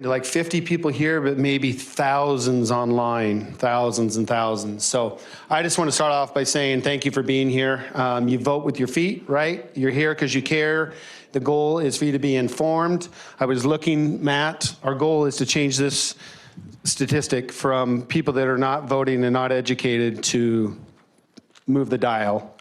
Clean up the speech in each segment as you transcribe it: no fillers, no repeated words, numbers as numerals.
like 50 people here, but maybe thousands online, thousands and thousands. So I just want to start off by saying thank you for being here. You vote with your feet, right? You're here because you care. The goal is for you to be informed. I was looking, Matt, our goal is to change this statistic from people that are not voting and not educated to move the dial.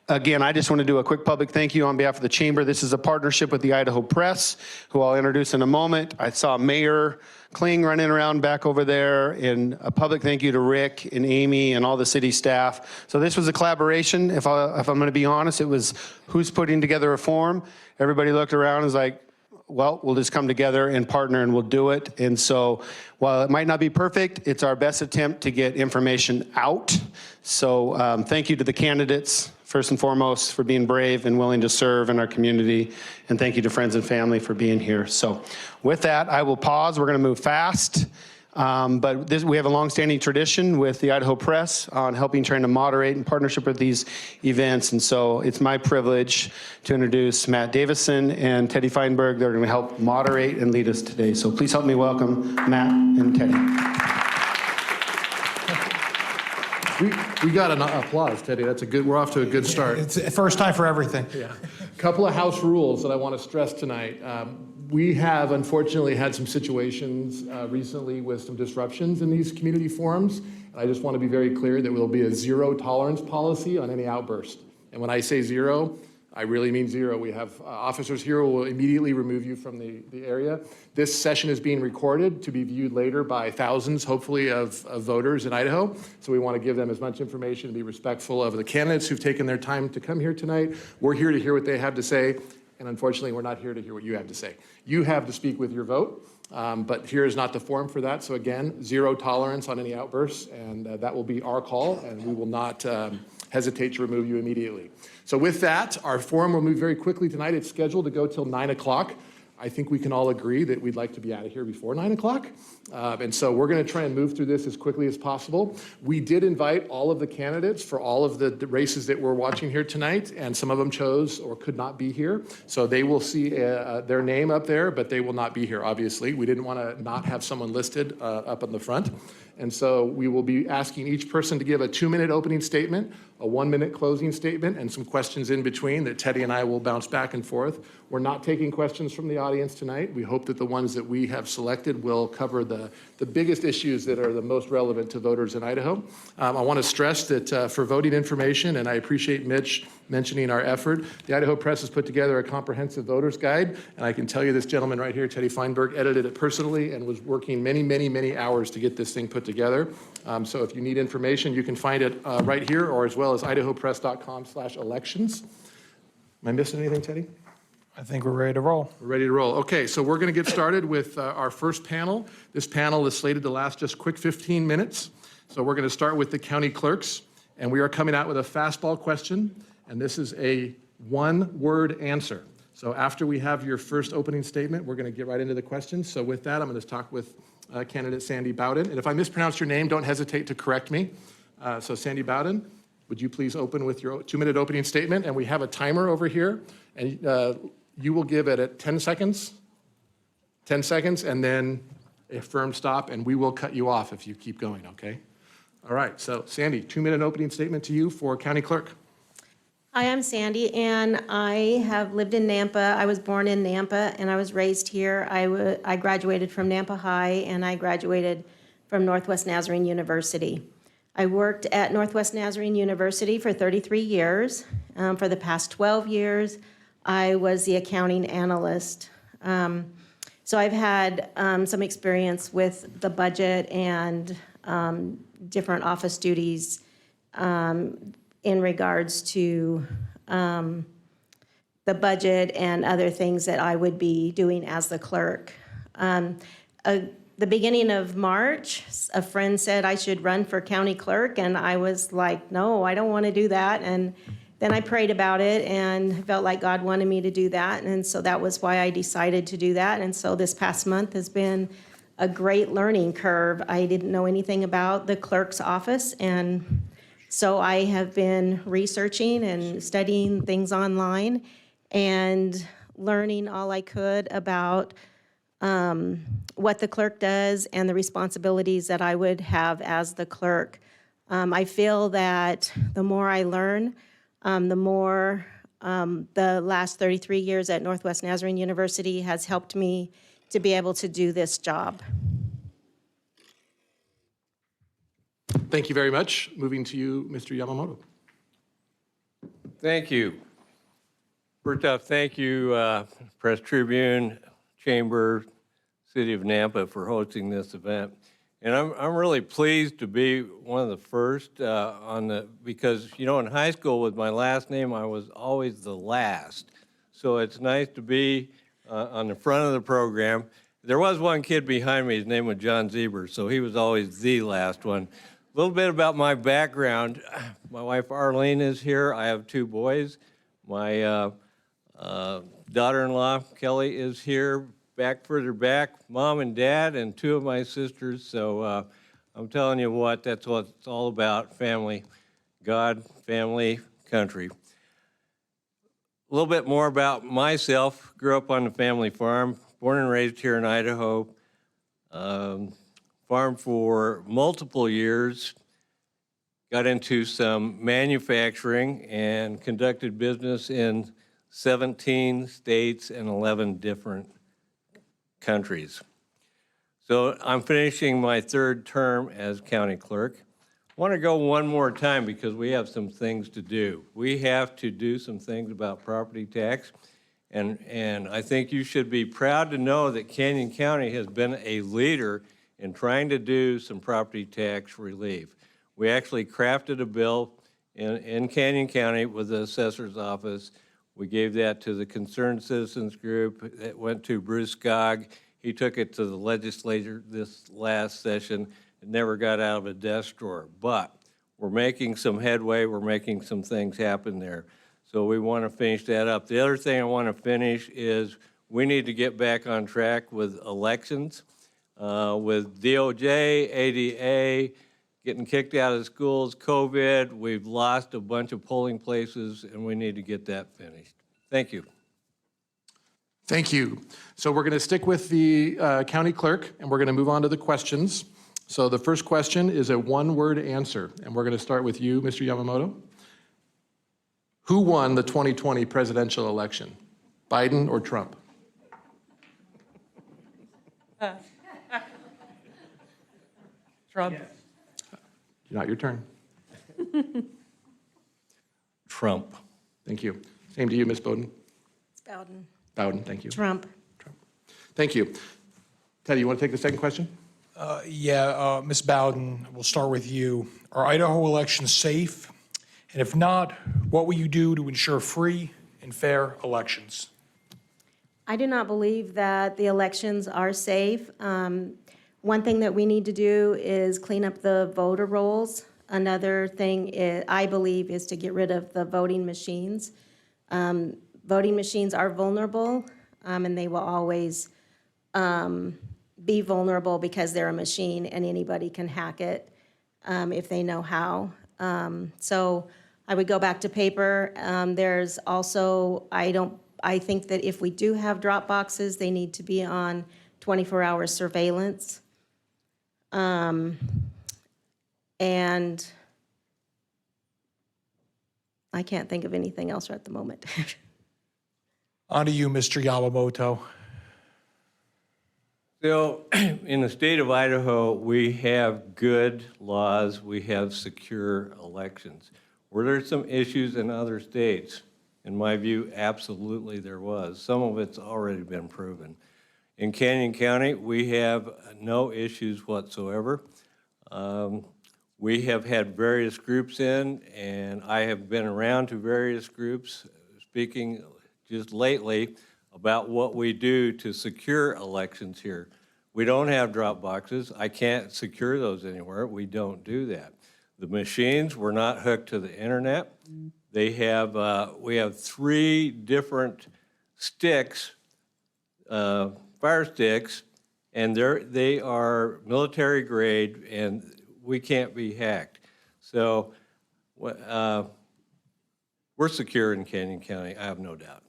Again, I just want to do a quick public thank you on behalf of the Chamber. This is a partnership with the Idaho Press, who I'll introduce in a moment. I saw Mayor Kling running around back over there, and a public thank you to Rick and Amy and all the city staff. So this was a collaboration. If I'm going to be honest, it was who's putting together a form. Everybody looked around and was like, well, we'll just come together and partner and we'll do it. And so while it might not be perfect, it's our best attempt to get information out. So thank you to the candidates, first and foremost, for being brave and willing to serve in our community. And thank you to friends and family for being here. So with that, I will pause. We're going to move fast. But we have a longstanding tradition with the Idaho Press on trying to moderate in partnership with these events. And so it's my privilege to introduce Matt Davison and Teddy Feinberg. They're going to help moderate and lead us today. So please help me welcome Matt and Teddy. We got an applause, Teddy. That's we're off to a good start. It's the first time for everything. Yeah. A couple of house rules that I want to stress tonight. We have unfortunately had some situations recently with some disruptions in these community forums. And I just want to be very clear that there will be a zero tolerance policy on any outburst. And when I say zero, I really mean zero. We have officers here who will immediately remove you from the area. This session is being recorded to be viewed later by thousands, hopefully, of voters in Idaho. So we want to give them as much information and be respectful of the candidates who've taken their time to come here tonight. We're here to hear what they have to say. And unfortunately, we're not here to hear what you have to say. You have to speak with your vote, but here is not the forum for that. So again, zero tolerance on any outbursts, and that will be our call, and we will not hesitate to remove you immediately. So with that, our forum will move very quickly tonight. It's scheduled to go till 9 o'clock. I think we can all agree that we'd like to be out of here before 9 o'clock. And so we're going to try and move through this as quickly as possible. We did invite all of the candidates for all of the races that we're watching here tonight, and some of them chose or could not be here. So they will see their name up there, but they will not be here, obviously. We didn't want to not have someone listed up on the front. And so we will be asking each person to give a 2-minute opening statement, a 1-minute closing statement, and some questions in between that Teddy and I will bounce back and forth. We're not taking questions from the audience tonight. We hope that the ones that we have selected will cover the biggest issues that are the most relevant to voters in Idaho. I want to stress that for voting information, and I appreciate Mitch mentioning our effort, the Idaho Press has put together a comprehensive voter's guide, and I can tell you this gentleman right here, Teddy Feinberg, edited it personally and was working many, many, many hours to get this thing put together. So if you need information, you can find it right here, or as well as idahopress.com/elections. Am I missing anything, Teddy? I think we're ready to roll. We're ready to roll. Okay, so we're going to get started with our first panel. This panel is slated to last just quick 15 minutes. So we're going to start with the county clerks, and we are coming out with a fastball question, and this is a one-word answer. So after we have your first opening statement, we're going to get right into the questions. So with that, I'm going to talk with candidate Sandy Bowden. And if I mispronounce your name, don't hesitate to correct me. So Sandy Bowden, would you please open with your 2-minute opening statement? And we have a timer over here, and you will give it at 10 seconds, and then a firm stop, and we will cut you off if you keep going, okay? All right, so Sandy, 2-minute opening statement to you for county clerk. Hi, I'm Sandy, and I have lived in Nampa. I was born in Nampa, and I was raised here. I graduated from Nampa High, and I graduated from Northwest Nazarene University. I worked at Northwest Nazarene University for 33 years. For the past 12 years, I was the accounting analyst. So I've had some experience with the budget and different office duties in regards to the budget and other things that I would be doing as the clerk. The beginning of March, a friend said I should run for county clerk, and I was like, no, I don't want to do that. And then I prayed about it and felt like God wanted me to do that, and so that was why I decided to do that. And so this past month has been a great learning curve. I didn't know anything about the clerk's office, and so I have been researching and studying things online and learning all I could about what the clerk does and the responsibilities that I would have as the clerk. I feel that the more I learn, the more the last 33 years at Northwest Nazarene University has helped me to be able to do this job. Thank you very much. Moving to you, Mr. Yamamoto. Thank you. First off, thank you, Press Tribune, Chamber, City of Nampa for hosting this event. And I'm really pleased to be one of the first because, you know, in high school with my last name, I was always the last. So it's nice to be on the front of the program. There was one kid behind me, his name was John Zieber, so he was always the last one. A little bit about my background. My wife Arlene is here. I have 2 boys. My daughter-in-law Kelly is here. Further back, Mom and Dad and 2 of my sisters. So I'm telling you what, that's what it's all about: family, God, family, country. A little bit more about myself. Grew up on the family farm. Born and raised here in Idaho. Farmed for multiple years, got into some manufacturing and conducted business in 17 states and 11 different countries. So I'm finishing my 3rd term as county clerk. I want to go one more time because we have some things to do. We have to do some things about property tax, and I think you should be proud to know that Canyon County has been a leader in trying to do some property tax relief. We actually crafted a bill in Canyon County with the assessor's office. We gave that to the Concerned Citizens Group. It went to Bruce Skaug. He took it to the legislature this last session. It never got out of a desk drawer, but we're making some headway. We're making some things happen there. So we want to finish that up. The other thing I want to finish is we need to get back on track with elections. With DOJ, ADA, getting kicked out of schools, COVID, we've lost a bunch of polling places, and we need to get that finished. Thank you. Thank you. So we're going to stick with the county clerk, and we're going to move on to the questions. So the first question is a one-word answer, and we're going to start with you, Mr. Yamamoto. Who won the 2020 presidential election, Biden or Trump? Trump. Not your turn. Trump. Thank you. Same to you, Ms. Bowden. Bowden. Bowden, thank you. Trump. Thank you. Teddy, you want to take the second question? Ms. Bowden, we'll start with you. Are Idaho elections safe? And if not, what will you do to ensure free and fair elections? I do not believe that the elections are safe. One thing that we need to do is clean up the voter rolls. Another thing I believe is to get rid of the voting machines. Voting machines are vulnerable, and they will always be vulnerable because they're a machine and anybody can hack it if they know how. So I would go back to paper. There's also, I think that if we do have drop boxes, they need to be on 24-hour surveillance. And I can't think of anything else right at the moment. On to you, Mr. Yamamoto. So in the state of Idaho, we have good laws. We have secure elections. Were there some issues in other states? In my view, absolutely there was. Some of it's already been proven. In Canyon County, we have no issues whatsoever. We have had various groups in, and I have been around to various groups speaking just lately about what we do to secure elections here. We don't have drop boxes. I can't secure those anywhere. We don't do that. The machines were not hooked to the internet. They have, we have 3 different sticks, fire sticks, and they are military grade, and we can't be hacked. So we're secure in Canyon County, I have no doubt.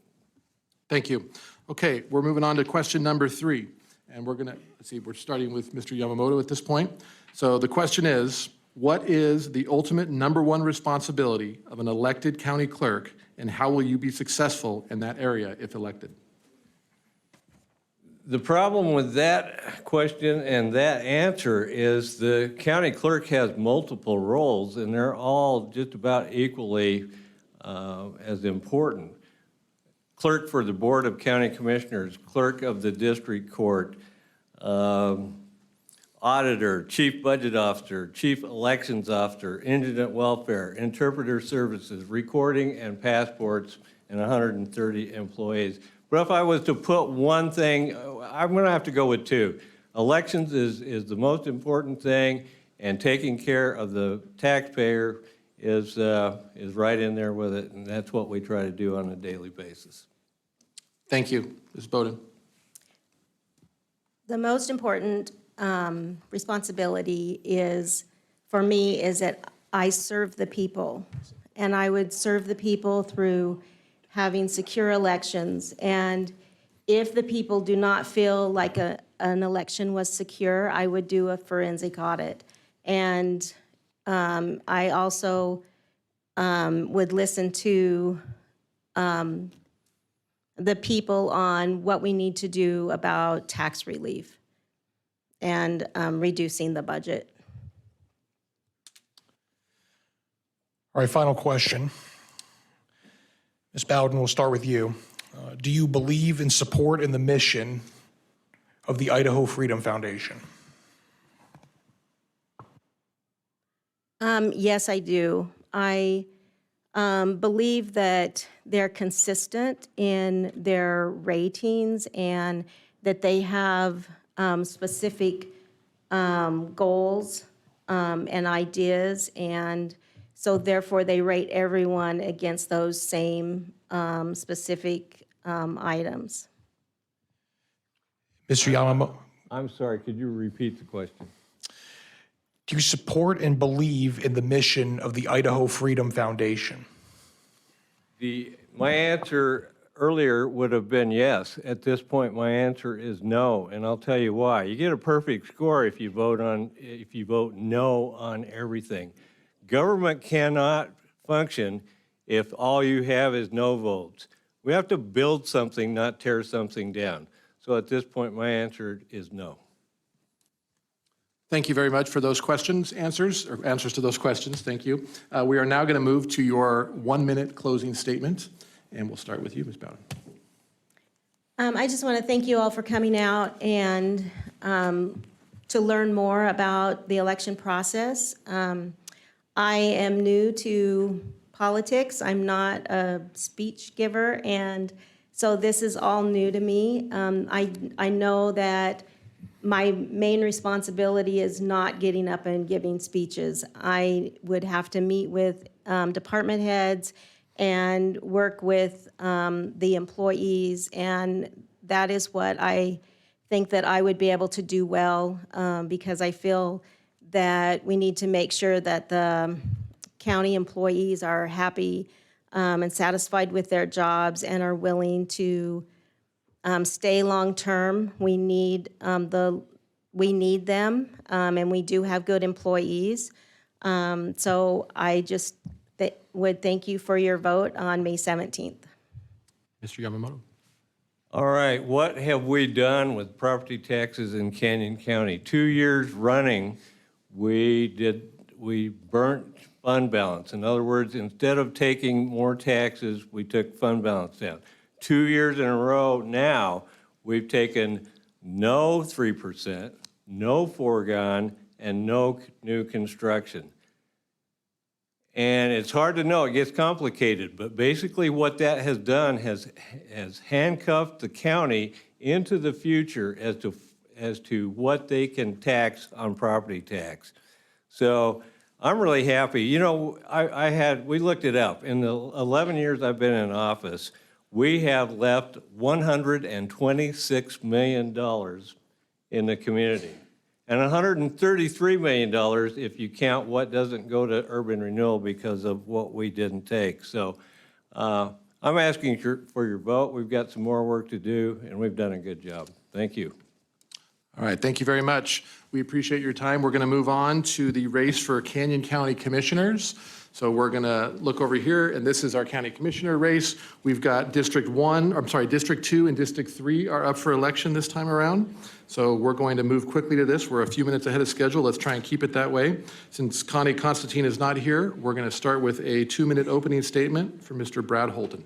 Thank you. Okay, we're moving on to question number 3. And we're gonna, let's see, we're starting with Mr. Yamamoto at this point. So the question is, what is the ultimate #1 responsibility of an elected county clerk, and how will you be successful in that area if elected? The problem with that question and that answer is the county clerk has multiple roles, and they're all just about equally as important. Clerk for the Board of County Commissioners, clerk of the district court, auditor, chief budget officer, chief elections officer, indigent welfare, interpreter services, recording and passports, and 130 employees. But if I was to put one thing, I'm going to have to go with two. Elections is the most important thing, and taking care of the taxpayer is right in there with it, and that's what we try to do on a daily basis. Thank you. Ms. Bowden. The most important responsibility is, for me, is that I serve the people. And I would serve the people through having secure elections. And if the people do not feel like an election was secure, I would do a forensic audit. And I also would listen to the people on what we need to do about tax relief and reducing the budget. All right, final question. Ms. Bowden, we'll start with you. Do you believe in support in the mission of the Idaho Freedom Foundation? Yes, I do. I believe that they're consistent in their ratings and that they have specific goals and ideas, and so therefore they rate everyone against those same specific items. Mr. Yamamoto, I'm sorry, could you repeat the question? do you support and believe in the mission of the Idaho Freedom Foundation? My answer earlier would have been yes. At this point, my answer is no, and I'll tell you why. You get a perfect score if you vote no on everything. Government cannot function if all you have is no votes. We have to build something, not tear something down. So at this point, my answer is no. Thank you very much for those answers to those questions. Thank you. We are now going to move to your 1-minute closing statement, and we'll start with you, Ms. Bowden. I just want to thank you all for coming out and to learn more about the election process. I am new to politics. I'm not a speech giver, and so this is all new to me. I know that my main responsibility is not getting up and giving speeches. I would have to meet with department heads and work with the employees, and that is what I think that I would be able to do well, because I feel that we need to make sure that the county employees are happy and satisfied with their jobs and are willing to stay long-term. We need them, and we do have good employees. So I just would thank you for your vote on May 17th. Mr. Yamamoto. All right, what have we done with property taxes in Canyon County? 2 years running, we burnt fund balance. In other words, instead of taking more taxes, we took fund balance down. 2 years in a row now, we've taken no 3%, no foregone, and no new construction. And it's hard to know, it gets complicated, but basically what that has done has handcuffed the county into the future as to what they can tax on property tax. So I'm really happy. You know, we looked it up. In the 11 years I've been in office, we have left $126 million in the community. And $133 million if you count what doesn't go to urban renewal because of what we didn't take. So I'm asking for your vote. We've got some more work to do, and we've done a good job. Thank you. All right, thank you very much. We appreciate your time. We're going to move on to the race for Canyon County Commissioners. So we're going to look over here, and this is our county commissioner race. We've got District 2 and District 3 are up for election this time around. So we're going to move quickly to this. We're a few minutes ahead of schedule. Let's try and keep it that way. Since Connie Constantine is not here, we're going to start with a 2-minute opening statement from Mr. Brad Holton.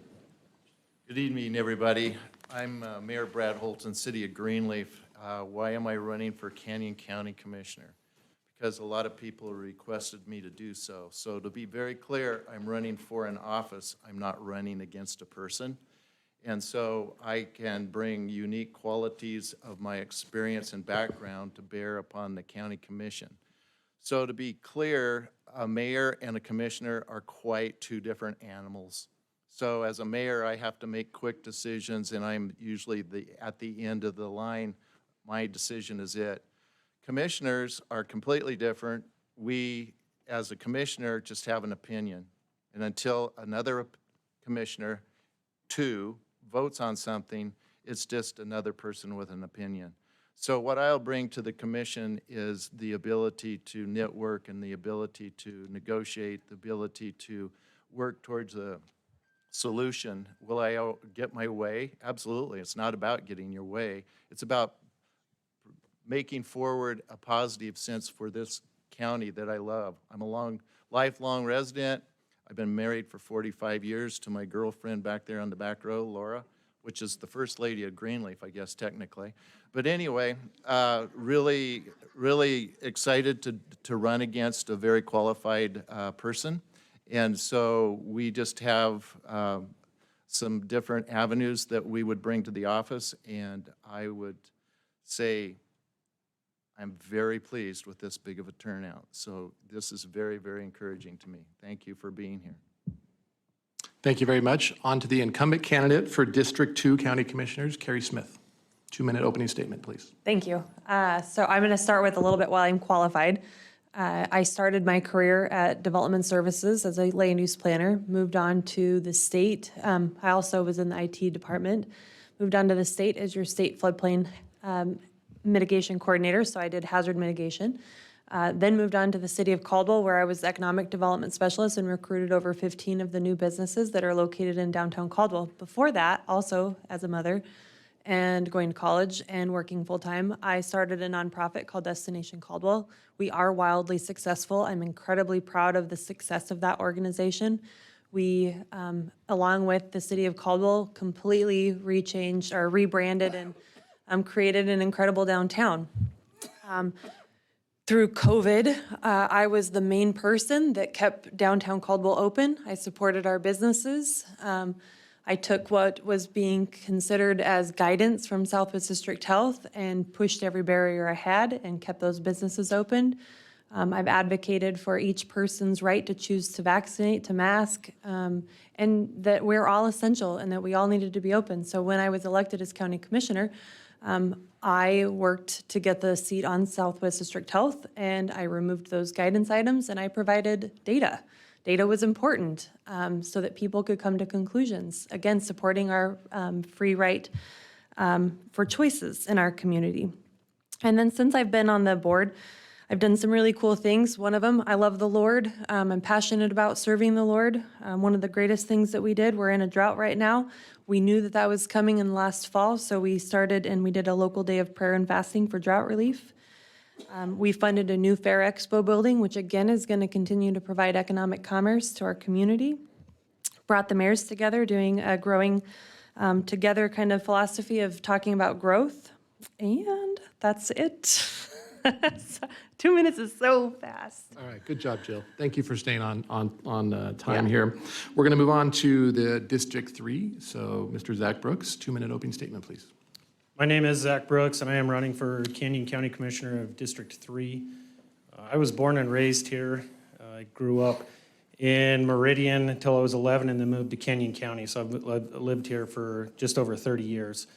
Good evening, everybody. I'm Mayor Brad Holton, City of Greenleaf. Why am I running for Canyon County Commissioner? Because a lot of people requested me to do so. So to be very clear, I'm running for an office. I'm not running against a person. And so I can bring unique qualities of my experience and background to bear upon the county commission. So to be clear, a mayor and a commissioner are quite two different animals. So as a mayor, I have to make quick decisions, and I'm usually at the end of the line. My decision is it. Commissioners are completely different. We, as a commissioner, just have an opinion. And until another commissioner, 2, votes on something, it's just another person with an opinion. So what I'll bring to the commission is the ability to network and the ability to negotiate, the ability to work towards a solution. Will I get my way? Absolutely. It's not about getting your way. It's about making forward a positive sense for this county that I love. I'm a lifelong resident. I've been married for 45 years to my girlfriend back there on the back row, Laura, which is the first lady of Greenleaf, I guess, technically. But anyway, really, really excited to run against a very qualified person. And so we just have some different avenues that we would bring to the office, and I would say I'm very pleased with this big of a turnout. So this is very, very encouraging to me. Thank you for being here. Thank you very much. On to the incumbent candidate for District 2 County Commissioners, Carrie Smith. 2-minute opening statement, please. Thank you. So I'm going to start with a little bit while I'm qualified. I started my career at Development Services as a land use planner, moved on to the state. I also was in the IT department, moved on to the state as your state floodplain mitigation coordinator, so I did hazard mitigation. Then moved on to the city of Caldwell, where I was economic development specialist and recruited over 15 of the new businesses that are located in downtown Caldwell. Before that, also as a mother and going to college and working full-time, I started a nonprofit called Destination Caldwell. We are wildly successful. I'm incredibly proud of the success of that organization. We, along with the city of Caldwell, completely rebranded and created an incredible downtown. Through COVID, I was the main person that kept downtown Caldwell open. I supported our businesses. I took what was being considered as guidance from Southwest District Health and pushed every barrier I had and kept those businesses open. I've advocated for each person's right to choose to vaccinate, to mask, and that we're all essential and that we all needed to be open. So when I was elected as county commissioner, I worked to get the seat on Southwest District Health, and I removed those guidance items and I provided data. Data was important so that people could come to conclusions, again, supporting our free right for choices in our community. And then since I've been on the board, I've done some really cool things. One of them, I love the Lord. I'm passionate about serving the Lord. One of the greatest things that we did, we're in a drought right now. We knew that that was coming in last fall, so we started and we did a local day of prayer and fasting for drought relief. We funded a new Fair Expo building, which again is going to continue to provide economic commerce to our community. Brought the mayors together, doing a growing together kind of philosophy of talking about growth. And that's it. 2 minutes is so fast. All right, good job, Jill. Thank you for staying on time here. We're going to move on to the District 3. So, Mr. Zach Brooks, 2-minute opening statement, please. My name is Zach Brooks, and I am running for Canyon County Commissioner of District 3. I was born and raised here. I grew up in Meridian until I was 11 and then moved to Canyon County, so I've lived here for just over 30 years.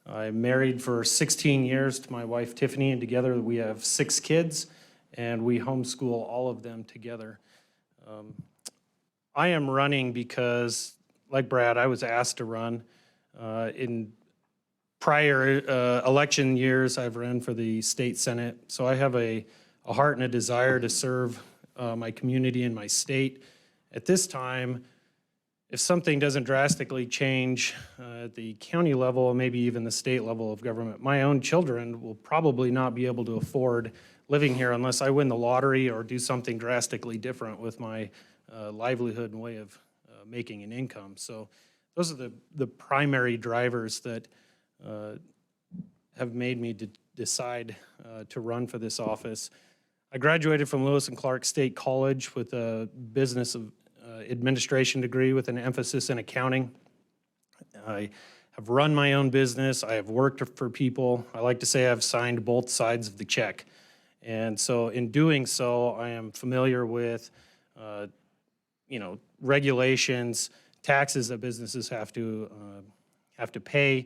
I'm married for 16 years to my wife Tiffany, and together we have 6 kids, and we homeschool all of them together. I am running because, like Brad, I was asked to run in prior election years, I've run for the state senate. So I have a heart and a desire to serve my community and my state. At this time, if something doesn't drastically change at the county level, maybe even the state level of government, my own children will probably not be able to afford living here unless I win the lottery or do something drastically different with my livelihood and way of making an income. So those are the primary drivers that have made me decide to run for this office. I graduated from Lewis and Clark State College with a business of administration degree with an emphasis in accounting. I have run my own business. I have worked for people. I like to say I've signed both sides of the check. And so in doing so, I am familiar with, regulations, taxes that businesses have to pay.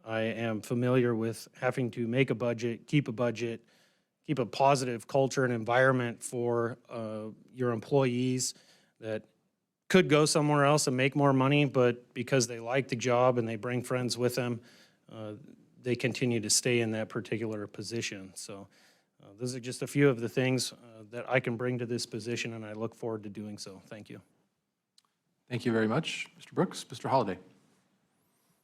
I am familiar with having to make a budget, keep a positive culture and environment for your employees that could go somewhere else and make more money, but because they like the job and they bring friends with them, they continue to stay in that particular position. So those are just a few of the things that I can bring to this position, and I look forward to doing so. Thank you. Thank you very much, Mr. Brooks. Mr. Holliday.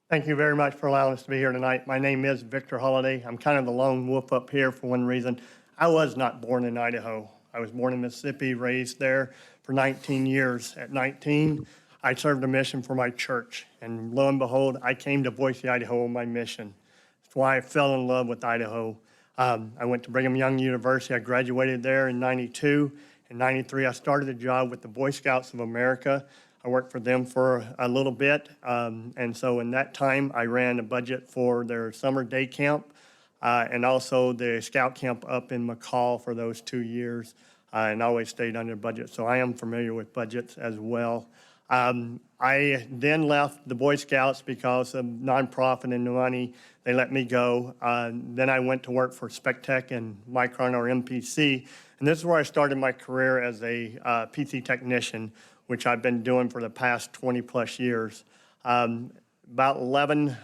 Thank you very much for allowing us to be here tonight. My name is Victor Holliday. I'm kind of the lone wolf up here for one reason. I was not born in Idaho. I was born in Mississippi, raised there for 19 years. At 19, I served a mission for my church. And lo and behold, I came to Boise, Idaho on my mission. That's why I fell in love with Idaho. I went to Brigham Young University. I graduated there in 92. In 93, I started a job with the Boy Scouts of America. I worked for them for a little bit. And so in that time, I ran a budget for their summer day camp and also the scout camp up in McCall for those 2 years, and always stayed under budget. So I am familiar with budgets as well. I then left the Boy Scouts because of nonprofit and the money. They let me go. Then I went to work for SpecTech and Micron or MPC. And this is where I started my career as a PC technician, which I've been doing for the past 20 plus years. About 11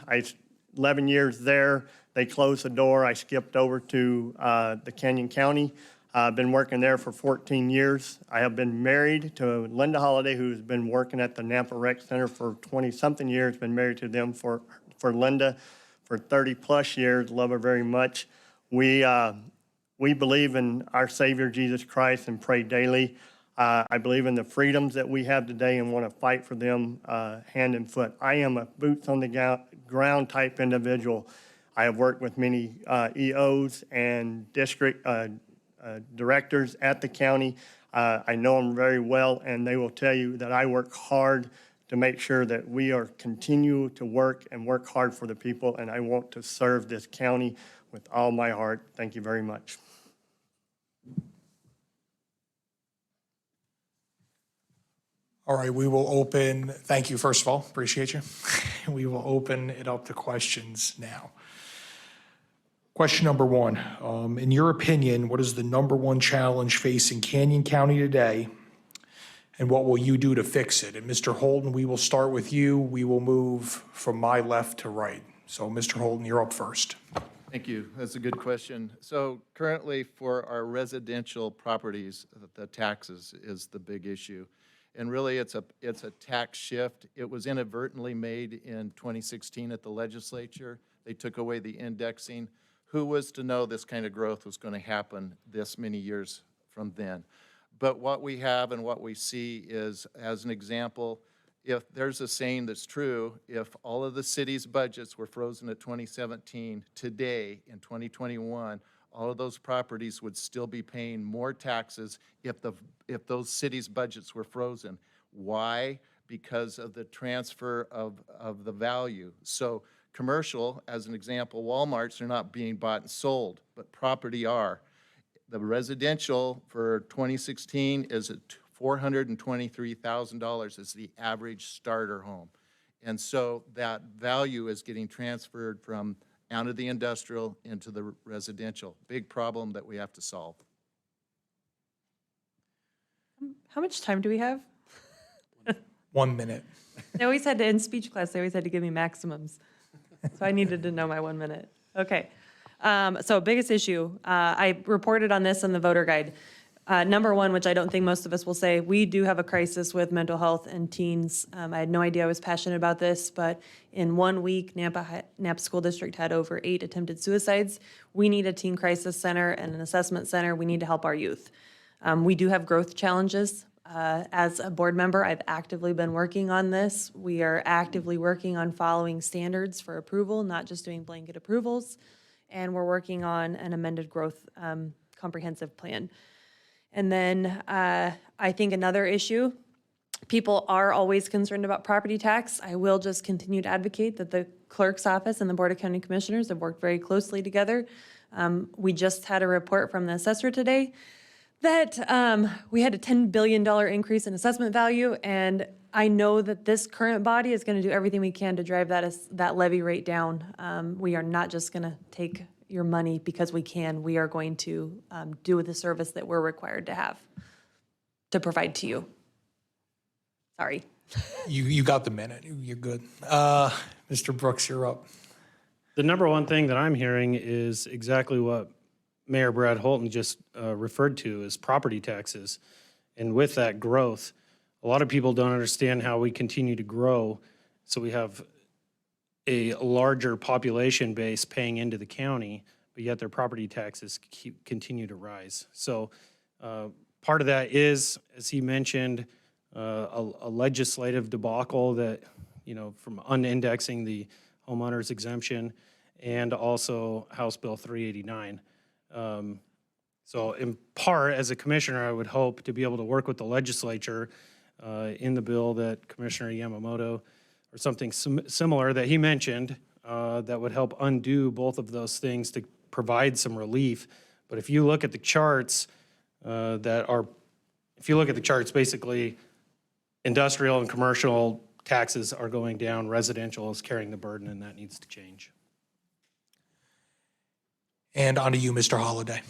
years there, they closed the door. I skipped over to the Canyon County. I've been working there for 14 years. I have been married to Linda Holliday, who's been working at the Nampa Rec Center for 20-something years, been married to them for Linda for 30 plus years, love her very much. We believe in our Savior, Jesus Christ, and pray daily. I believe in the freedoms that we have today and want to fight for them hand and foot. I am a boots on the ground type individual. I have worked with many EOs and district directors at the county. I know them very well, and they will tell you that I work hard to make sure that we are continue to work hard for the people, and I want to serve this county with all my heart. Thank you very much. All right, we will open, thank you, first of all, appreciate you. We will open it up to questions now. Question number one, in your opinion, what is the number one challenge facing Canyon County today, and what will you do to fix it? And Mr. Holton, we will start with you. We will move from my left to right. So Mr. Holton, you're up first. Thank you. That's a good question. So currently for our residential properties, the taxes is the big issue. And really it's a tax shift. It was inadvertently made in 2016 at the legislature. They took away the indexing. Who was to know this kind of growth was going to happen this many years from then? But what we have and what we see is, as an example, if there's a saying that's true, if all of the city's budgets were frozen at 2017, today in 2021, all of those properties would still be paying more taxes if those cities' budgets were frozen. Why? Because of the transfer of the value. So commercial, as an example, Walmarts are not being bought and sold, but property are. The residential for 2016 is at $423,000 is the average starter home. And so that value is getting transferred from out of the industrial into the residential. Big problem that we have to solve. How much time do we have? 1 minute. They always had to, in speech class, they always had to give me maximums. So I needed to know my 1 minute. Okay. So biggest issue, I reported on this in the voter guide. Number one, which I don't think most of us will say, we do have a crisis with mental health and teens. I had no idea I was passionate about this, but in 1 week, Nampa School District had over 8 attempted suicides. We need a teen crisis center and an assessment center. We need to help our youth. We do have growth challenges. As a board member, I've actively been working on this. We are actively working on following standards for approval, not just doing blanket approvals. And we're working on an amended growth comprehensive plan. And then I think another issue, people are always concerned about property tax. I will just continue to advocate that the clerk's office and the Board of County Commissioners have worked very closely together. We just had a report from the assessor today that we had a $10 billion increase in assessment value, and I know that this current body is going to do everything we can to drive that levy rate down. We are not just going to take your money because we can. We are going to do the service that we're required to have to provide to you. Sorry. You got the minute. You're good. Mr. Brooks, you're up. The number one thing that I'm hearing is exactly what Mayor Brad Holton just referred to as property taxes. And with that growth, a lot of people don't understand how we continue to grow. So we have a larger population base paying into the county, but yet their property taxes continue to rise. So part of that is, as he mentioned, a legislative debacle that, from unindexing the homeowners exemption, and also House Bill 389. So in part, as a commissioner, I would hope to be able to work with the legislature in the bill that Commissioner Yamamoto or something similar that he mentioned that would help undo both of those things to provide some relief. But if you look at the charts basically industrial and commercial taxes are going down, residential is carrying the burden, and that needs to change. And on to you, Mr. Holliday.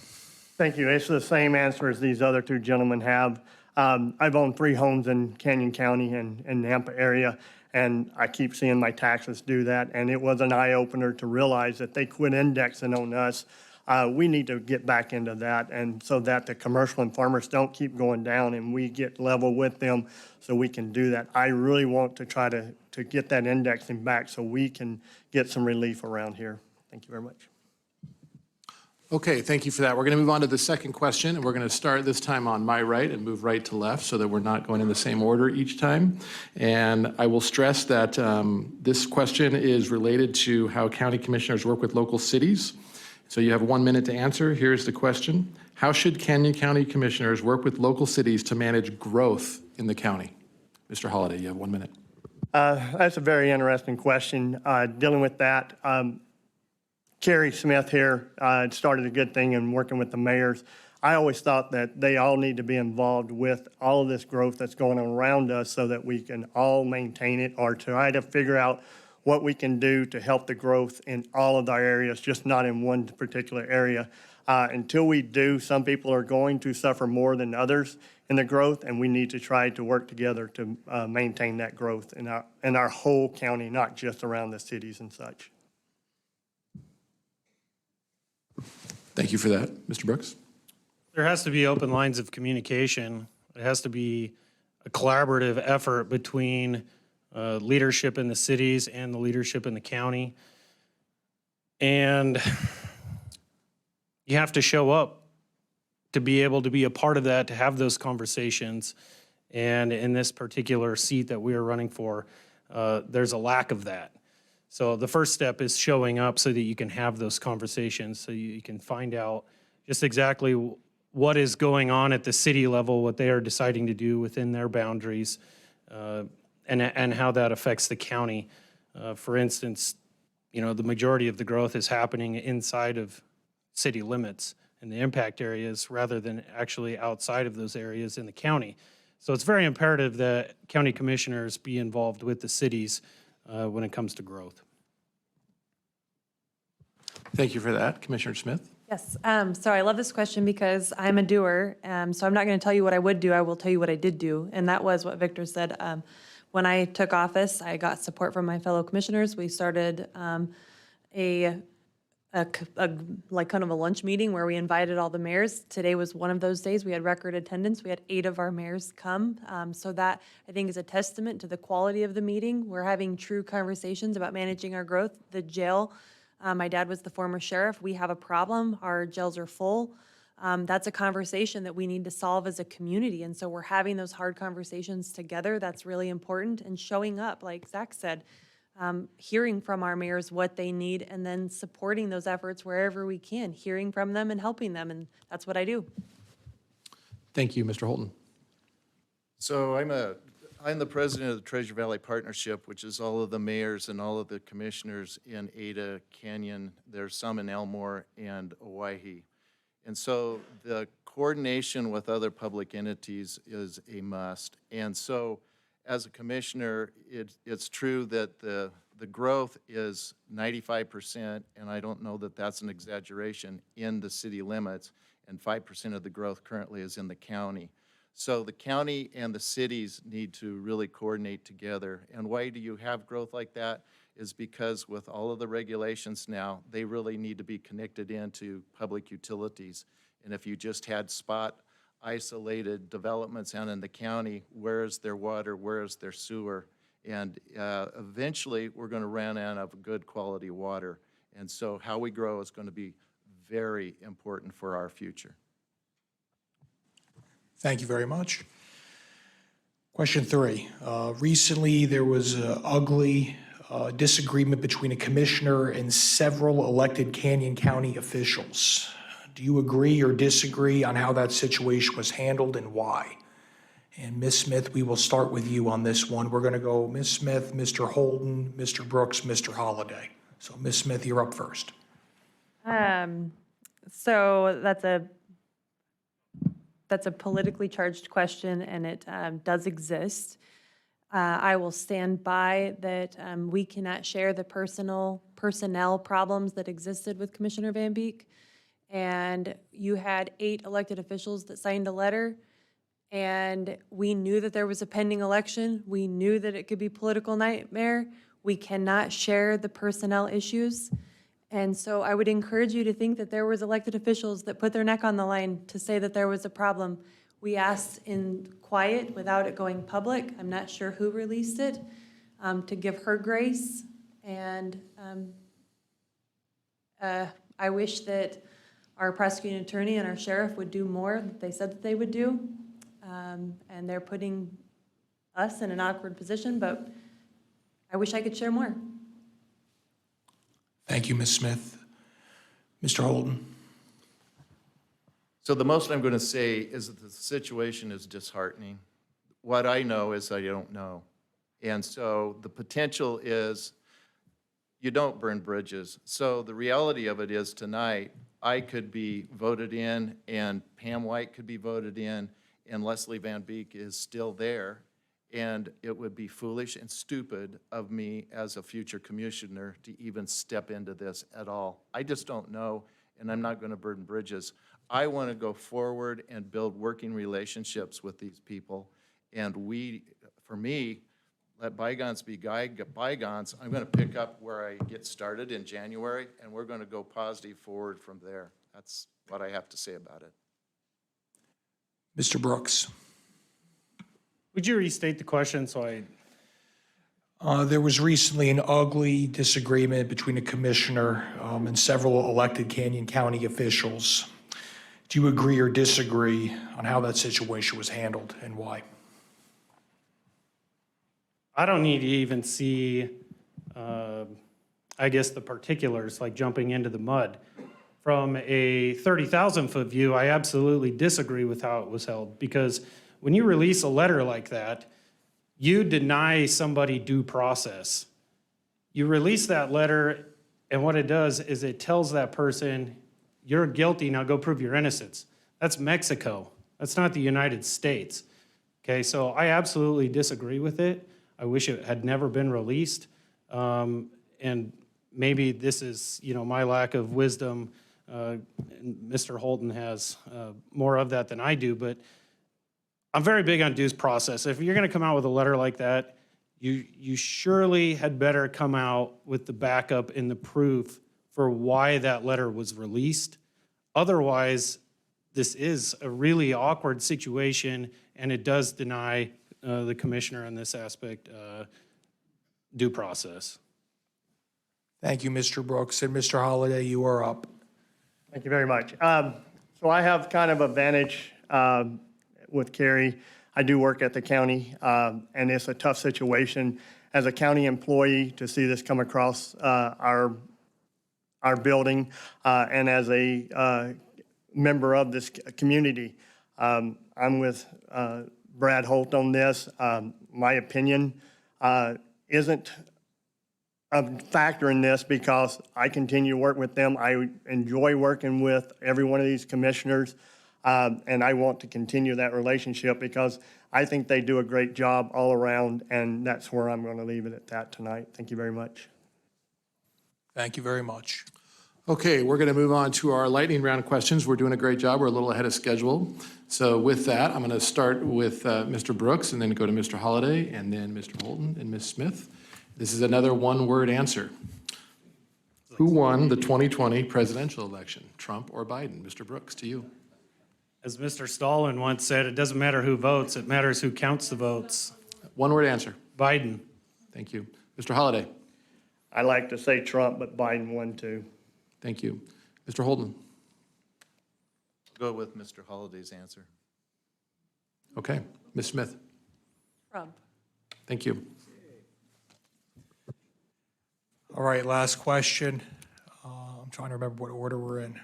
Thank you. It's the same answer as these other two gentlemen have. I've owned 3 homes in Canyon County and Nampa area, and I keep seeing my taxes do that. And it was an eye-opener to realize that they quit indexing on us. We need to get back into that, and so that the commercial and farmers don't keep going down and we get level with them so we can do that. I really want to try to get that indexing back so we can get some relief around here. Thank you very much. Okay, thank you for that. We're going to move on to the second question, and we're going to start this time on my right and move right to left so that we're not going in the same order each time. And I will stress that this question is related to how county commissioners work with local cities. So you have 1 minute to answer. Here's the question. How should Canyon County commissioners work with local cities to manage growth in the county? Mr. Holliday, you have 1 minute. That's a very interesting question. Dealing with that, Keri Smith here started a good thing in working with the mayors. I always thought that they all need to be involved with all of this growth that's going on around us so that we can all maintain it or try to figure out what we can do to help the growth in all of our areas, just not in one particular area. Until we do, some people are going to suffer more than others in the growth, and we need to try to work together to maintain that growth in our whole county, not just around the cities and such. Thank you for that. Mr. Brooks? There has to be open lines of communication. It has to be a collaborative effort between leadership in the cities and the leadership in the county. And you have to show up to be able to be a part of that, to have those conversations. And in this particular seat that we are running for, there's a lack of that. So the first step is showing up so that you can have those conversations, so you can find out just exactly what is going on at the city level, what they are deciding to do within their boundaries, and how that affects the county. For instance, the majority of the growth is happening inside of city limits in the impact areas rather than actually outside of those areas in the county. So it's very imperative that county commissioners be involved with the cities when it comes to growth. Thank you for that. Commissioner Smith? Yes, so I love this question because I'm a doer, so I'm not going to tell you what I would do, I will tell you what I did do, and that was what Victor said. When I took office, I got support from my fellow commissioners. We started like kind of a lunch meeting where we invited all the mayors. Today was one of those days. We had record attendance. We had 8 of our mayors come. So that, I think, is a testament to the quality of the meeting. We're having true conversations about managing our growth. The jail, my dad was the former sheriff. We have a problem. Our jails are full. That's a conversation that we need to solve as a community. And so we're having those hard conversations together. That's really important. And showing up, like Zach said, hearing from our mayors what they need and then supporting those efforts wherever we can, hearing from them and helping them. And that's what I do. Thank you, Mr. Holton. So I'm the president of the Treasure Valley Partnership, which is all of the mayors and all of the commissioners in Ada, Canyon. There's some in Elmore and Owyhee. And so the coordination with other public entities is a must. And so as a commissioner, it's true that the growth is 95%, and I don't know that that's an exaggeration, in the city limits, and 5% of the growth currently is in the county. So the county and the cities need to really coordinate together. And why do you have growth like that? Is because with all of the regulations now, they really need to be connected into public utilities. And if you just had spot isolated developments out in the county, where is their water, where is their sewer? And eventually, we're going to run out of good quality water. And so how we grow is going to be very important for our future. Thank you very much. Question 3. Recently, there was an ugly disagreement between a commissioner and several elected Canyon County officials. Do you agree or disagree on how that situation was handled and why? And Ms. Smith, we will start with you on this one. We're going to go Ms. Smith, Mr. Holton, Mr. Brooks, Mr. Holliday. So Ms. Smith, you're up first. So that's a politically charged question, and it does exist. I will stand by that we cannot share the personnel problems that existed with Commissioner Van Beek. And you had 8 elected officials that signed a letter, and we knew that there was a pending election. We knew that it could be political nightmare. We cannot share the personnel issues. And so I would encourage you to think that there was elected officials that put their neck on the line to say that there was a problem. We asked in quiet without it going public. I'm not sure who released it, to give her grace. And I wish that our prosecuting attorney and our sheriff would do more that they said that they would do. And they're putting us in an awkward position, but I wish I could share more. Thank you, Ms. Smith. Mr. Holton. So the most I'm going to say is that the situation is disheartening. What I know is I don't know. And so the potential is you don't burn bridges. So the reality of it is tonight, I could be voted in and Pam White could be voted in and Leslie Van Beek is still there. And it would be foolish and stupid of me as a future commissioner to even step into this at all. I just don't know, and I'm not going to burn bridges. I want to go forward and build working relationships with these people. And for me, let bygones be bygones. I'm going to pick up where I get started in January, and we're going to go positive forward from there. That's what I have to say about it. Mr. Brooks. Would you restate the question so There was recently an ugly disagreement between a commissioner and several elected Canyon County officials. Do you agree or disagree on how that situation was handled and why? I don't need to even see, I guess, the particulars, like jumping into the mud. From a 30,000-foot view, I absolutely disagree with how it was held, because when you release a letter like that, you deny somebody due process. You release that letter, and what it does is it tells that person, you're guilty, now go prove your innocence. That's Mexico. That's not the United States. Okay, so I absolutely disagree with it. I wish it had never been released. And maybe this is, my lack of wisdom. Mr. Holton has more of that than I do, but I'm very big on due process. If you're going to come out with a letter like that, you surely had better come out with the backup and the proof for why that letter was released. Otherwise, this is a really awkward situation, and it does deny the commissioner in this aspect due process. Thank you, Mr. Brooks. And Mr. Holliday, you are up. Thank you very much. So I have kind of a advantage with Keri. I do work at the county, and it's a tough situation as a county employee to see this come across our building, and as a member of this community. I'm with Brad Holt on this. My opinion isn't a factor in this because I continue to work with them. I enjoy working with every one of these commissioners, and I want to continue that relationship because I think they do a great job all around, and that's where I'm going to leave it at that tonight. Thank you very much. Thank you very much. Okay, we're going to move on to our lightning round questions. We're doing a great job. We're a little ahead of schedule. So with that, I'm going to start with Mr. Brooks and then go to Mr. Holliday and then Mr. Holton and Ms. Smith. This is another one-word answer. Who won the 2020 presidential election, Trump or Biden? Mr. Brooks, to you. As Mr. Stalin once said, it doesn't matter who votes, it matters who counts the votes. One-word answer. Biden. Thank you. Mr. Holliday. I like to say Trump, but Biden won too. Thank you. Mr. Holton. Go with Mr. Holliday's answer. Okay. Ms. Smith. Trump. Thank you. All right, last question. I'm trying to remember what order we're in.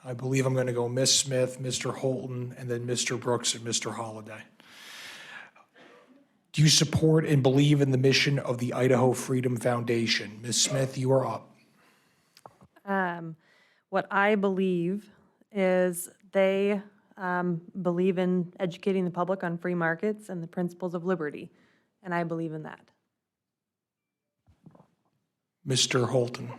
I believe I'm going to go Ms. Smith, Mr. Holton, and then Mr. Brooks and Mr. Holliday. Do you support and believe in the mission of the Idaho Freedom Foundation? Ms. Smith, you are up. What I believe is they believe in educating the public on free markets and the principles of liberty, and I believe in that. Mr. Holton.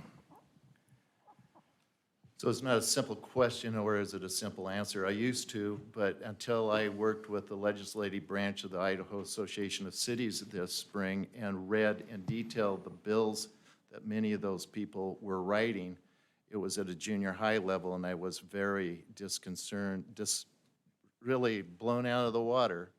So it's not a simple question, or is it a simple answer? I used to, but until I worked with the legislative branch of the Idaho Association of Cities this spring and read in detail the bills that many of those people were writing, it was at a junior high level, and I was very disconcerted, really blown out of the water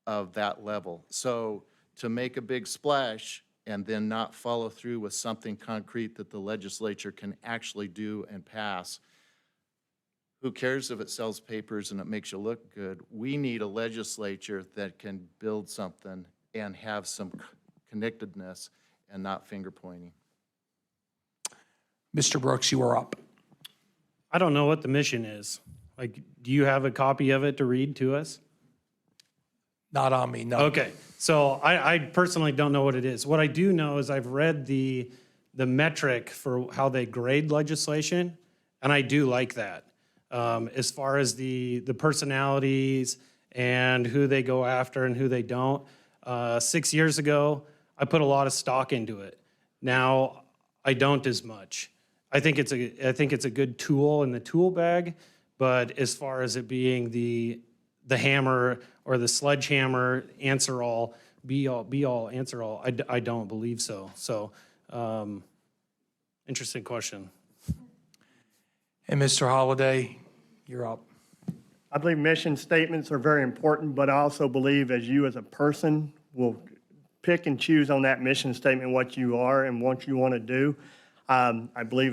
of that level. So to make a big splash and then not follow through with something concrete that the legislature can actually do and pass, who cares if it sells papers and it makes you look good? We need a legislature that can build something and have some connectedness and not finger pointing. Mr. Brooks, you are up. I don't know what the mission is. Like, do you have a copy of it to read to us? Not on me, no. Okay, so I personally don't know what it is. What I do know is I've read the metric for how they grade legislation, and I do like that. As far as the personalities and who they go after and who they don't. 6 years ago, I put a lot of stock into it. Now, I don't as much. I think it's a good tool in the tool bag, but as far as it being the hammer or the sledgehammer answer all, be all answer all, I don't believe so. So, interesting question. And Mr. Holliday, you're up. I believe mission statements are very important, but I also believe as you as a person will pick and choose on that mission statement what you are and what you want to do. I believe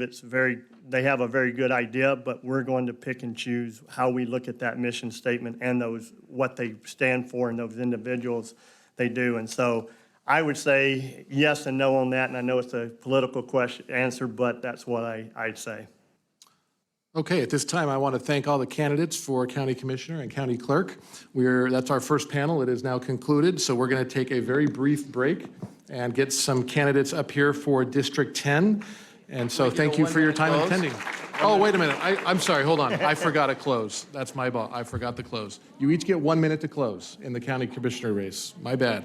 they have a very good idea, but we're going to pick and choose how we look at that mission statement and what they stand for and those individuals they do. And so I would say yes and no on that, and I know it's a political answer, but that's what I'd say. Okay, at this time, I want to thank all the candidates for County Commissioner and County Clerk. That's our first panel. It is now concluded, so we're going to take a very brief break and get some candidates up here for District 10. And so thank you for your time attending. Oh, wait a minute. I'm sorry. Hold on. I forgot to close. That's my fault. I forgot to close. You each get 1 minute to close in the County Commissioner race. My bad.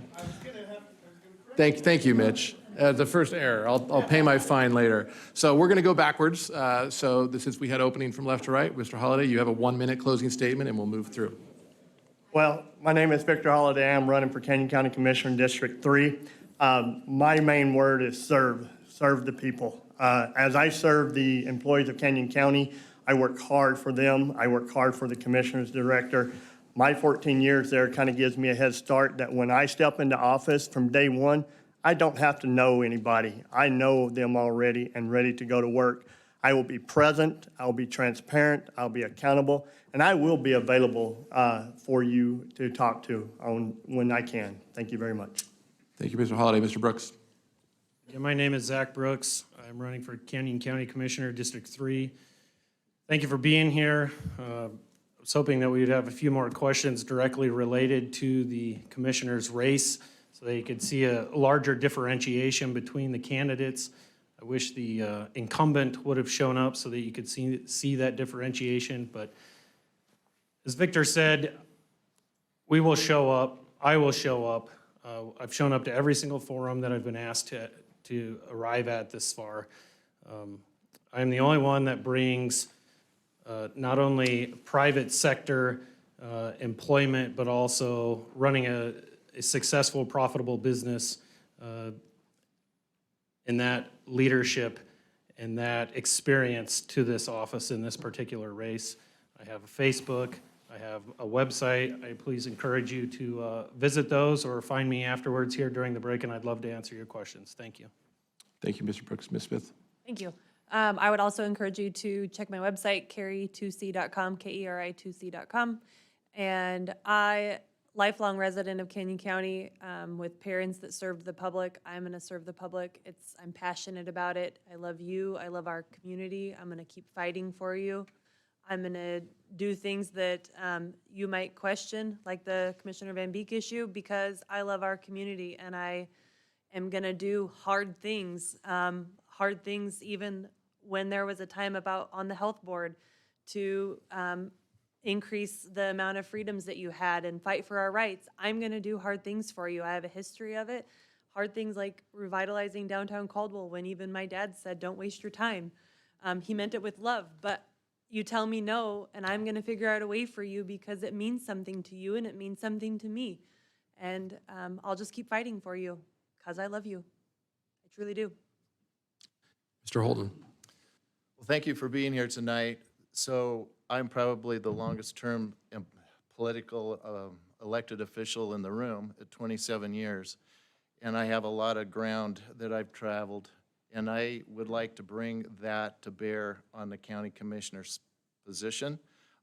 Thank you, Mitch. The first error. I'll pay my fine later. So we're going to go backwards. Since we had opening from left to right, Mr. Holliday, you have a 1 minute closing statement, and we'll move through. Well, my name is Victor Holliday. I'm running for Canyon County Commissioner in District 3. My main word is serve the people. As I serve the employees of Canyon County, I work hard for them. I work hard for the commissioner's director. My 14 years there kind of gives me a head start that when I step into office from day one, I don't have to know anybody. I know them already and ready to go to work. I will be present, I'll be transparent, I'll be accountable, and I will be available for you to talk to on when I can. Thank you very much. Thank you, Mr. Holliday. Mr. Brooks? Yeah, my name is Zach Brooks. I'm running for Canyon County Commissioner, District 3. Thank you for being here. I was hoping that we'd have a few more questions directly related to the commissioner's race so that you could see a larger differentiation between the candidates. I wish the incumbent would have shown up so that you could see that differentiation. But as Victor said, we will show up. I will show up. I've shown up to every single forum that I've been asked to arrive at this far. I'm the only one that brings not only private sector employment, but also running a successful, profitable business in that leadership and that experience to this office in this particular race. I have a Facebook, I have a website. I please encourage you to visit those or find me afterwards here during the break, and I'd love to answer your questions. Thank you. Thank you, Mr. Brooks. Ms. Smith? Thank you. I would also encourage you to check my website, keri2c.com, KERI2C.com. And lifelong resident of Canyon County, with parents that served the public. I'm going to serve the public. I'm passionate about it. I love you. I love our community. I'm going to keep fighting for you. I'm going to do things that you might question, like the Commissioner Van Beek issue, because I love our community and I am going to do hard things even when there was a time on the health board to increase the amount of freedoms that you had and fight for our rights. I'm going to do hard things for you. I have a history of it. Hard things like revitalizing downtown Caldwell when even my dad said, don't waste your time. He meant it with love, but you tell me no, and I'm going to figure out a way for you because it means something to you and it means something to me. And I'll just keep fighting for you because I love you. I truly do. Mr. Holton? Well, thank you for being here tonight. So I'm probably the longest term political elected official in the room at 27 years. And I have a lot of ground that I've traveled. And I would like to bring that to bear on the county commissioner's position.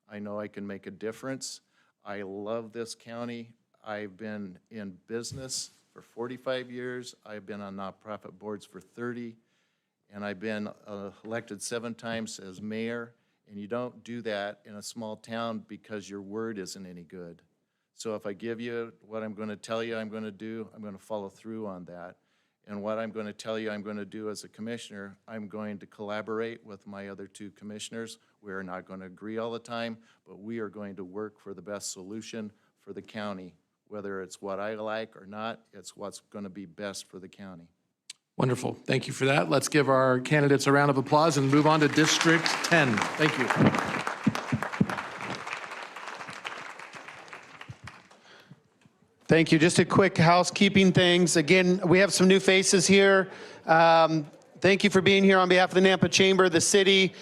I know I can make a difference. I love this county. I've been in business for 45 years. I've been on nonprofit boards for 30. And I've been elected 7 times as mayor. And you don't do that in a small town because your word isn't any good. So if I give you what I'm going to tell you I'm going to do, I'm going to follow through on that. And what I'm going to tell you I'm going to do as a commissioner, I'm going to collaborate with my other 2 commissioners. We're not going to agree all the time, but we are going to work for the best solution for the county. Whether it's what I like or not, it's what's going to be best for the county. Wonderful. Thank you for that. Let's give our candidates a round of applause and move on to District 10. Thank you. Thank you. Just a quick housekeeping things. Again, we have some new faces here. Thank you for being here on behalf of the Nampa Chamber, the city.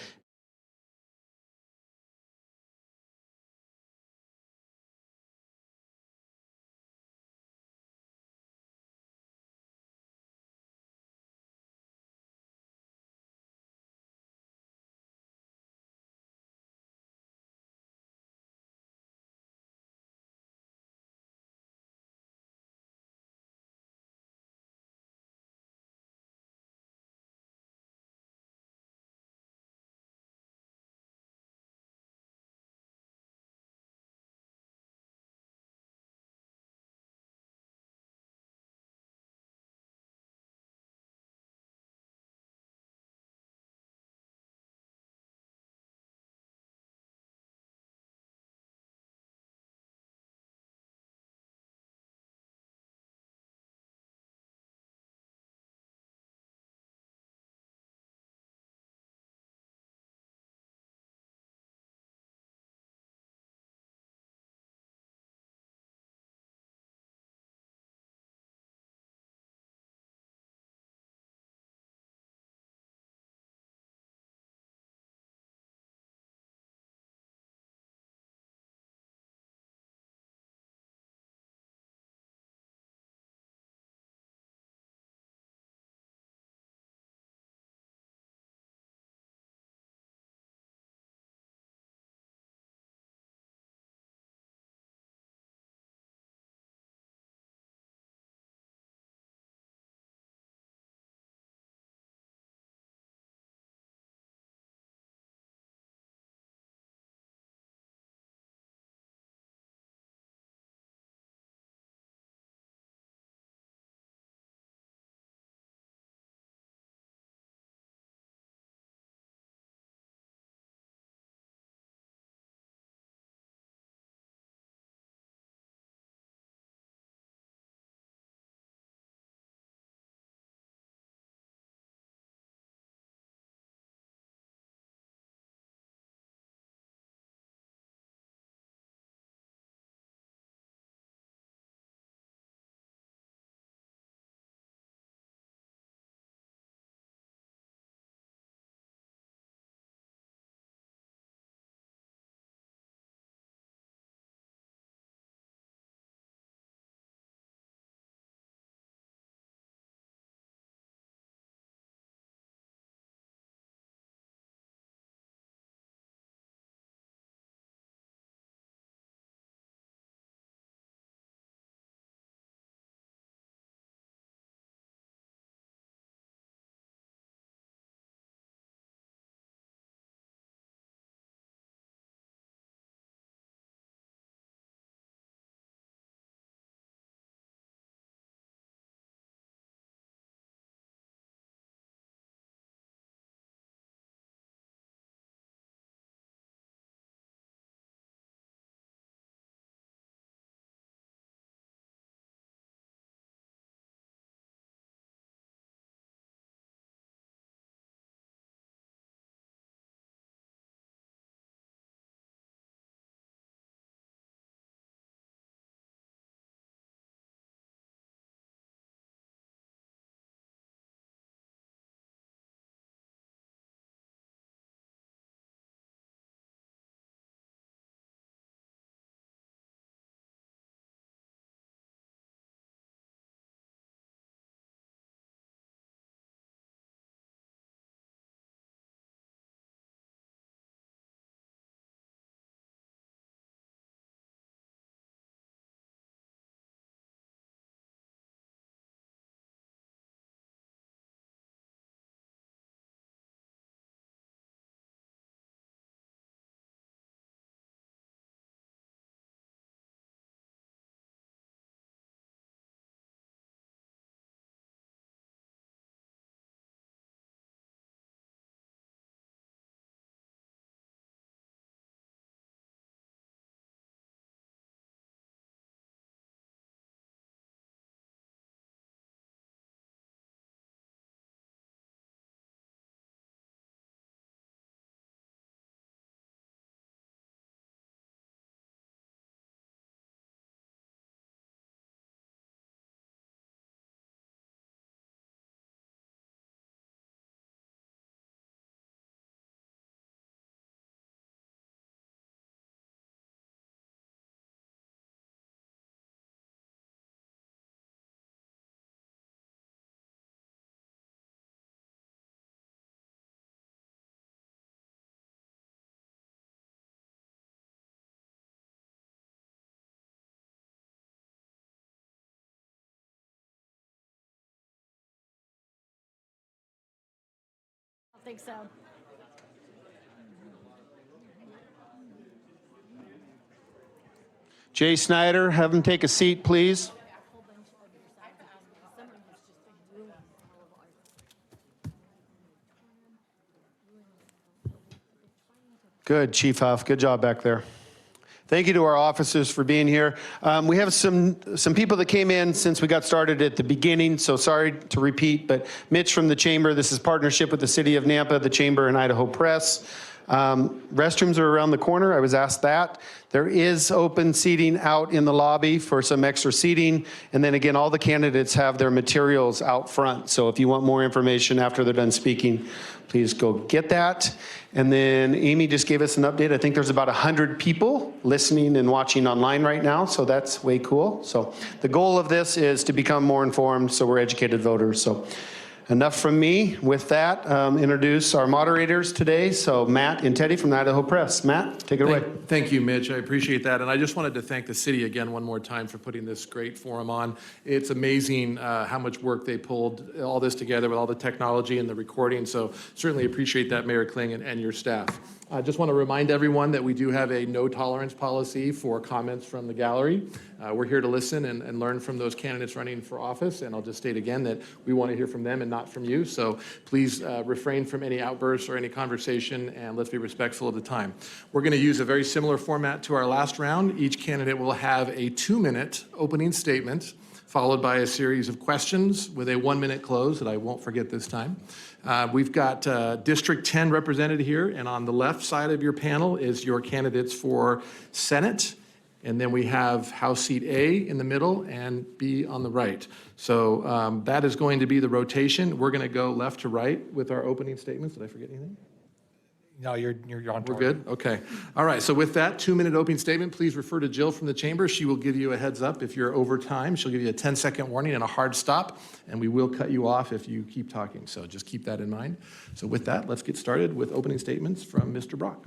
think so. Jay Snyder, have him take a seat, please. Good, Chief Huff. Good job back there. Thank you to our officers for being here. We have some people that came in since we got started at the beginning, so sorry to repeat, but Mitch from the Chamber, this is partnership with the City of Nampa, the Chamber, and Idaho Press. Restrooms are around the corner. I was asked that. There is open seating out in the lobby for some extra seating. And then again, all the candidates have their materials out front. So if you want more information after they're done speaking, please go get that. And then Amy just gave us an update. I think there's about 100 people listening and watching online right now. So that's way cool. So the goal of this is to become more informed so we're educated voters. So enough from me. With that, introduce our moderators today. So Matt and Teddy from the Idaho Press. Matt, take it away. Thank you, Mitch. I appreciate that. And I just wanted to thank the city again one more time for putting this great forum on. It's amazing how much work they pulled all this together with all the technology and the recording. So certainly appreciate that, Mayor Kling and your staff. I just want to remind everyone that we do have a no tolerance policy for comments from the gallery. We're here to listen and learn from those candidates running for office. And I'll just state again that we want to hear from them and not from you. So please refrain from any outbursts or any conversation, and let's be respectful of the time. We're going to use a very similar format to our last round. Each candidate will have a 2-minute opening statement, followed by a series of questions with a 1-minute close that I won't forget this time. We've got District 10 represented here, and on the left side of your panel is your candidates for Senate. And then we have House Seat A in the middle and B on the right. So that is going to be the rotation. We're going to go left to right with our opening statements. Did I forget anything? No, you're on target. We're good? Okay. All right, so with that 2-minute opening statement, please refer to Jill from the Chamber. She will give you a heads up if you're over time. She'll give you a 10-second warning and a hard stop, and we will cut you off if you keep talking. So just keep that in mind. So with that, let's get started with opening statements from Mr. Brock.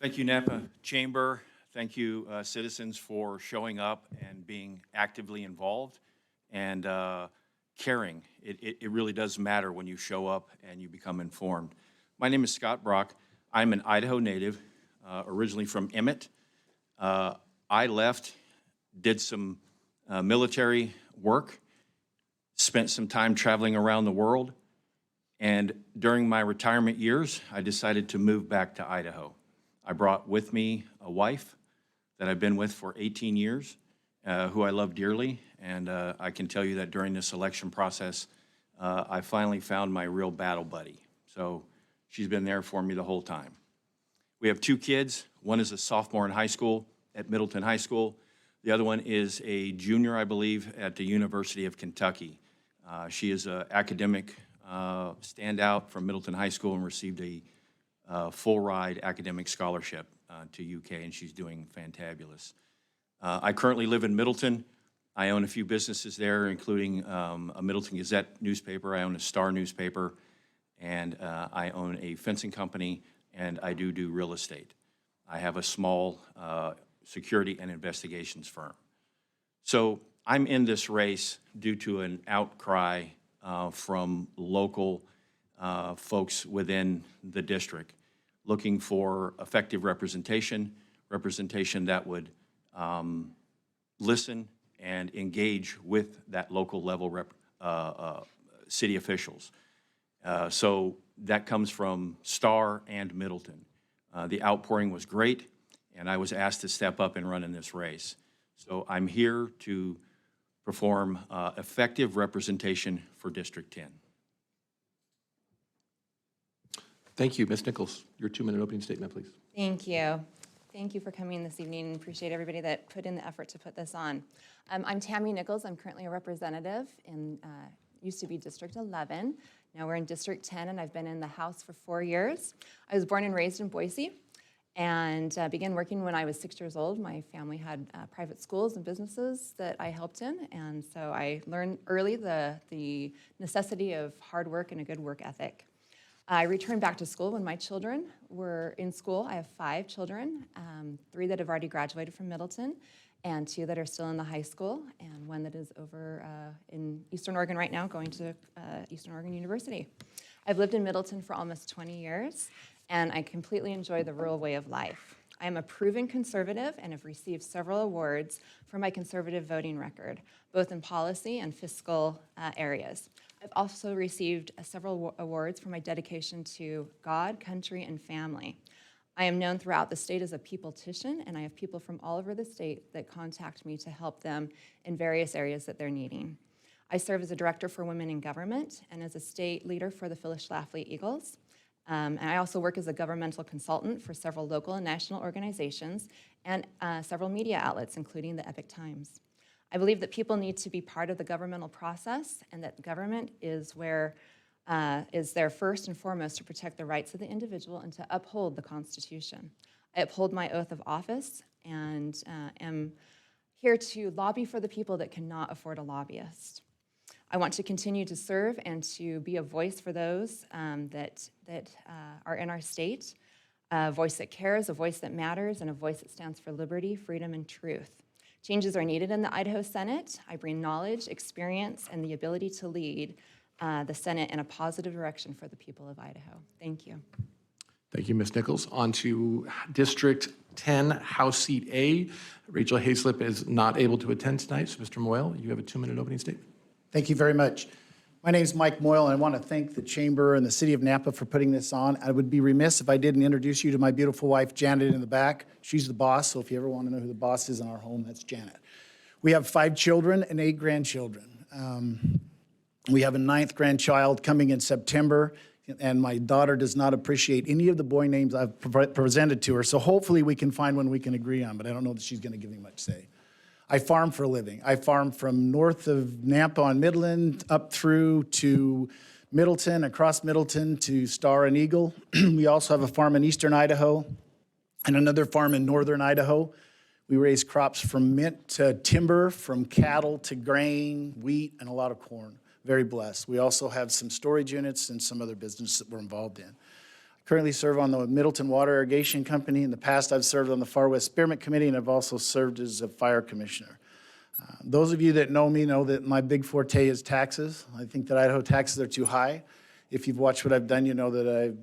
Thank you, Nampa Chamber. Thank you, citizens, for showing up and being actively involved and caring. It really does matter when you show up and you become informed. My name is Scott Brock. I'm an Idaho native, originally from Emmett. I left, did some military work, spent some time traveling around the world, and during my retirement years, I decided to move back to Idaho. I brought with me a wife that I've been with for 18 years, who I love dearly, and I can tell you that during this election process, I finally found my real battle buddy. So she's been there for me the whole time. We have 2 kids. One is a sophomore in high school at Middleton High School. The other one is a junior, I believe, at the University of Kentucky. She is an academic standout from Middleton High School and received a full-ride academic scholarship to UK, and she's doing fantabulous. I currently live in Middleton. I own a few businesses there, including a Middleton Gazette newspaper. I own a Star newspaper, and I own a fencing company, and I do real estate. I have a small security and investigations firm. So I'm in this race due to an outcry from local folks within the district looking for effective representation that would listen and engage with that local level city officials. So that comes from Star and Middleton. The outpouring was great, and I was asked to step up and run in this race. So I'm here to perform effective representation for District 10. Thank you. Ms. Nichols, your 2-minute opening statement, please. Thank you. Thank you for coming this evening. Appreciate everybody that put in the effort to put this on. I'm Tammy Nichols. I'm currently a representative in, used to be District 11. Now we're in District 10, and I've been in the House for 4 years. I was born and raised in Boise and began working when I was 6 years old. My family had private schools and businesses that I helped in, and so I learned early the necessity of hard work and a good work ethic. I returned back to school when my children were in school. I have 5 children, 3 that have already graduated from Middleton, and 2 that are still in the high school, and 1 that is over in Eastern Oregon right now, going to Eastern Oregon University. I've lived in Middleton for almost 20 years, and I completely enjoy the rural way of life. I am a proven conservative and have received several awards for my conservative voting record, both in policy and fiscal areas. I've also received several awards for my dedication to God, country, and family. I am known throughout the state as a peopletician, and I have people from all over the state that contact me to help them in various areas that they're needing. I serve as a director for women in government and as a state leader for the Phyllis Schlafly Eagles. And I also work as a governmental consultant for several local and national organizations and several media outlets, including the Epic Times. I believe that people need to be part of the governmental process and that government is there first and foremost to protect the rights of the individual and to uphold the Constitution. I uphold my oath of office and am here to lobby for the people that cannot afford a lobbyist. I want to continue to serve and to be a voice for those that are in our state, a voice that cares, a voice that matters, and a voice that stands for liberty, freedom, and truth. Changes are needed in the Idaho Senate. I bring knowledge, experience, and the ability to lead the Senate in a positive direction for the people of Idaho. Thank you. Thank you, Ms. Nichols. On to District 10, House Seat A. Rachel Hazelip is not able to attend tonight, so Mr. Moyle, you have a 2-minute opening statement. Thank you very much. My name is Mike Moyle, and I want to thank the Chamber and the City of Nampa for putting this on. I would be remiss if I didn't introduce you to my beautiful wife, Janet, in the back. She's the boss, so if you ever want to know who the boss is in our home, that's Janet. We have 5 children and 8 grandchildren. We have a 9th grandchild coming in September, and my daughter does not appreciate any of the boy names I've presented to her, so hopefully we can find one we can agree on, but I don't know that she's going to give me much say. I farm for a living. I farm from north of Nampa on Midland up through to Middleton, across Middleton to Star and Eagle. We also have a farm in eastern Idaho and another farm in northern Idaho. We raise crops from mint to timber, from cattle to grain, wheat, and a lot of corn. Very blessed. We also have some storage units and some other business that we're involved in. Currently serve on the Middleton Water Irrigation Company. In the past, I've served on the Far West Spearmint Committee, and I've also served as a fire commissioner. Those of you that know me know that my big forte is taxes. I think that Idaho taxes are too high. If you've watched what I've done, you know that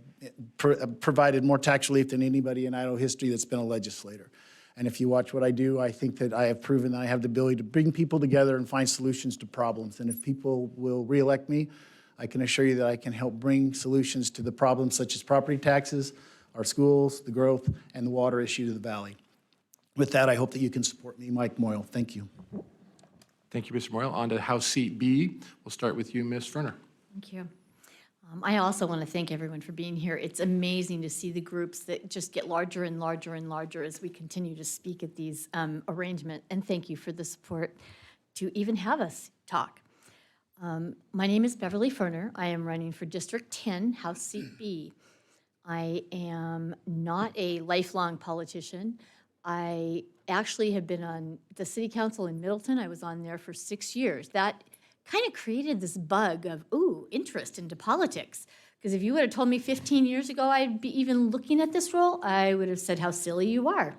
I've provided more tax relief than anybody in Idaho history that's been a legislator. And if you watch what I do, I think that I have proven that I have the ability to bring people together and find solutions to problems. And if people will reelect me, I can assure you that I can help bring solutions to the problems such as property taxes, our schools, the growth, and the water issue to the valley. With that, I hope that you can support me, Mike Moyle. Thank you. Thank you, Mr. Moyle. On to House Seat B. We'll start with you, Ms. Furner. Thank you. I also want to thank everyone for being here. It's amazing to see the groups that just get larger and larger and larger as we continue to speak at these arrangements. And thank you for the support to even have us talk. My name is Beverlee Furner. I am running for District 10, House Seat B. I am not a lifelong politician. I actually have been on the City Council in Middleton. I was on there for 6 years. That kind of created this bug of, interest into politics. Because if you would have told me 15 years ago I'd be even looking at this role, I would have said how silly you are,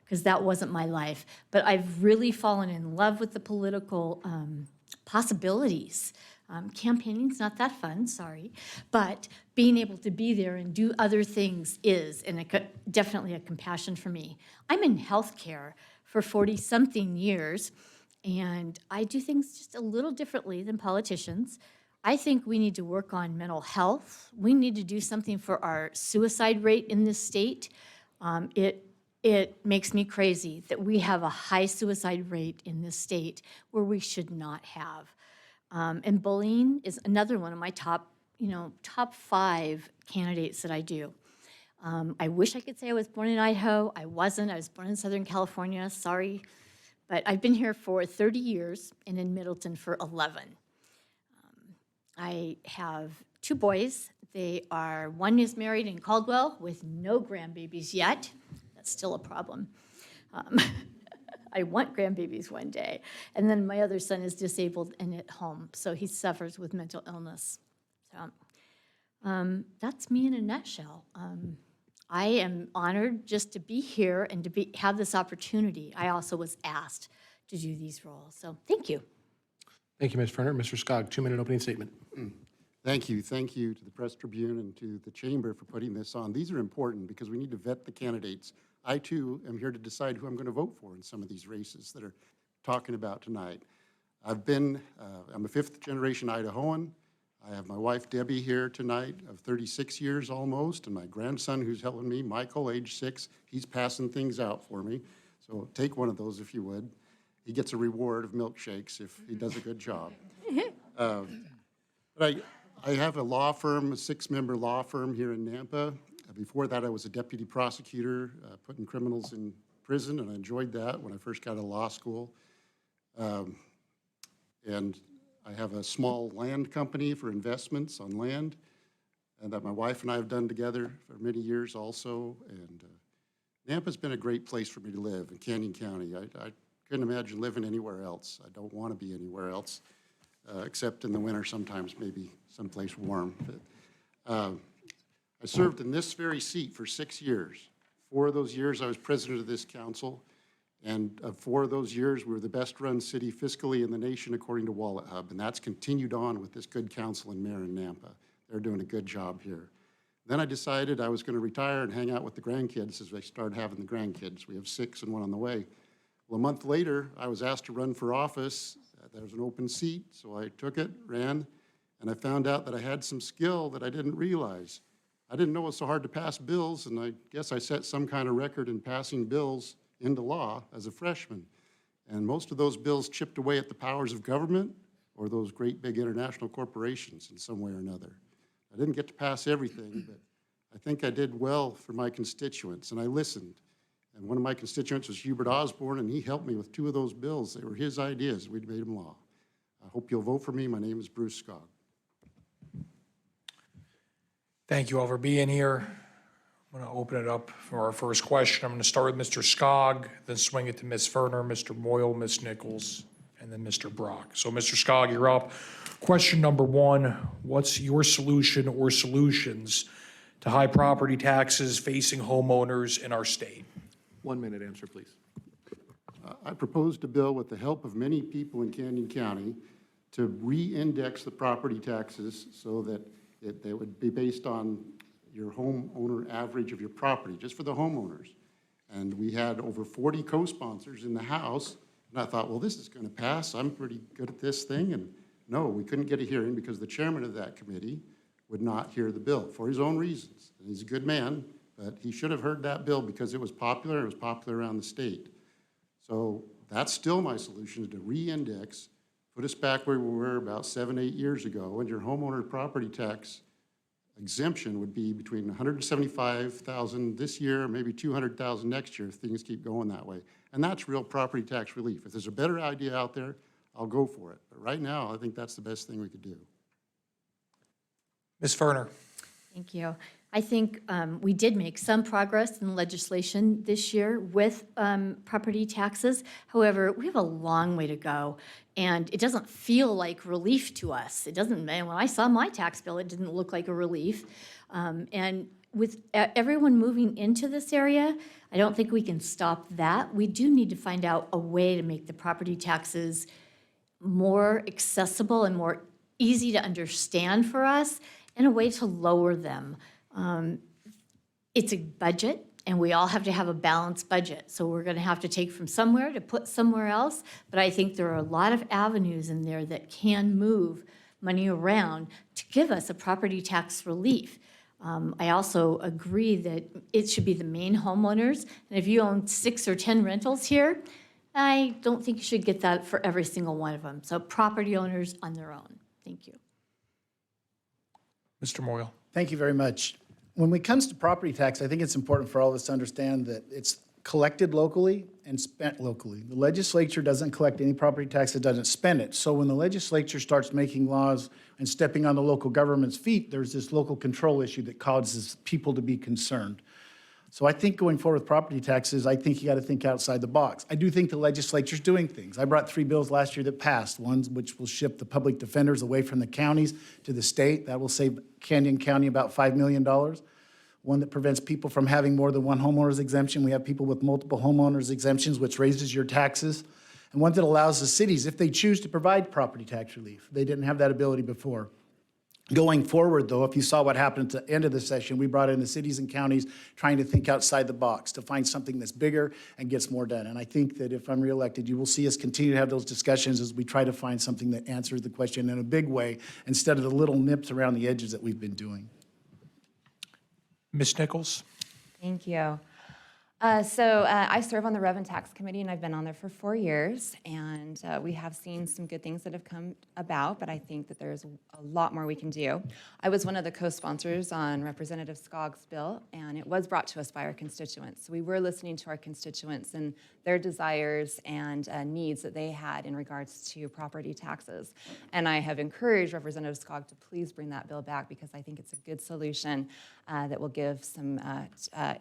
because that wasn't my life. But I've really fallen in love with the political possibilities. Campaigning's not that fun, sorry, but being able to be there and do other things is, and definitely a compassion for me. I'm in healthcare for 40-something years, and I do things just a little differently than politicians. I think we need to work on mental health. We need to do something for our suicide rate in this state. It makes me crazy that we have a high suicide rate in this state where we should not have. And bullying is another one of my top 5 candidates that I do. I wish I could say I was born in Idaho. I wasn't. I was born in Southern California. Sorry. But I've been here for 30 years and in Middleton for 11. I have 2 boys. One is married in Caldwell with no grandbabies yet. That's still a problem. I want grandbabies one day. And then my other son is disabled and at home, so he suffers with mental illness. So that's me in a nutshell. I am honored just to be here and to have this opportunity. I also was asked to do these roles, so thank you. Thank you, Ms. Furner. Mr. Skaug, 2-minute opening statement. Thank you. Thank you to the Press Tribune and to the Chamber for putting this on. These are important because we need to vet the candidates. I, too, am here to decide who I'm going to vote for in some of these races that are talking about tonight. I'm a fifth-generation Idahoan. I have my wife, Debbie, here tonight of 36 years almost, and my grandson who's helping me, Michael, age 6. He's passing things out for me. So take one of those if you would. He gets a reward of milkshakes if he does a good job. But I have a law firm, a 6-member law firm here in Nampa. Before that, I was a deputy prosecutor, putting criminals in prison, and I enjoyed that when I first got out of law school. And I have a small land company for investments on land, and that my wife and I have done together for many years also. And Nampa's been a great place for me to live in Canyon County. I couldn't imagine living anywhere else. I don't want to be anywhere else, except in the winter sometimes, maybe someplace warm. But, I served in this very seat for 6 years. 4 of those years I was president of this council, and 4 of those years we were the best-run city fiscally in the nation according to Wallet Hub, and that's continued on with this good council and mayor in Nampa. They're doing a good job here. Then I decided I was going to retire and hang out with the grandkids as I started having the grandkids. We have 6 and 1 on the way. Well, a month later, I was asked to run for office. There was an open seat, so I took it, ran, and I found out that I had some skill that I didn't realize. I didn't know it was so hard to pass bills, and I guess I set some kind of record in passing bills into law as a freshman. And most of those bills chipped away at the powers of government or those great big international corporations in some way or another. I didn't get to pass everything, but I think I did well for my constituents, and I listened. And one of my constituents was Hubert Osborne, and he helped me with 2 of those bills. They were his ideas. We'd made them law. I hope you'll vote for me. My name is Bruce Skaug. Thank you all for being here. I'm going to open it up for our first question. I'm going to start with Mr. Skaug, then swing it to Ms. Furner, Mr. Moyle, Ms. Nichols, and then Mr. Brock. So Mr. Skaug, you're up. Question number 1, what's your solution or solutions to high property taxes facing homeowners in our state? 1-minute answer, please. I proposed a bill with the help of many people in Canyon County to re-index the property taxes so that they would be based on your homeowner average of your property, just for the homeowners. And we had over 40 co-sponsors in the House, and I thought, well, this is going to pass. I'm pretty good at this thing. And no, we couldn't get a hearing because the chairman of that committee would not hear the bill for his own reasons. And he's a good man, but he should have heard that bill because it was popular. It was popular around the state. So that's still my solution, is to re-index, put us back where we were about 7, 8 years ago, and your homeowner property tax exemption would be between $175,000 this year, maybe $200,000 next year if things keep going that way. And that's real property tax relief. If there's a better idea out there, I'll go for it. But right now, I think that's the best thing we could do. Ms. Furner. Thank you. I think we did make some progress in legislation this year with property taxes. However, we have a long way to go, and it doesn't feel like relief to us. It doesn't, man, when I saw my tax bill, it didn't look like a relief. And with everyone moving into this area, I don't think we can stop that. We do need to find out a way to make the property taxes more accessible and more easy to understand for us, and a way to lower them. It's a budget, and we all have to have a balanced budget. So we're going to have to take from somewhere to put somewhere else. But I think there are a lot of avenues in there that can move money around to give us a property tax relief. I also agree that it should be the main homeowners. And if you own 6 or 10 rentals here, I don't think you should get that for every single one of them. So property owners on their own. Thank you. Mr. Moyle. Thank you very much. When it comes to property tax, I think it's important for all of us to understand that it's collected locally and spent locally. The legislature doesn't collect any property tax, it doesn't spend it. So when the legislature starts making laws and stepping on the local government's feet, there's this local control issue that causes people to be concerned. So I think going forward with property taxes, I think you got to think outside the box. I do think the legislature's doing things. I brought 3 bills last year that passed. One which will shift the public defenders away from the counties to the state. That will save Canyon County about $5 million. One that prevents people from having more than one homeowner's exemption. We have people with multiple homeowners exemptions, which raises your taxes. And one that allows the cities, if they choose to provide property tax relief. They didn't have that ability before. Going forward, though, if you saw what happened at the end of the session, we brought in the cities and counties trying to think outside the box to find something that's bigger and gets more done. And I think that if I'm reelected, you will see us continue to have those discussions as we try to find something that answers the question in a big way instead of the little nips around the edges that we've been doing. Ms. Nichols? Thank you. I serve on the Rev and Tax Committee, and I've been on there for 4 years, and we have seen some good things that have come about, but I think that there's a lot more we can do. I was one of the co-sponsors on Representative Skaug's bill, and it was brought to us by our constituents. So we were listening to our constituents and their desires and needs that they had in regards to property taxes. And I have encouraged Representative Skaug to please bring that bill back because I think it's a good solution that will give some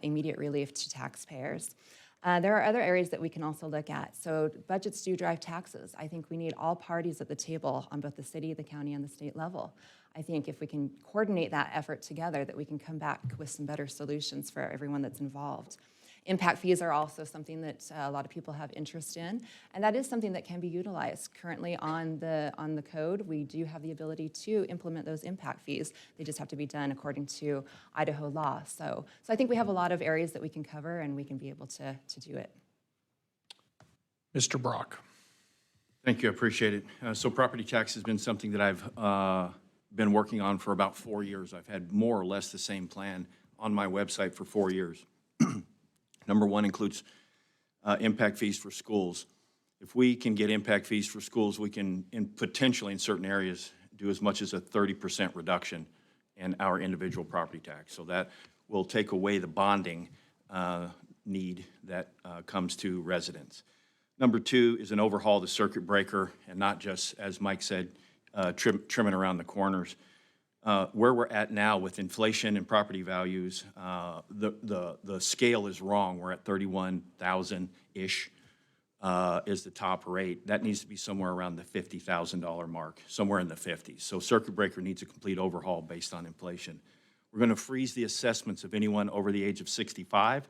immediate relief to taxpayers. There are other areas that we can also look at. So budgets do drive taxes. I think we need all parties at the table on both the city, the county, and the state level. I think if we can coordinate that effort together, that we can come back with some better solutions for everyone that's involved. Impact fees are also something that a lot of people have interest in, and that is something that can be utilized. Currently on the code, we do have the ability to implement those impact fees. They just have to be done according to Idaho law. So I think we have a lot of areas that we can cover, and we can be able to do it. Mr. Brock? Thank you, I appreciate it. So property tax has been something that I've been working on for about 4 years. I've had more or less the same plan on my website for 4 years. Number one includes impact fees for schools. If we can get impact fees for schools, we can, potentially in certain areas, do as much as a 30% reduction in our individual property tax. So that will take away the bonding need that comes to residents. Number two is an overhaul of the circuit breaker, and not just, as Mike said, trimming around the corners. Where we're at now with inflation and property values, the scale is wrong. We're at 31,000-ish is the top rate. That needs to be somewhere around the $50,000 mark, somewhere in the 50s. So circuit breaker needs a complete overhaul based on inflation. We're going to freeze the assessments of anyone over the age of 65.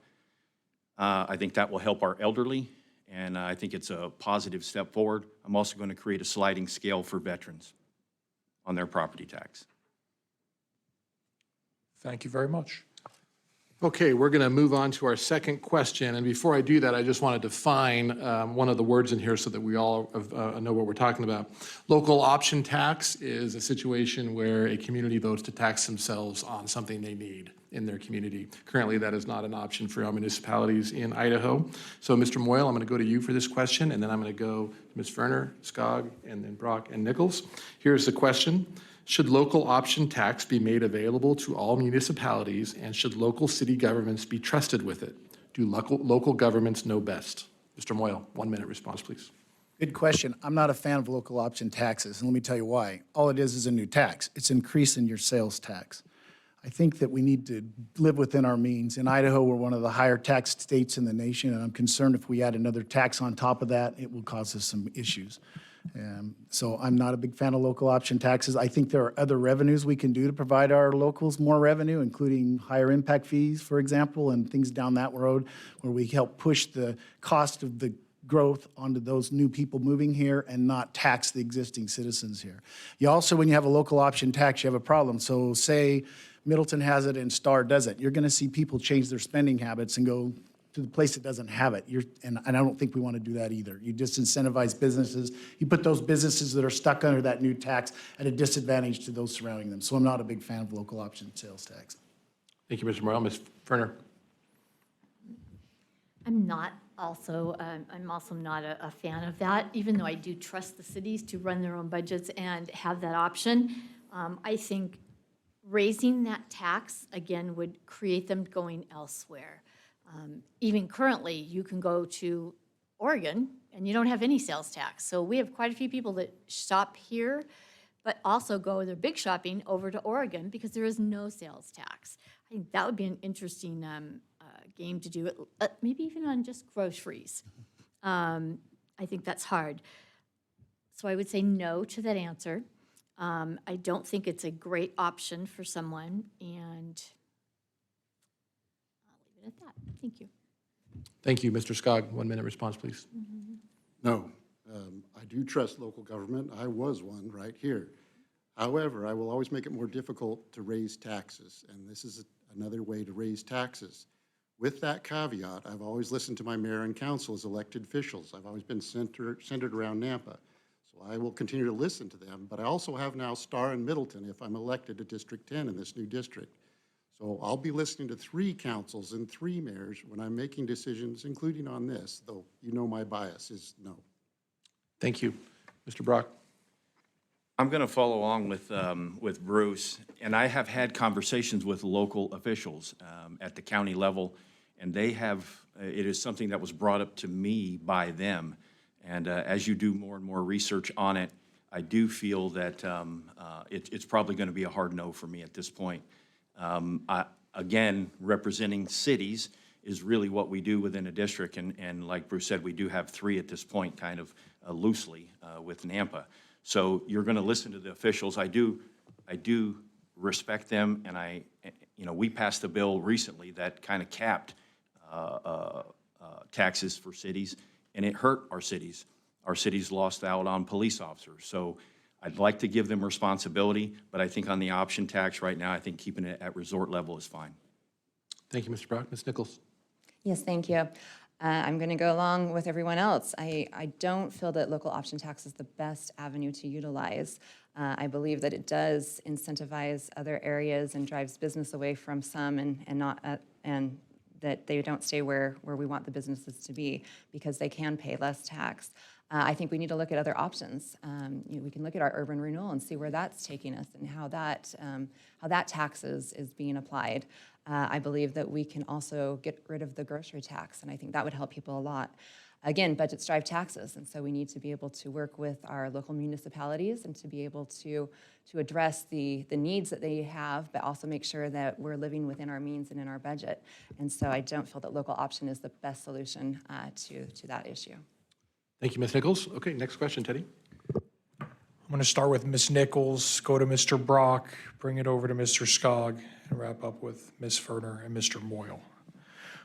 I think that will help our elderly, and I think it's a positive step forward. I'm also going to create a sliding scale for veterans on their property tax. Thank you very much. Okay, we're going to move on to our second question. And before I do that, I just want to define one of the words in here so that we all know what we're talking about. Local option tax is a situation where a community votes to tax themselves on something they need in their community. Currently, that is not an option for our municipalities in Idaho. So, Mr. Moyle, I'm going to go to you for this question, and then I'm going to go to Ms. Furner, Skaug, and then Brock and Nichols. Here's the question. Should local option tax be made available to all municipalities, and should local city governments be trusted with it? Do local governments know best? Mr. Moyle, 1 minute response, please. Good question. I'm not a fan of local option taxes, and let me tell you why. All it is a new tax. It's increasing your sales tax. I think that we need to live within our means. In Idaho, we're one of the higher taxed states in the nation, and I'm concerned if we add another tax on top of that, it will cause us some issues. So I'm not a big fan of local option taxes. I think there are other revenues we can do to provide our locals more revenue, including higher impact fees, for example, and things down that road where we help push the cost of the growth onto those new people moving here and not tax the existing citizens here. You also, when you have a local option tax, you have a problem. So say Middleton has it and Star doesn't. You're going to see people change their spending habits and go to the place that doesn't have it. And I don't think we want to do that either. You disincentivize businesses. You put those businesses that are stuck under that new tax at a disadvantage to those surrounding them. So I'm not a big fan of local option sales tax. Thank you, Mr. Moyle. Ms. Furner. I'm also not a fan of that, even though I do trust the cities to run their own budgets and have that option. I think raising that tax, again, would create them going elsewhere. Even currently, you can go to Oregon and you don't have any sales tax. So we have quite a few people that shop here, but also go their big shopping over to Oregon because there is no sales tax. I think that would be an interesting game to do, maybe even on just groceries. I think that's hard. So I would say no to that answer. I don't think it's a great option for someone, and I'll leave it at that. Thank you. Thank you, Mr. Skaug. 1 minute response, please. No, I do trust local government. I was one right here. However, I will always make it more difficult to raise taxes, and this is another way to raise taxes. With that caveat, I've always listened to my mayor and council as elected officials. I've always been centered around Nampa. So I will continue to listen to them, but I also have now Star and Middleton if I'm elected to District 10 in this new district. So I'll be listening to 3 councils and 3 mayors when I'm making decisions, including on this, though you know my bias is no. Thank you. Mr. Brock? I'm going to follow along with Bruce, and I have had conversations with local officials at the county level, and they have, it is something that was brought up to me by them. And as you do more and more research on it, I do feel that it's probably going to be a hard no for me at this point. Again, representing cities is really what we do within a district, and like Bruce said, we do have 3 at this point, kind of loosely with Nampa. So you're going to listen to the officials. I do respect them, and we passed a bill recently that kind of capped taxes for cities, and it hurt our cities. Our cities lost out on police officers. So I'd like to give them responsibility, but I think on the option tax right now, I think keeping it at resort level is fine. Thank you, Mr. Brock. Ms. Nichols? Yes, thank you. I'm going to go along with everyone else. I don't feel that local option tax is the best avenue to utilize. I believe that it does incentivize other areas and drives business away from some and that they don't stay where we want the businesses to be because they can pay less tax. I think we need to look at other options. We can look at our urban renewal and see where that's taking us and how that tax is being applied. I believe that we can also get rid of the grocery tax, and I think that would help people a lot. Again, budgets drive taxes, and so we need to be able to work with our local municipalities and to be able to address the needs that they have, but also make sure that we're living within our means and in our budget. And so I don't feel that local option is the best solution to that issue. Thank you, Ms. Nichols. Okay, next question, Teddy. I'm going to start with Ms. Nichols, go to Mr. Brock, bring it over to Mr. Skaug, and wrap up with Ms. Furner and Mr. Moyle.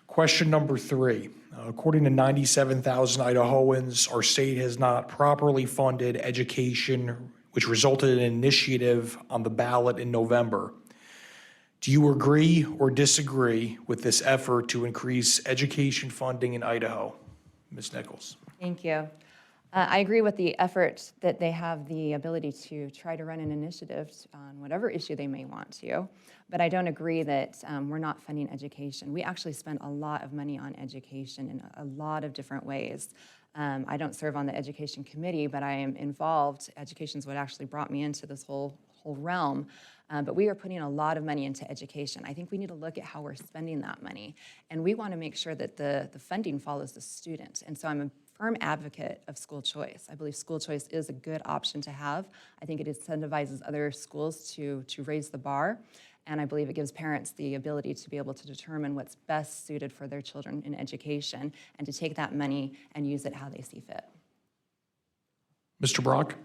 Question number 3. According to 97,000 Idahoans, our state has not properly funded education, which resulted in an initiative on the ballot in November. Do you agree or disagree with this effort to increase education funding in Idaho? Ms. Nichols. Thank you. I agree with the effort that they have the ability to try to run an initiative on whatever issue they may want to, but I don't agree that we're not funding education. We actually spend a lot of money on education in a lot of different ways. I don't serve on the education committee, but I am involved. Education's what actually brought me into this whole realm. But we are putting a lot of money into education. I think we need to look at how we're spending that money. And we want to make sure that the funding follows the student. And so I'm a firm advocate of school choice. I believe school choice is a good option to have. I think it incentivizes other schools to raise the bar. And I believe it gives parents the ability to be able to determine what's best suited for their children in education and to take that money and use it how they see fit. Mr. Brock?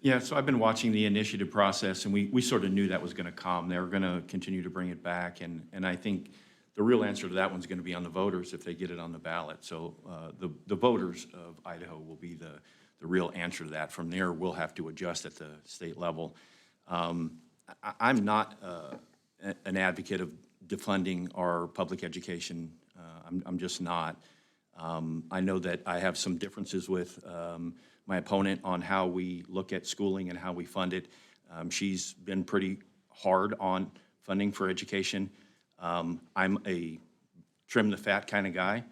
Yeah, so I've been watching the initiative process, and we sort of knew that was going to come. They were going to continue to bring it back, and I think the real answer to that one's going to be on the voters if they get it on the ballot. So the voters of Idaho will be the real answer to that. From there, we'll have to adjust at the state level. I'm not an advocate of defunding our public education. I'm just not. I know that I have some differences with my opponent on how we look at schooling and how we fund it. She's been pretty hard on funding for education. I'm a trim the fat kind of guy,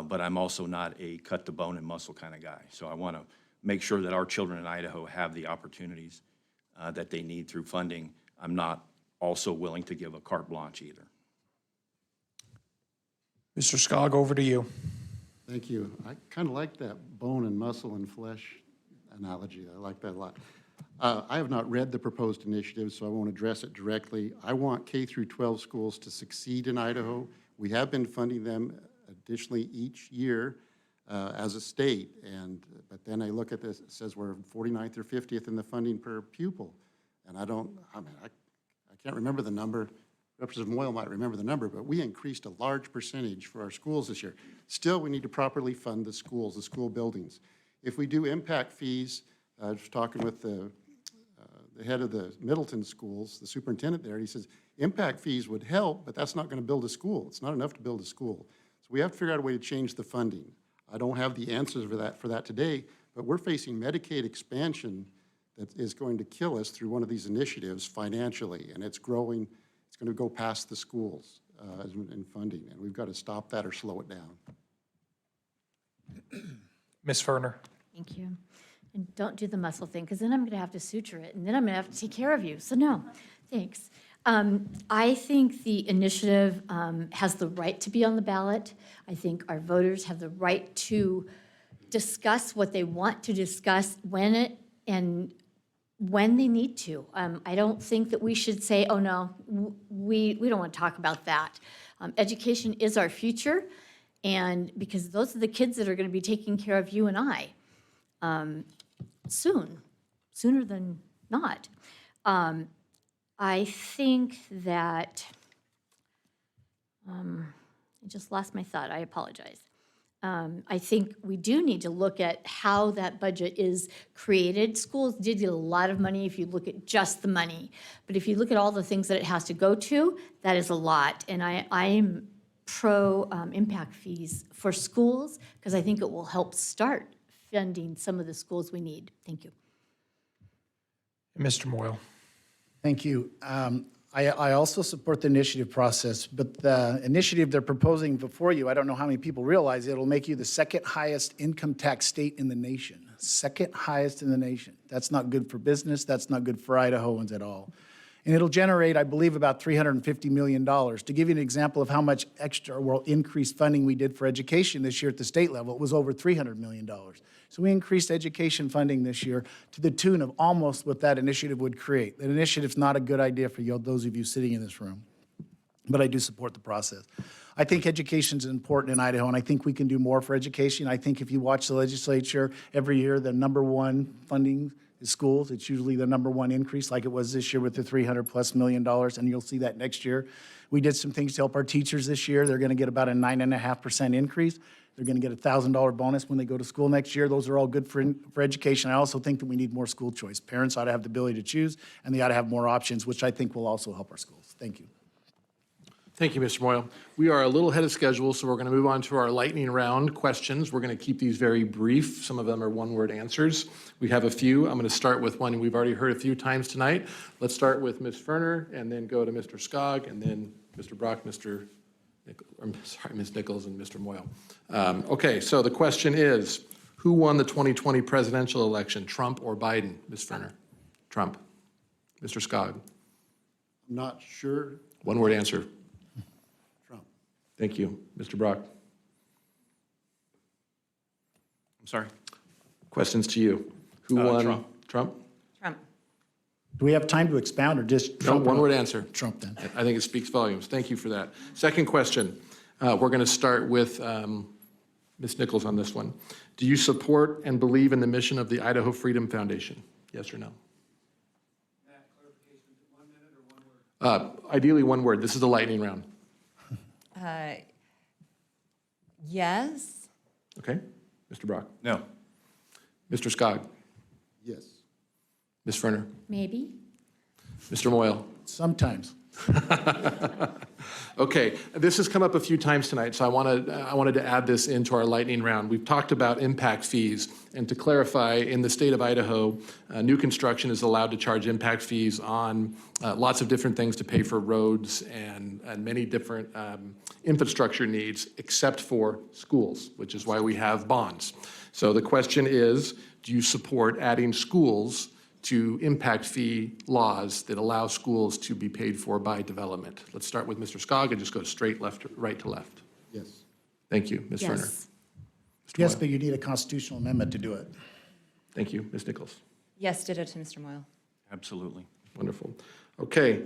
but I'm also not a cut the bone and muscle kind of guy. So I want to make sure that our children in Idaho have the opportunities that they need through funding. I'm not also willing to give a carte blanche either. Mr. Skaug, over to you. Thank you. I kind of like that bone and muscle and flesh analogy. I like that a lot. I have not read the proposed initiative, so I won't address it directly. I want K through 12 schools to succeed in Idaho. We have been funding them additionally each year as a state, but then I look at this, it says we're 49th or 50th in the funding per pupil, and I can't remember the number. Representative Moyle might remember the number, but we increased a large percentage for our schools this year. Still, we need to properly fund the schools, the school buildings. If we do impact fees, I was talking with the the head of the Middleton schools, the superintendent there, he says, impact fees would help, but that's not going to build a school. It's not enough to build a school. So we have to figure out a way to change the funding. I don't have the answers for that today, but we're facing Medicaid expansion that is going to kill us through one of these initiatives financially, and it's growing. It's going to go past the schools in funding, and we've got to stop that or slow it down. Ms. Furner. Thank you. And don't do the muscle thing, because then I'm going to have to suture it, and then I'm going to have to take care of you. So no, thanks. I think the initiative has the right to be on the ballot. I think our voters have the right to discuss what they want to discuss when they need to. I don't think that we should say, oh no, we don't want to talk about that. Education is our future, and because those are the kids that are going to be taking care of you and I sooner than not. I think that, I just lost my thought, I apologize. I think we do need to look at how that budget is created. Schools did get a lot of money if you look at just the money. But if you look at all the things that it has to go to, that is a lot. And I am pro impact fees for schools because I think it will help start funding some of the schools we need. Thank you. Mr. Moyle. Thank you. I also support the initiative process, but the initiative they're proposing before you, I don't know how many people realize it'll make you the second highest income tax state in the nation. Second highest in the nation. That's not good for business. That's not good for Idahoans at all. And it'll generate, I believe, about $350 million. To give you an example of how much extra or increased funding we did for education this year at the state level, it was over $300 million. So we increased education funding this year to the tune of almost what that initiative would create. That initiative's not a good idea for you, those of you sitting in this room, but I do support the process. I think education's important in Idaho, and I think we can do more for education. I think if you watch the legislature every year, the #1 funding is schools. It's usually the #1 increase like it was this year with the $300+ million, and you'll see that next year. We did some things to help our teachers this year. They're going to get about a 9.5% increase. They're going to get a $1,000 bonus when they go to school next year. Those are all good for education. I also think that we need more school choice. Parents ought to have the ability to choose, and they ought to have more options, which I think will also help our schools. Thank you. Thank you, Mr. Moyle. We are a little ahead of schedule, so we're going to move on to our lightning round questions. We're going to keep these very brief. Some of them are one-word answers. We have a few. I'm going to start with one we've already heard a few times tonight. Let's start with Ms. Furner, and then go to Mr. Skaug, and then Mr. Brock, Ms. Nichols, and Mr. Moyle. Okay, so the question is, who won the 2020 presidential election, Trump or Biden? Ms. Furner. Trump. Mr. Skaug. I'm not sure. One-word answer. Trump. Thank you. Mr. Brock. I'm sorry? Questions to you. Who won? Trump. Trump? Trump. Do we have time to expound or just No, Trump? one-word answer. Trump then. I think it speaks volumes. Thank you for that. Second question. We're going to start with Ms. Nichols on this one. Do you support and believe in the mission of the Idaho Freedom Foundation? Yes or no? Ideally, one word. This is the lightning round. Yes. Okay. Mr. Brock. No. Mr. Skaug. Yes. Ms. Furner. Maybe. Mr. Moyle. Sometimes. Okay, this has come up a few times tonight, so I wanted to add this into our lightning round. We've talked about impact fees, and to clarify, in the state of Idaho, new construction is allowed to charge impact fees on lots of different things to pay for roads and many different infrastructure needs, except for schools, which is why we have bonds. So the question is, do you support adding schools to impact fee laws that allow schools to be paid for by development? Let's start with Mr. Skaug and just go straight right to left. Yes. Thank you, Ms. Furner. Yes. Mr. Yes, Moyle. but you need a constitutional amendment to do it. Thank you, Ms. Nichols. Yes, ditto to Mr. Moyle. Absolutely. Wonderful. Okay,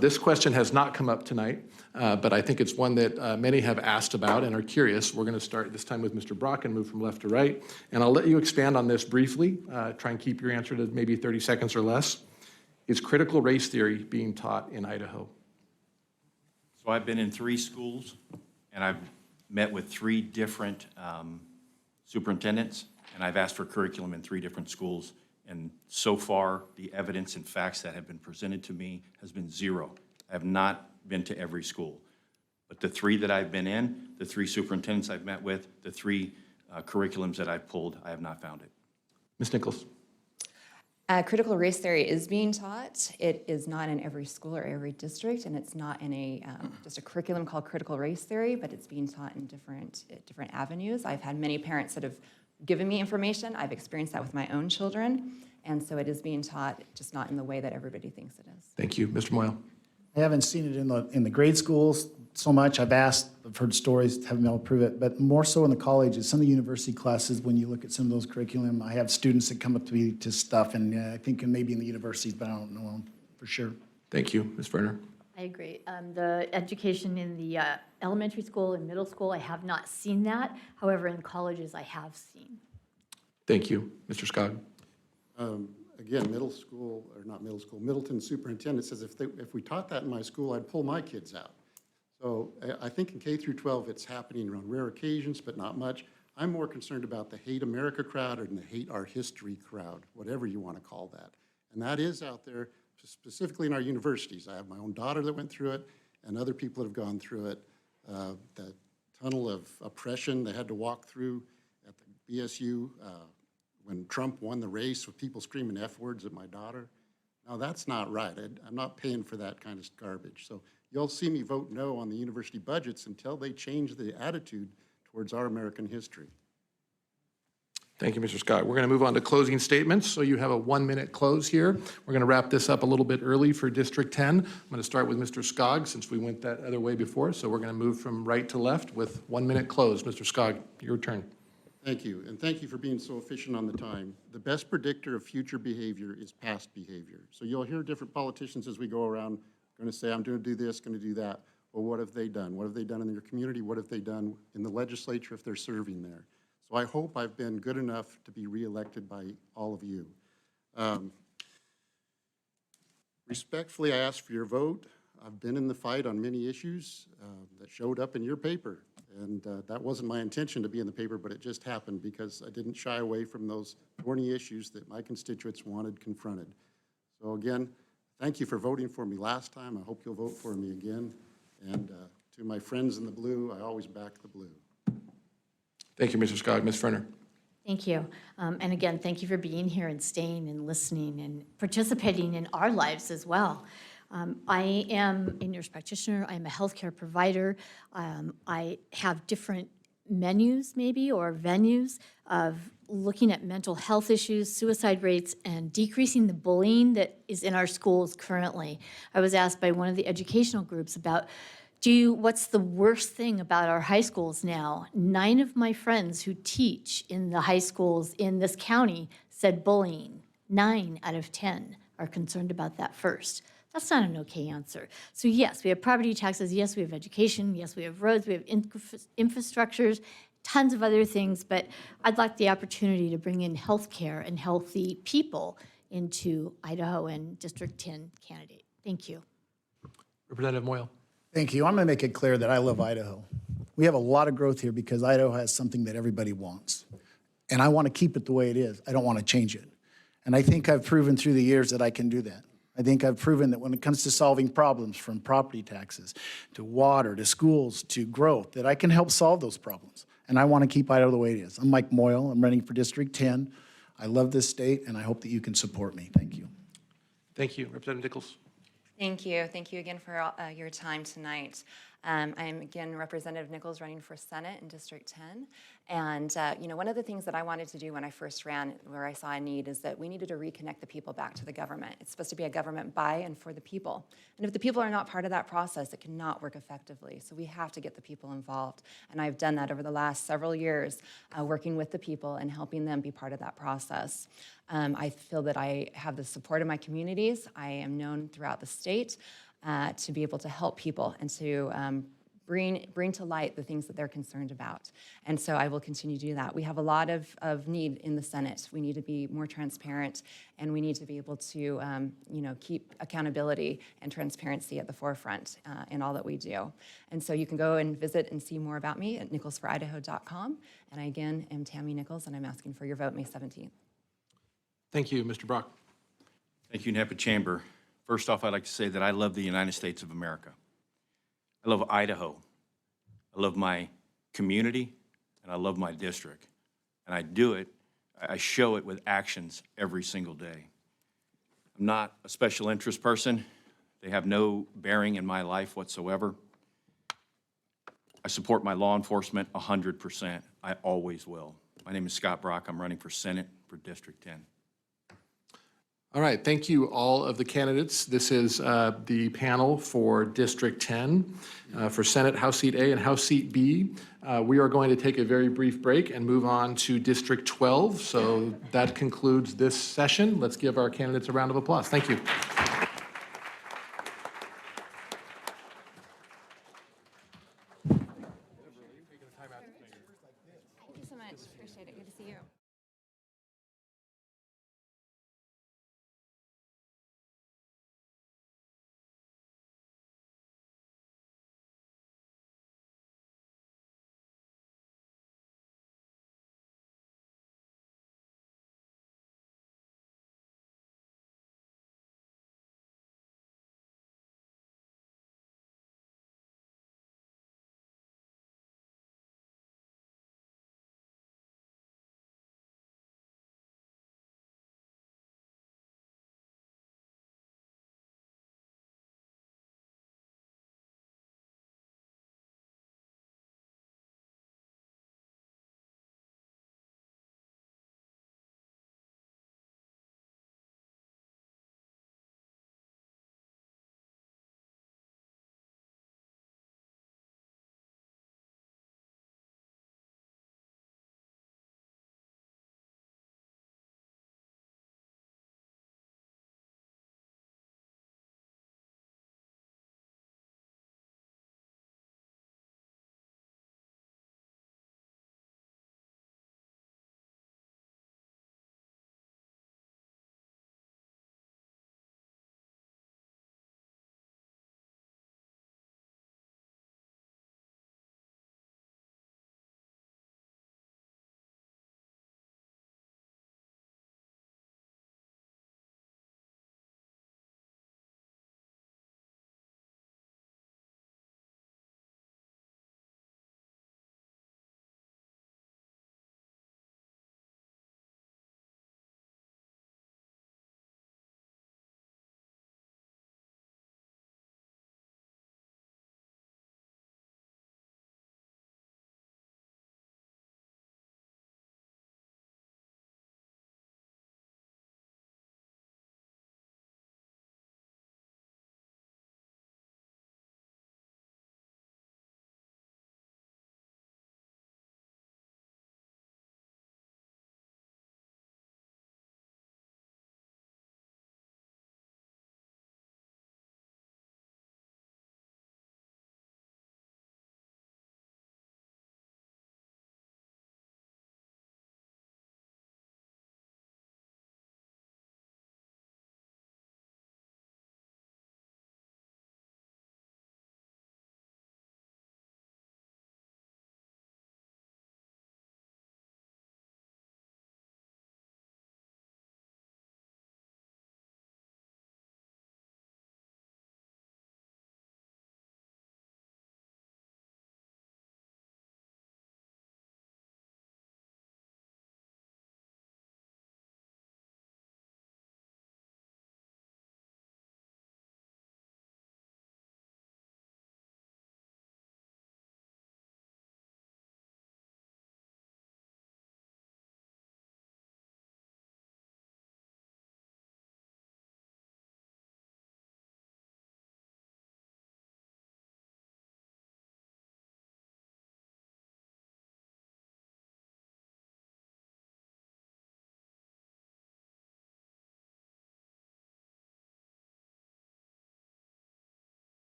this question has not come up tonight, but I think it's one that many have asked about and are curious. We're going to start this time with Mr. Brock and move from left to right. And I'll let you expand on this briefly. Try and keep your answer to maybe 30 seconds or less. Is critical race theory being taught in Idaho? So I've been in 3 schools, and I've met with 3 different superintendents, and I've asked for curriculum in 3 different schools, And so far, the evidence and facts that have been presented to me has been zero. I have not been to every school. But the 3 that I've been in, the 3 superintendents I've met with, the 3 curriculums that I've pulled, I have not found it. Ms. Nichols? Critical race theory is being taught. It is not in every school or every district, and it's not in a just a curriculum called critical race theory, but it's being taught in different avenues. I've had many parents that have given me information. I've experienced that with my own children, and so it is being taught, just not in the way that everybody thinks it is. Thank you. Mr. Moyle? I haven't seen it in the grade schools so much. I've heard stories, haven't been able to prove it, but more so in the colleges. Some of the university classes, when you look at some of those curriculum, I have students that come up to me to stuff, and I think maybe in the universities, but I don't know them for sure. Thank you. Ms. Furner? I agree. The education in the elementary school and middle school, I have not seen that. However, in colleges, I have seen. Thank you. Mr. Skaug? Again, Middleton superintendent says if we taught that in my school, I'd pull my kids out. So I think in K through 12, it's happening on rare occasions, but not much. I'm more concerned about the Hate America crowd and the Hate Our History crowd, whatever you want to call that. And that is out there, specifically in our universities. I have my own daughter that went through it, and other people that have gone through it. The tunnel of oppression they had to walk through at the BSU when Trump won the race with people screaming F words at my daughter. Now, that's not right. I'm not paying for that kind of garbage. So you'll see me vote no on the university budgets until they change the attitude towards our American history. Thank you, Mr. Scott. We're going to move on to closing statements. So you have a 1-minute close here. We're going to wrap this up a little bit early for District 10. I'm going to start with Mr. Skaug since we went that other way before. So we're going to move from right to left with 1-minute close. Mr. Skaug, your turn. Thank you, and thank you for being so efficient on the time. The best predictor of future behavior is past behavior. So you'll hear different politicians as we go around going to say, I'm going to do this, going to do that. Well, what have they done? What have they done in their community? What have they done in the legislature if they're serving there? So I hope I've been good enough to be reelected by all of you. Respectfully, I ask for your vote. I've been in the fight on many issues that showed up in your paper. And that wasn't my intention to be in the paper, but it just happened because I didn't shy away from those thorny issues that my constituents wanted confronted. So again, thank you for voting for me last time. I hope you'll vote for me again. And to my friends in the blue, I always back the blue. Thank you, Mr. Skaug. Ms. Furner? Thank you. And again, thank you for being here and staying and listening and participating in our lives as well. I am a nurse practitioner. I am a healthcare provider. I have different menus maybe or venues of looking at mental health issues, suicide rates, and decreasing the bullying that is in our schools currently. I was asked by one of the educational groups about what's the worst thing about our high schools now? 9 of my friends who teach in the high schools in this county said bullying. 9 out of 10 are concerned about that first. That's not an okay answer. So yes, we have property taxes, yes, we have education, yes, we have roads, we have infrastructures, tons of other things, but I'd like the opportunity to bring in healthcare and healthy people into Idaho and District 10 candidate. Thank you. Representative Moyle. Thank you. I'm going to make it clear that I love Idaho. We have a lot of growth here because Idaho has something that everybody wants. And I want to keep it the way it is. I don't want to change it. And I think I've proven through the years that I can do that. I think I've proven that when it comes to solving problems from property taxes to water to schools to growth, that I can help solve those problems. And I want to keep Idaho the way it is. I'm Mike Moyle. I'm running for District 10. I love this state, and I hope that you can support me. Thank you. Thank you. Representative Nichols. Thank you. Thank you again for your time tonight. I'm again Representative Nichols running for Senate in District 10. And one of the things that I wanted to do when I first ran, where I saw a need, is that we needed to reconnect the people back to the government. It's supposed to be a government by and for the people. And if the people are not part of that process, it cannot work effectively. So we have to get the people involved. And I've done that over the last several years, working with the people and helping them be part of that process. I feel that I have the support of my communities. I am known throughout the state to be able to help people and to bring to light the things that they're concerned about. And so I will continue to do that. We have a lot of need in the Senate. We need to be more transparent, and we need to be able to keep accountability and transparency at the forefront in all that we do. And so you can go and visit and see more about me at nicholsforidaho.com. And I again am Tammy Nichols, and I'm asking for your vote May 17th. Thank you, Mr. Brock. Thank you, Nampa Chamber. First off, I'd like to say that I love the United States of America. I love Idaho. I love my community, and I love my district. And I show it with actions every single day. I'm not a special interest person. They have no bearing in my life whatsoever. I support my law enforcement 100%. I always will. My name is Scott Brock. I'm running for Senate for District 10. All right, thank you, all of the candidates. This is the panel for District 10 for Senate House Seat A and House Seat B. We are going to take a very brief break and move on to District 12. So that concludes this session. Let's give our candidates a round of applause. Thank you.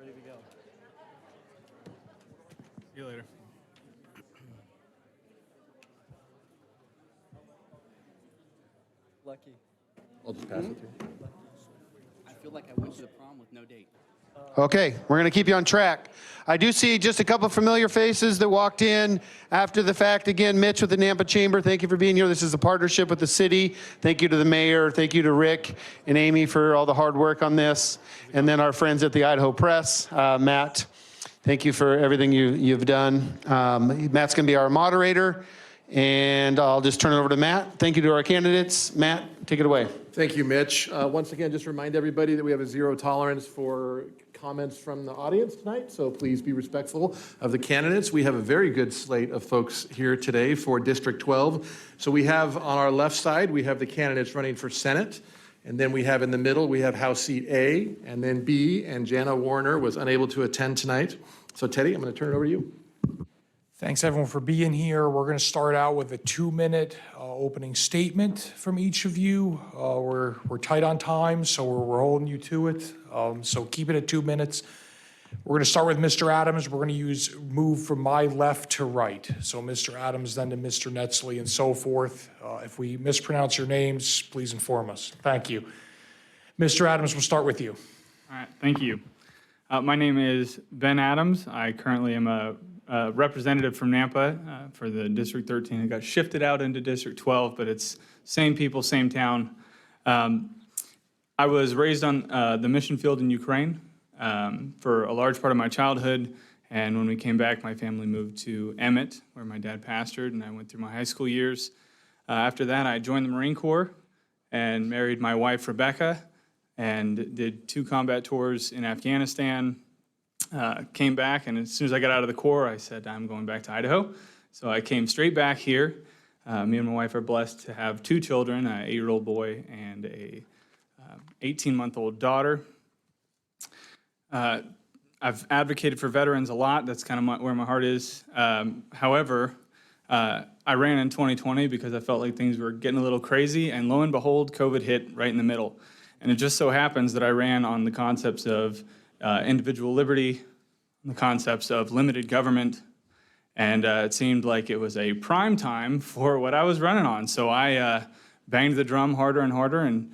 Ready to go. See you later. Lucky. I'll just pass it through. I feel like I went to the prom with no date. Okay, we're going to keep you on track. I do see just a couple familiar faces that walked in after the fact. Again, Mitch with the Nampa Chamber, thank you for being here. This is a partnership with the city. Thank you to the mayor. Thank you to Rick and Amy for all the hard work on this. And then our friends at the Idaho Press, Matt, thank you for everything you've done. Matt's going to be our moderator, and I'll just turn it over to Matt. Thank you to our candidates. Matt, take it away. Thank you, Mitch. Once again, just remind everybody that we have a zero tolerance for comments from the audience tonight, so please be respectful of the candidates. We have a very good slate of folks here today for District 12. So we have on our left side, we have the candidates running for Senate, and then we have in the middle, we have House Seat A, and then B, and Jana Warner was unable to attend tonight. So Teddy, I'm going to turn it over to you. Thanks, everyone, for being here. We're going to start out with a 2-minute opening statement from each of you. We're tight on time, so we're holding you to it. So keep it at 2 minutes. We're going to start with Mr. Adams. We're going to move from my left to right. So Mr. Adams, then to Mr. Netzley, and so forth. If we mispronounce your names, please inform us. Thank you. Mr. Adams, we'll start with you. All right, thank you. My name is Ben Adams. I currently am a representative from Nampa for the District 13. I got shifted out into District 12, but it's same people, same town. I was raised on the mission field in Ukraine for a large part of my childhood, and when we came back, my family moved to Emmett, where my dad pastored, and I went through my high school years. After that, I joined the Marine Corps and married my wife, Rebecca, and did 2 combat tours in Afghanistan. Came back, and as soon as I got out of the Corps, I said, I'm going back to Idaho. So I came straight back here. Me and my wife are blessed to have 2 children, an 8-year-old boy and a 18-month-old daughter. I've advocated for veterans a lot. That's kind of where my heart is. However, I ran in 2020 because I felt like things were getting a little crazy, and lo and behold, COVID hit right in the middle. And it just so happens that I ran on the concepts of individual liberty, the concepts of limited government, and it seemed like it was a prime time for what I was running on. So I banged the drum harder and harder, and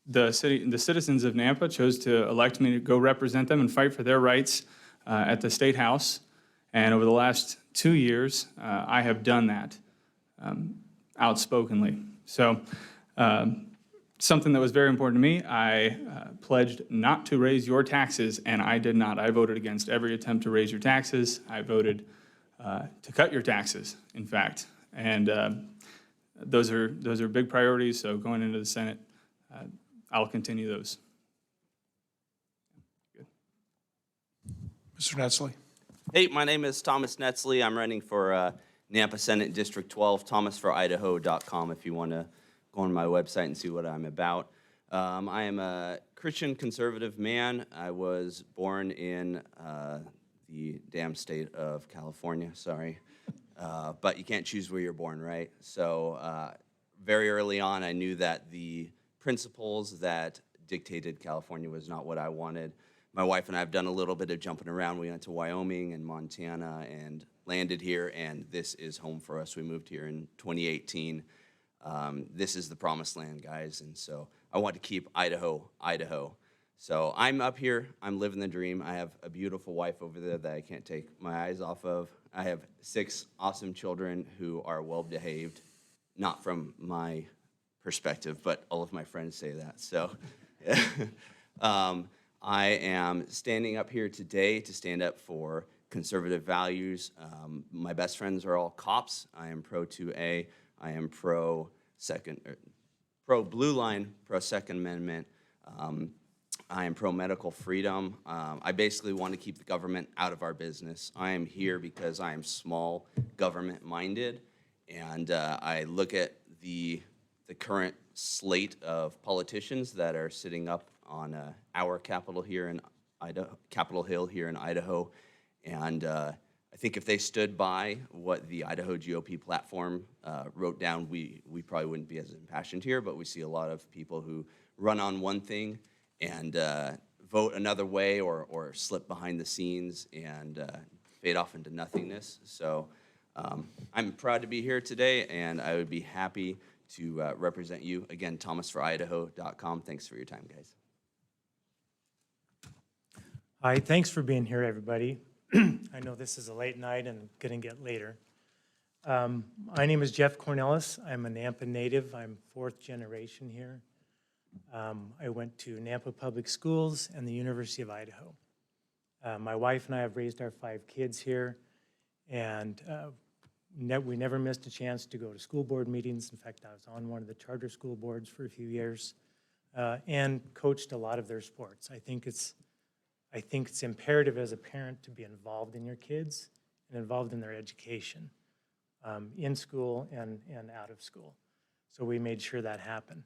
the citizens of Nampa chose to elect me to go represent them and fight for their rights at the State House. And over the last 2 years, I have done that outspokenly. So something that was very important to me, I pledged not to raise your taxes, and I did not. I voted against every attempt to raise your taxes. I voted to cut your taxes, in fact. And those are big priorities, so going into the Senate, I'll continue those. Good. Mr. Netzley. Hey, my name is Thomas Netzley. I'm running for Nampa Senate District 12, thomasforidaho.com if you want to go on my website and see what I'm about. I am a Christian conservative man. I was born in the damn state of California, sorry. But you can't choose where you're born, right? So very early on, I knew that the principles that dictated California was not what I wanted. My wife and I have done a little bit of jumping around. We went to Wyoming and Montana and landed here, and this is home for us. We moved here in 2018. This is the promised land, guys, and so I want to keep Idaho, Idaho. So I'm up here, I'm living the dream. I have a beautiful wife over there that I can't take my eyes off of. I have 6 awesome children who are well-behaved, not from my perspective, but all of my friends say that, so. I am standing up here today to stand up for conservative values. My best friends are all cops. I am pro-2A. I am pro Blue Line, pro Second Amendment. I am pro medical freedom. I basically want to keep the government out of our business. I am here because I am small government minded, and I look at the current slate of politicians that are sitting up on our Capitol Hill here in Idaho, and I think if they stood by what the Idaho GOP platform wrote down, we probably wouldn't be as impassioned here, but we see a lot of people who run on one thing and vote another way or slip behind the scenes and fade off into nothingness. So I'm proud to be here today, and I would be happy to represent you. Again, thomasforidaho.com. Thanks for your time, guys. Hi, thanks for being here, everybody. I know this is a late night and going to get later. My name is Jeff Cornilles. I'm a Nampa native. I'm 4th generation here. I went to Nampa Public Schools and the University of Idaho. My wife and I have raised our 5 kids here, and we never missed a chance to go to school board meetings. In fact, I was on one of the charter school boards for a few years and coached a lot of their sports. I think it's imperative as a parent to be involved in your kids and involved in their education in school and out of school. So we made sure that happened.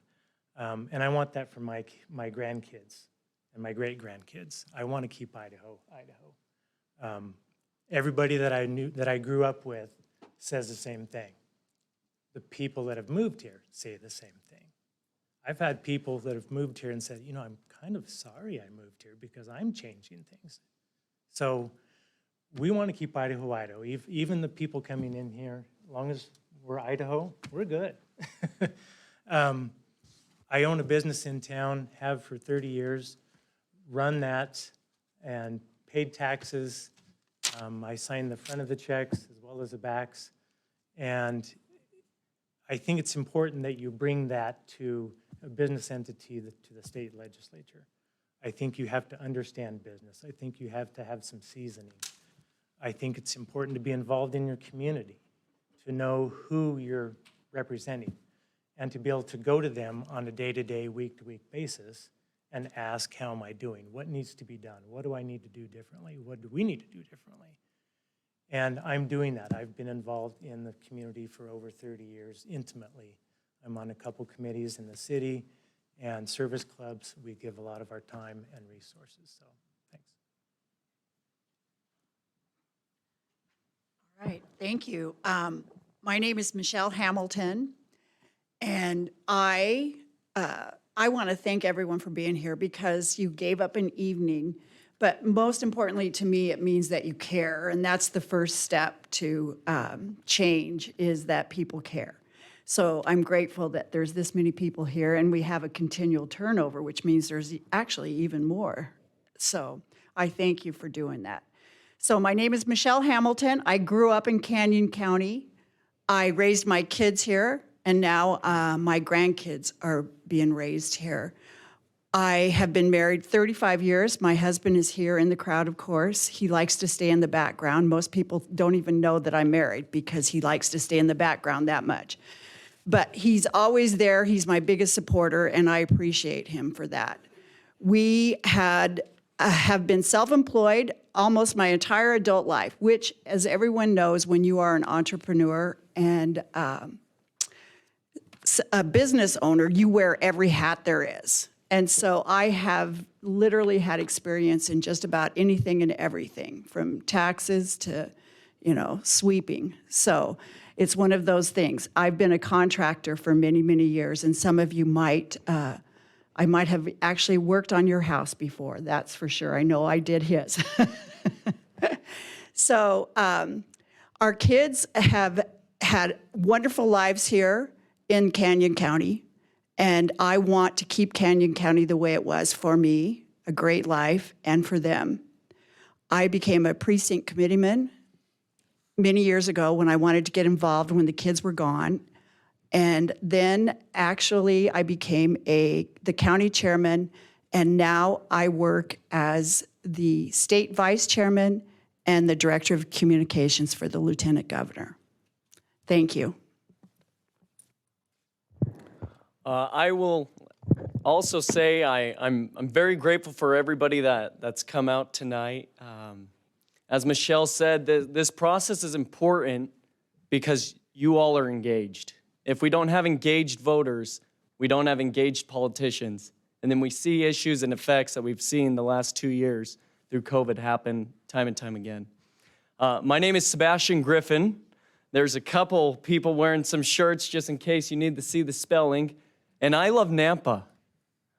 And I want that for my grandkids and my great-grandkids. I want to keep Idaho. Everybody that I grew up with says the same thing. The people that have moved here say the same thing. I've had people that have moved here and said, I'm kind of sorry I moved here because I'm changing things. So we want to keep Idaho, Idaho. Even the people coming in here, as long as we're Idaho, we're good. I own a business in town, have for 30 years, run that and paid taxes. I sign the front of the checks as well as the backs. And I think it's important that you bring that to a business entity to the state legislature. I think you have to understand business. I think you have to have some seasoning. I think it's important to be involved in your community, to know who you're representing, and to be able to go to them on a day-to-day, week-to-week basis and ask, how am I doing? What needs to be done? What do I need to do differently? What do we need to do differently? And I'm doing that. I've been involved in the community for over 30 years intimately. I'm on a couple committees in the city and service clubs. We give a lot of our time and resources, so thanks. All right, thank you. My name is Machele Hamilton, and I want to thank everyone for being here because you gave up an evening, but most importantly to me, it means that you care, and that's the first step to change, is that people care. So I'm grateful that there's this many people here, and we have a continual turnover, which means there's actually even more. So I thank you for doing that. So my name is Machele Hamilton. I grew up in Canyon County. I raised my kids here, and now my grandkids are being raised here. I have been married 35 years. My husband is here in the crowd, of course. He likes to stay in the background. Most people don't even know that I'm married because he likes to stay in the background that much. But he's always there. He's my biggest supporter, and I appreciate him for that. We have been self-employed almost my entire adult life, which, as everyone knows, when you are an entrepreneur and a business owner, you wear every hat there is. And so I have literally had experience in just about anything and everything, from taxes to, sweeping. So it's one of those things. I've been a contractor for many, many years, and some of you I might have actually worked on your house before, that's for sure. I know I did his. So our kids have had wonderful lives here in Canyon County, and I want to keep Canyon County the way it was for me, a great life, and for them. I became a precinct committeeman many years ago when I wanted to get involved when the kids were gone. And then actually I became the county chairman, and now I work as the state vice chairman and the director of communications for the lieutenant governor. Thank you. I will also say I'm very grateful for everybody that's come out tonight. As Machele said, this process is important because you all are engaged. If we don't have engaged voters, we don't have engaged politicians. And then we see issues and effects that we've seen the last 2 years through COVID happen time and time again. My name is Sebastian Griffin. There's a couple people wearing some shirts just in case you need to see the spelling. And I love Nampa.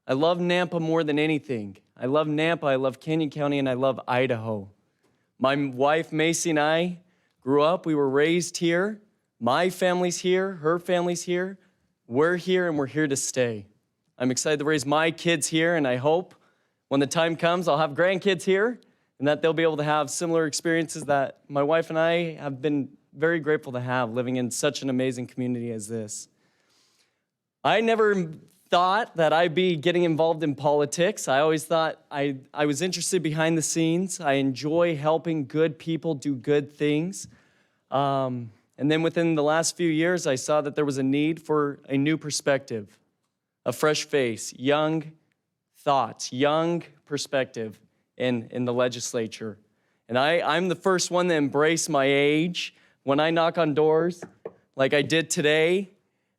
I love Nampa more than anything. I love Nampa, I love Canyon County, and I love Idaho. My wife, Macy, and I grew up, we were raised here. My family's here, her family's here. We're here, and we're here to stay. I'm excited to raise my kids here, and I hope when the time comes, I'll have grandkids here, and that they'll be able to have similar experiences that my wife and I have been very grateful to have living in such an amazing community as this. I never thought that I'd be getting involved in politics. I always thought I was interested behind the scenes. I enjoy helping good people do good things. And then within the last few years, I saw that there was a need for a new perspective, a fresh face, young thoughts, young perspective in the legislature. And I'm the first one to embrace my age. When I knock on doors, like I did today,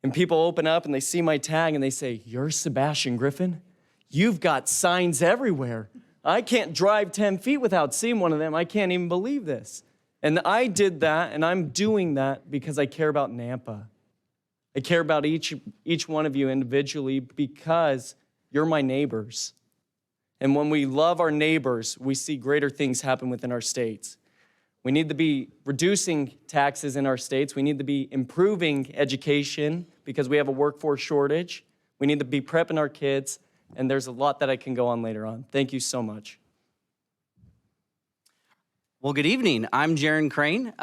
and people open up and they see my tag and they say, "You're Sebastian Griffin? You've got signs everywhere. I can't drive 10 feet without seeing one of them. I can't even believe this." And I did that, and I'm doing that because I care about Nampa. I care about each one of you individually because you're my neighbors. And when we love our neighbors, we see greater things happen within our states. We need to be reducing taxes in our states. We need to be improving education because we have a workforce shortage. We need to be prepping our kids, and there's a lot that I can go on later on. Thank you so much. Well, good evening. I'm Jaron Crane,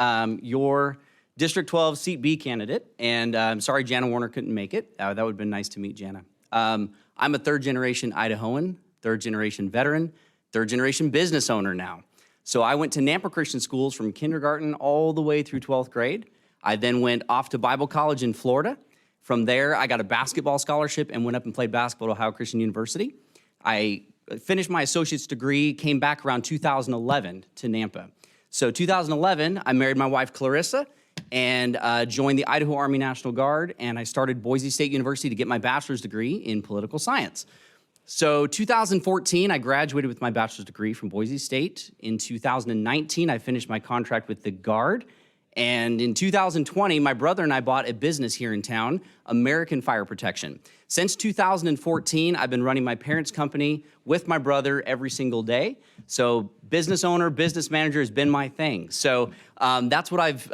your District 12 Seat B candidate, and I'm sorry Jana Warner couldn't make it. That would have been nice to meet Jana. I'm a third-generation Idahoan, third-generation veteran, third-generation business owner now. So I went to Nampa Christian schools from kindergarten all the way through 12th grade. I then went off to Bible college in Florida. From there, I got a basketball scholarship and went up and played basketball at Ohio Christian University. I finished my associate's degree, came back around 2011 to Nampa. So 2011, I married my wife Clarissa and joined the Idaho Army National Guard, and I started Boise State University to get my bachelor's degree in political science. So 2014, I graduated with my bachelor's degree from Boise State. In 2019, I finished my contract with the Guard. And in 2020, my brother and I bought a business here in town, American Fire Protection. Since 2014, I've been running my parents' company with my brother every single day. So business owner, business manager has been my thing. So that's what I've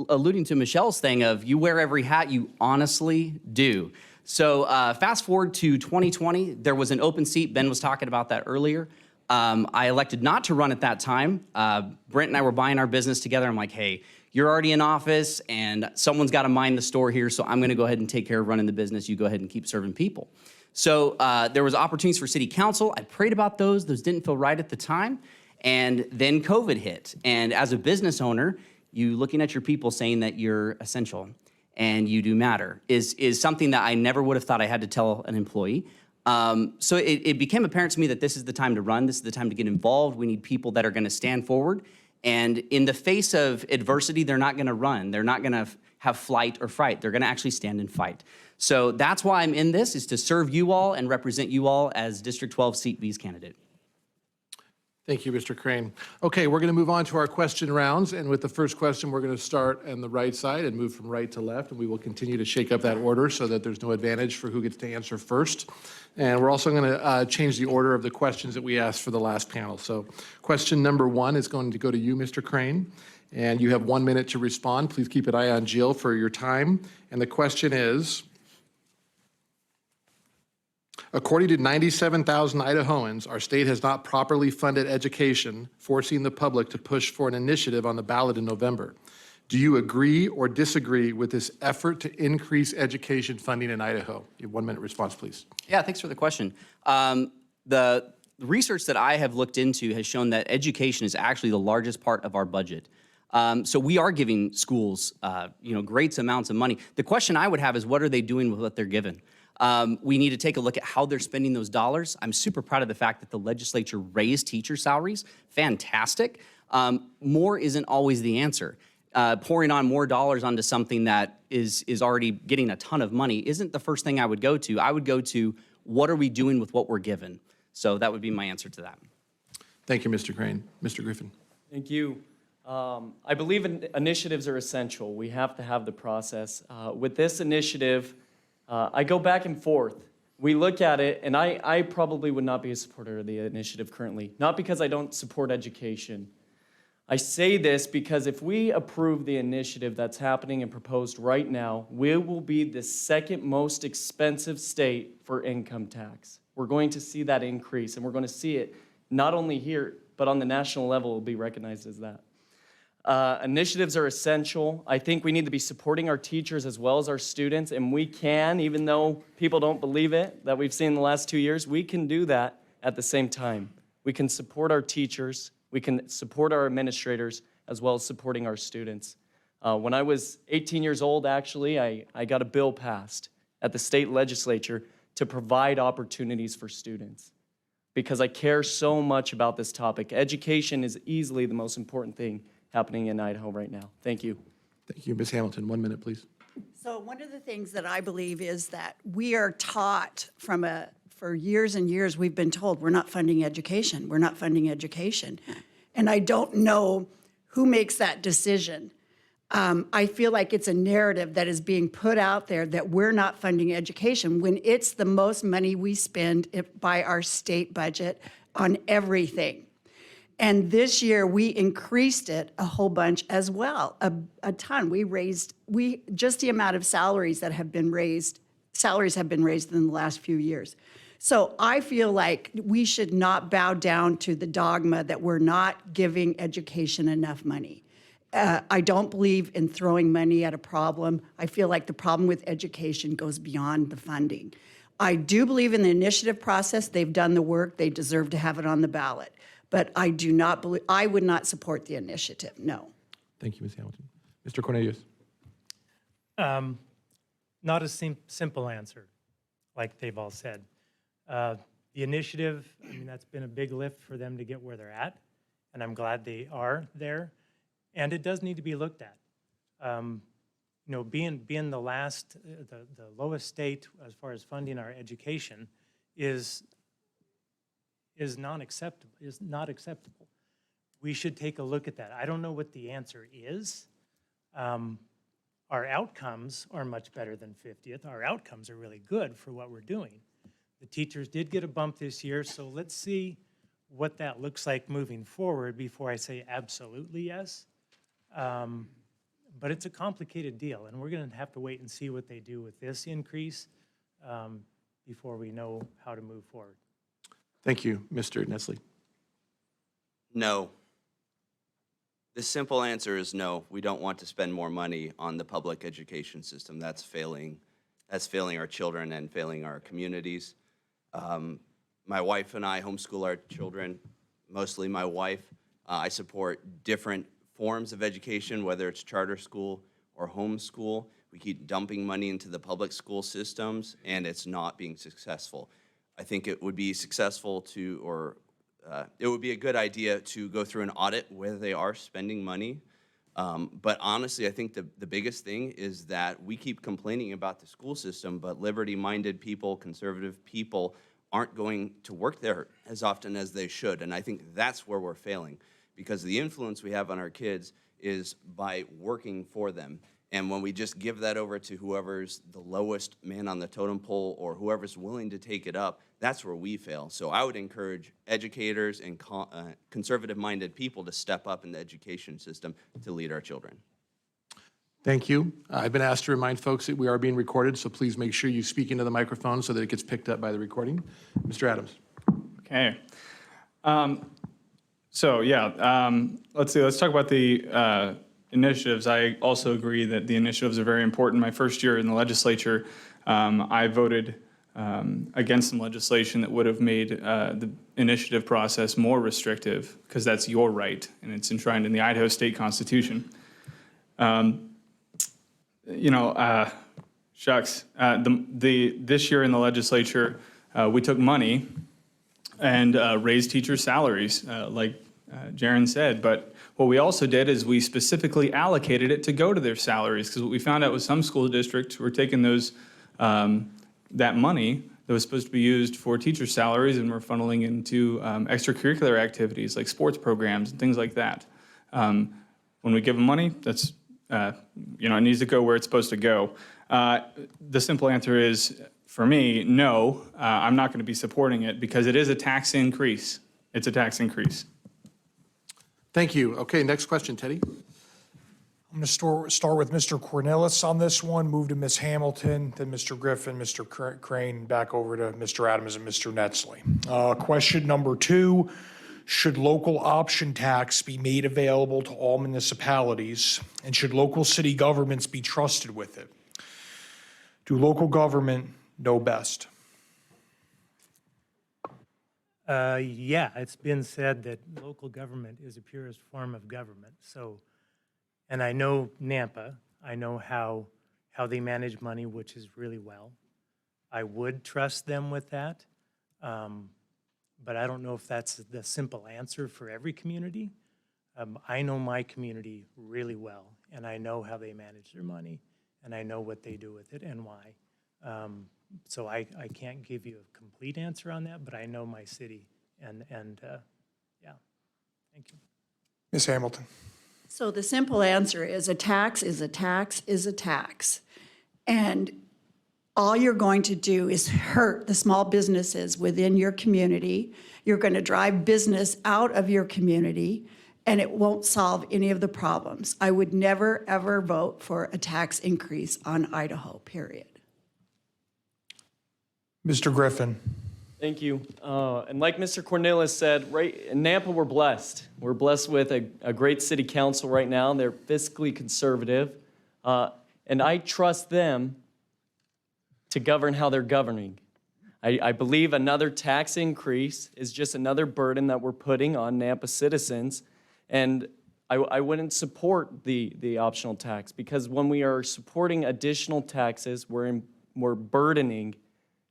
alluding to Michelle's thing of you wear every hat, you honestly do. So fast forward to 2020, there was an open seat. Ben was talking about that earlier. I elected not to run at that time. Brent and I were buying our business together. I'm like, hey, you're already in office and someone's got to mind the store here, so I'm going to go ahead and take care of running the business. You go ahead and keep serving people. So there was opportunities for city council. I prayed about those. Those didn't feel right at the time. And then COVID hit. And as a business owner, you looking at your people saying that you're essential and you do matter is something that I never would have thought I had to tell an employee. So it became apparent to me that this is the time to run. This is the time to get involved. We need people that are going to stand forward. And in the face of adversity, they're not going to run. They're not going to have flight or fright. They're going to actually stand and fight. So that's why I'm in this, is to serve you all and represent you all as District 12 Seat B's candidate. Thank you, Mr. Crane. Okay, we're going to move on to our question rounds. And with the first question, we're going to start on the right side and move from right to left. And we will continue to shake up that order so that there's no advantage for who gets to answer first. And we're also going to change the order of the questions that we asked for the last panel. So question number 1 is going to go to you, Mr. Crane. And you have 1 minute to respond. Please keep an eye on Jill for your time. And the question is, according to 97,000 Idahoans, our state has not properly funded education, forcing the public to push for an initiative on the ballot in November. Do you agree or disagree with this effort to increase education funding in Idaho? You have 1 minute response, please. Yeah, thanks for the question. The research that I have looked into has shown that education is actually the largest part of our budget. So we are giving schools, great amounts of money. The question I would have is, what are they doing with what they're given? We need to take a look at how they're spending those dollars. I'm super proud of the fact that the legislature raised teacher salaries. Fantastic. More isn't always the answer. Pouring on more dollars onto something that is already getting a ton of money isn't the first thing I would go to. I would go to, what are we doing with what we're given? So that would be my answer to that. Thank you, Mr. Crane. Mr. Griffin. Thank you. I believe initiatives are essential. We have to have the process. With this initiative, I go back and forth. we look at it, and I probably would not be a supporter of the initiative currently, not because I don't support education. I say this because if we approve the initiative that's happening and proposed right now, we will be the second most expensive state for income tax. We're going to see that increase, and we're going to see it not only here, but on the national level, it will be recognized as that. Initiatives are essential. I think we need to be supporting our teachers as well as our students, and we can, even though people don't believe it, that we've seen in the last 2 years, we can do that at the same time. We can support our teachers, we can support our administrators, as well as supporting our students. When I was 18 years old, actually, I got a bill passed at the state legislature to provide opportunities for students because I care so much about this topic. Education is easily the most important thing happening in Idaho right now. Thank you. Thank you. Ms. Hamilton, 1 minute, please. So one of the things that I believe is that we are taught for years and years, we've been told we're not funding education. We're not funding education. And I don't know who makes that decision. I feel like it's a narrative that is being put out there that we're not funding education when it's the most money we spend by our state budget on everything. And this year, we increased it a whole bunch as well, a ton. Just the amount of salaries have been raised in the last few years. So I feel like we should not bow down to the dogma that we're not giving education enough money. I don't believe in throwing money at a problem. I feel like the problem with education goes beyond the funding. I do believe in the initiative process. They've done the work. They deserve to have it on the ballot. But I would not support the initiative, no. Thank you, Ms. Hamilton. Mr. Cornilles. Not a simple answer, like they've all said. The initiative, I mean, that's been a big lift for them to get where they're at, and I'm glad they are there. And it does need to be looked at. Being the lowest state as far as funding our education is not acceptable. We should take a look at that. I don't know what the answer is. Our outcomes are much better than 50th. Our outcomes are really good for what we're doing. The teachers did get a bump this year, so let's see what that looks like moving forward before I say absolutely yes. But it's a complicated deal, and we're going to have to wait and see what they do with this increase before we know how to move forward. Thank you, Mr. Netzley. No. The simple answer is no. We don't want to spend more money on the public education system. That's failing our children and failing our communities. My wife and I homeschool our children, mostly my wife. I support different forms of education, whether it's charter school or homeschool. We keep dumping money into the public school systems, and it's not being successful. I think it would be successful it would be a good idea to go through an audit where they are spending money. But honestly, I think the biggest thing is that we keep complaining about the school system, but liberty-minded people, conservative people aren't going to work there as often as they should. And I think that's where we're failing, because the influence we have on our kids is by working for them. And when we just give that over to whoever's the lowest man on the totem pole or whoever's willing to take it up, that's where we fail. So I would encourage educators and conservative-minded people to step up in the education system to lead our children. Thank you. I've been asked to remind folks that we are being recorded, so please make sure you speak into the microphone so that it gets picked up by the recording. Mr. Adams. Okay. Let's see. Let's talk about the initiatives. I also agree that the initiatives are very important. My first year in the legislature, I voted against some legislation that would have made the initiative process more restrictive, because that's your right, and it's enshrined in the Idaho State Constitution. This year in the legislature, we took money and raised teachers' salaries, like Jaron said, but what we also did is we specifically allocated it to go to their salaries, because what we found out was some school districts were taking those that money that was supposed to be used for teacher salaries and were funneling into extracurricular activities like sports programs and things like that. When we give them money, that's it needs to go where it's supposed to go. The simple answer is for me, no, I'm not going to be supporting it because it is a tax increase. It's a tax increase. Thank you. Okay, next question, Teddy. I'm going to start with Mr. Cornilles on this one, move to Ms. Hamilton, then Mr. Griffin, Mr. Crane, back over to Mr. Adams and Mr. Netzley. Question number 2, should local option tax be made available to all municipalities, and should local city governments be trusted with it? Do local government know best? Yeah, it's been said that local government is the purest form of government. So, and I know Nampa, I know how they manage money, which is really well. I would trust them with that, but I don't know if that's the simple answer for every community. I know my community really well, and I know how they manage their money, and I know what they do with it and why. So I can't give you a complete answer on that, but I know my city, and yeah, thank you. Ms. Hamilton. So the simple answer is a tax is a tax is a tax. And all you're going to do is hurt the small businesses within your community. You're going to drive business out of your community, and it won't solve any of the problems. I would never, ever vote for a tax increase on Idaho, period. Mr. Griffin. Thank you. And like Mr. Cornilles said, right in Nampa, we're blessed. We're blessed with a great city council right now. They're fiscally conservative. And I trust them to govern how they're governing. I believe another tax increase is just another burden that we're putting on Nampa citizens. And I wouldn't support the optional tax, because when we are supporting additional taxes, we're burdening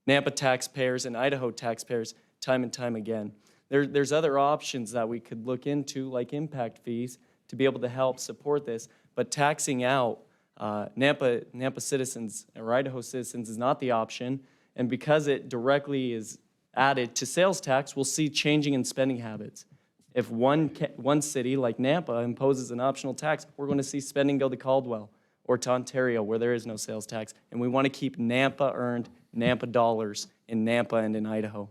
Nampa taxpayers and Idaho taxpayers time and time again. There's other options that we could look into, like impact fees, to be able to help support this. But taxing out Nampa citizens or Idaho citizens is not the option. And because it directly is added to sales tax, we'll see changing in spending habits. If one city like Nampa imposes an optional tax, we're going to see spending go to Caldwell or to Ontario, where there is no sales tax. And we want to keep Nampa-earned Nampa dollars in Nampa and in Idaho.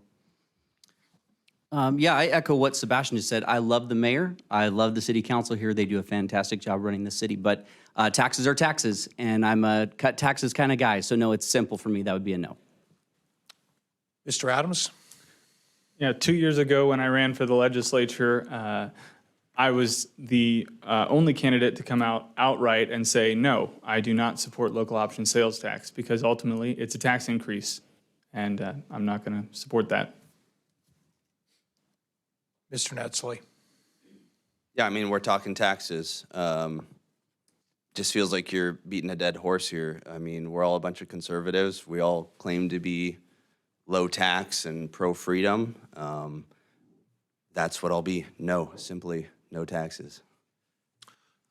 Yeah, I echo what Sebastian just said. I love the mayor. I love the city council here. They do a fantastic job running the city. But taxes are taxes, and I'm a cut taxes kind of guy. So no, it's simple for me. That would be a no. Mr. Adams? Yeah, 2 years ago when I ran for the legislature, I was the only candidate to come out outright and say, no, I do not support local option sales tax, because ultimately it's a tax increase, and I'm not going to support that. Mr. Netzley. Yeah, I mean, we're talking taxes. Just feels like you're beating a dead horse here. I mean, we're all a bunch of conservatives. We all claim to be low tax and pro-freedom. That's what I'll be. No, simply no taxes.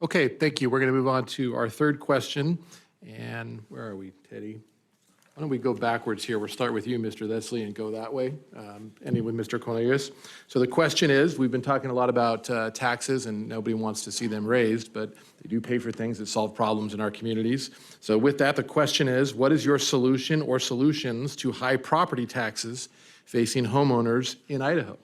Okay, thank you. We're going to move on to our third question. And where are we, Teddy? Why don't we go backwards here? We'll start with you, Mr. Netzley, and go that way, ending with Mr. Cornelius. So the question is, we've been talking a lot about taxes, and nobody wants to see them raised, but they do pay for things that solve problems in our communities. So with that, the question is, what is your solution or solutions to high property taxes facing homeowners in Idaho?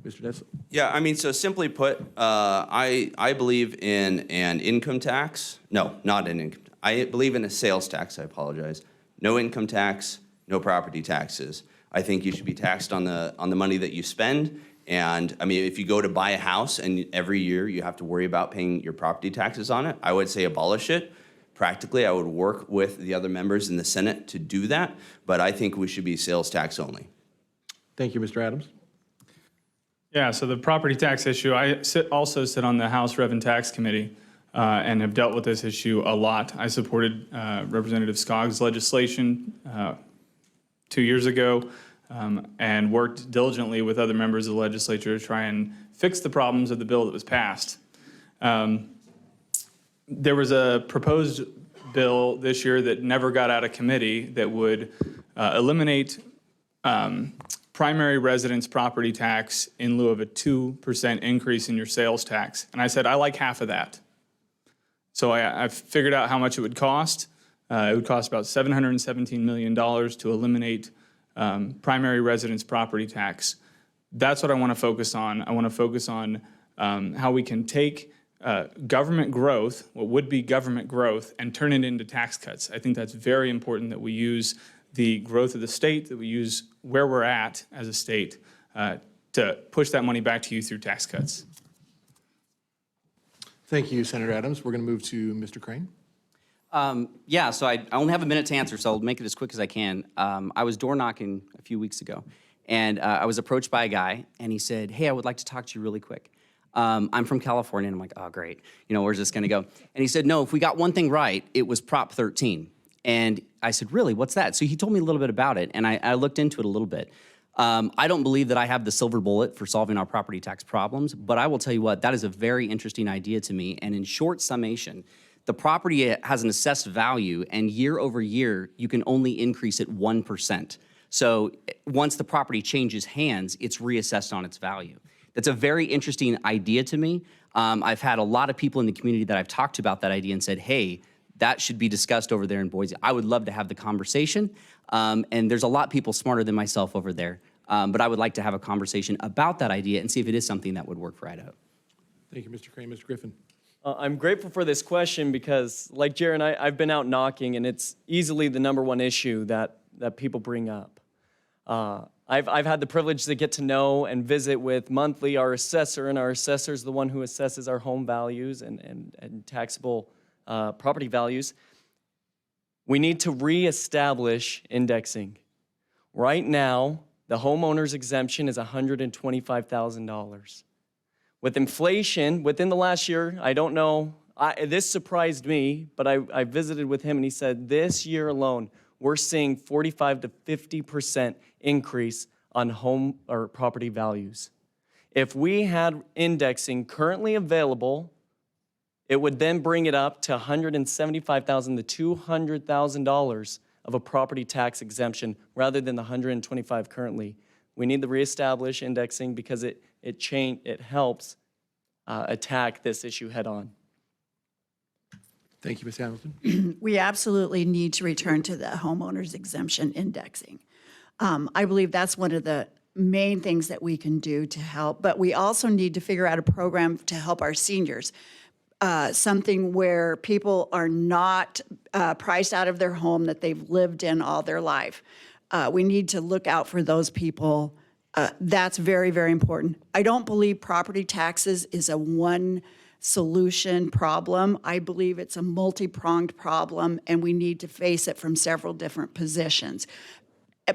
Mr. Netzley. Yeah, I mean, so simply put, I believe in an income tax. No, not an income. I believe in a sales tax. I apologize. No income tax, no property taxes. I think you should be taxed on the money that you spend. And I mean, if you go to buy a house and every year you have to worry about paying your property taxes on it, I would say abolish it. Practically, I would work with the other members in the Senate to do that, but I think we should be sales tax only. Thank you, Mr. Adams. Yeah, so the property tax issue, I also sit on the House Rev and Tax Committee and have dealt with this issue a lot. I supported Representative Skaug's legislation 2 years ago and worked diligently with other members of the legislature to try and fix the problems of the bill that was passed. There was a proposed bill this year that never got out of committee that would eliminate primary residence property tax in lieu of a 2% increase in your sales tax. And I said, I like half of that. So I figured out how much it would cost. It would cost about $717 million to eliminate primary residence property tax. That's what I want to focus on. I want to focus on how we can take government growth, what would be government growth, and turn it into tax cuts. I think that's very important that we use the growth of the state, that we use where we're at as a state to push that money back to you through tax cuts. Thank you, Senator Adams. We're going to move to Mr. Crane. Yeah, so I only have a minute to answer, so I'll make it as quick as I can. I was door knocking a few weeks ago, and I was approached by a guy, and he said, hey, I would like to talk to you really quick. I'm from California, and I'm like, oh, great. You know, where's this going to go? And he said, no, if we got one thing right, it was Prop 13. And I said, really, what's that? So he told me a little bit about it, and I looked into it a little bit. I don't believe that I have the silver bullet for solving our property tax problems, but I will tell you what, that is a very interesting idea to me. And in short summation, the property has an assessed value, and year over year, you can only increase it 1%. So once the property changes hands, it's reassessed on its value. That's a very interesting idea to me. I've had a lot of people in the community that I've talked about that idea and said, hey, that should be discussed over there in Boise. I would love to have the conversation. And there's a lot of people smarter than myself over there. But I would like to have a conversation about that idea and see if it is something that would work for Idaho. Thank you, Mr. Crane. Mr. Griffin. I'm grateful for this question because, like Jaron, I've been out knocking, and it's easily the #1 issue that people bring up. I've had the privilege to get to know and visit with monthly our assessor, and our assessor is the one who assesses our home values and taxable property values. We need to reestablish indexing. Right now, the homeowner's exemption is $125,000. With inflation, within the last year, I don't know, this surprised me, but I visited with him and he said this year alone, we're seeing 45 to 50% increase on home or property values. If we had indexing currently available, it would then bring it up to $175,000 to $200,000 of a property tax exemption rather than the $125,000 currently. We need to reestablish indexing because it helps attack this issue head on. Thank you, Ms. Hamilton. We absolutely need to return to the homeowner's exemption indexing. I believe that's one of the main things that we can do to help, but we also need to figure out a program to help our seniors. Something where people are not priced out of their home that they've lived in all their life. We need to look out for those people. That's very, very important. I don't believe property taxes is a one solution problem. I believe it's a multi-pronged problem, and we need to face it from several different positions.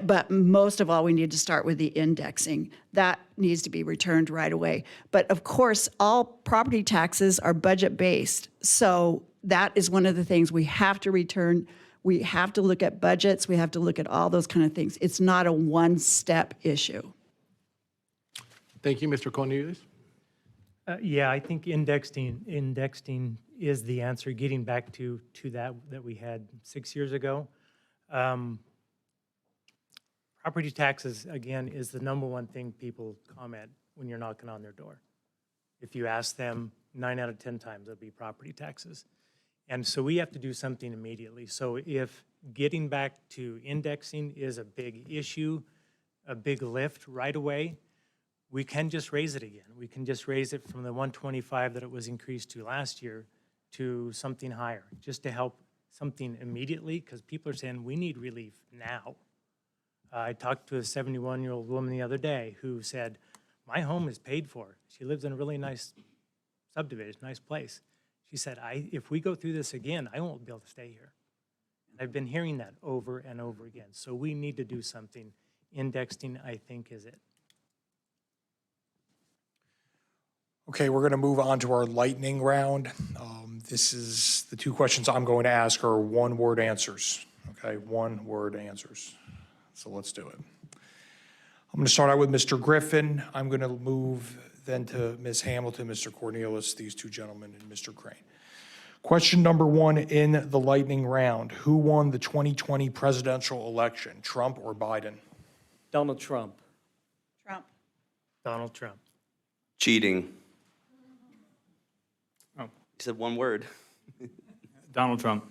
But most of all, we need to start with the indexing. That needs to be returned right away. But of course, all property taxes are budget-based. So that is one of the things we have to return. We have to look at budgets. We have to look at all those kind of things. It's not a one-step issue. Thank you, Mr. Cornilles. Yeah, I think indexing is the answer, getting back to that we had 6 years ago. Property taxes, again, is the #1 thing people comment when you're knocking on their door. If you ask them, 9 out of 10 times it'll be property taxes. And so we have to do something immediately. So if getting back to indexing is a big issue, a big lift right away, we can just raise it again. We can just raise it from the 125 that it was increased to last year to something higher, just to help something immediately, because people are saying we need relief now. I talked to a 71-year-old woman the other day who said, my home is paid for. She lives in a really nice subdivision, nice place. She said, if we go through this again, I won't be able to stay here. And I've been hearing that over and over again. So we need to do something. Indexing, I think, is it. Okay, we're going to move on to our lightning round. This is the 2 questions I'm going to ask are one-word answers. Okay, one-word answers. So let's do it. I'm going to start out with Mr. Griffin. I'm going to move then to Ms. Hamilton, Mr. Cornilles, these 2 gentlemen, and Mr. Crane. Question number 1 in the lightning round. Who won the 2020 presidential election, Trump or Biden? Donald Trump. Trump. Donald Trump. Cheating. Oh. You said one word. Donald Trump.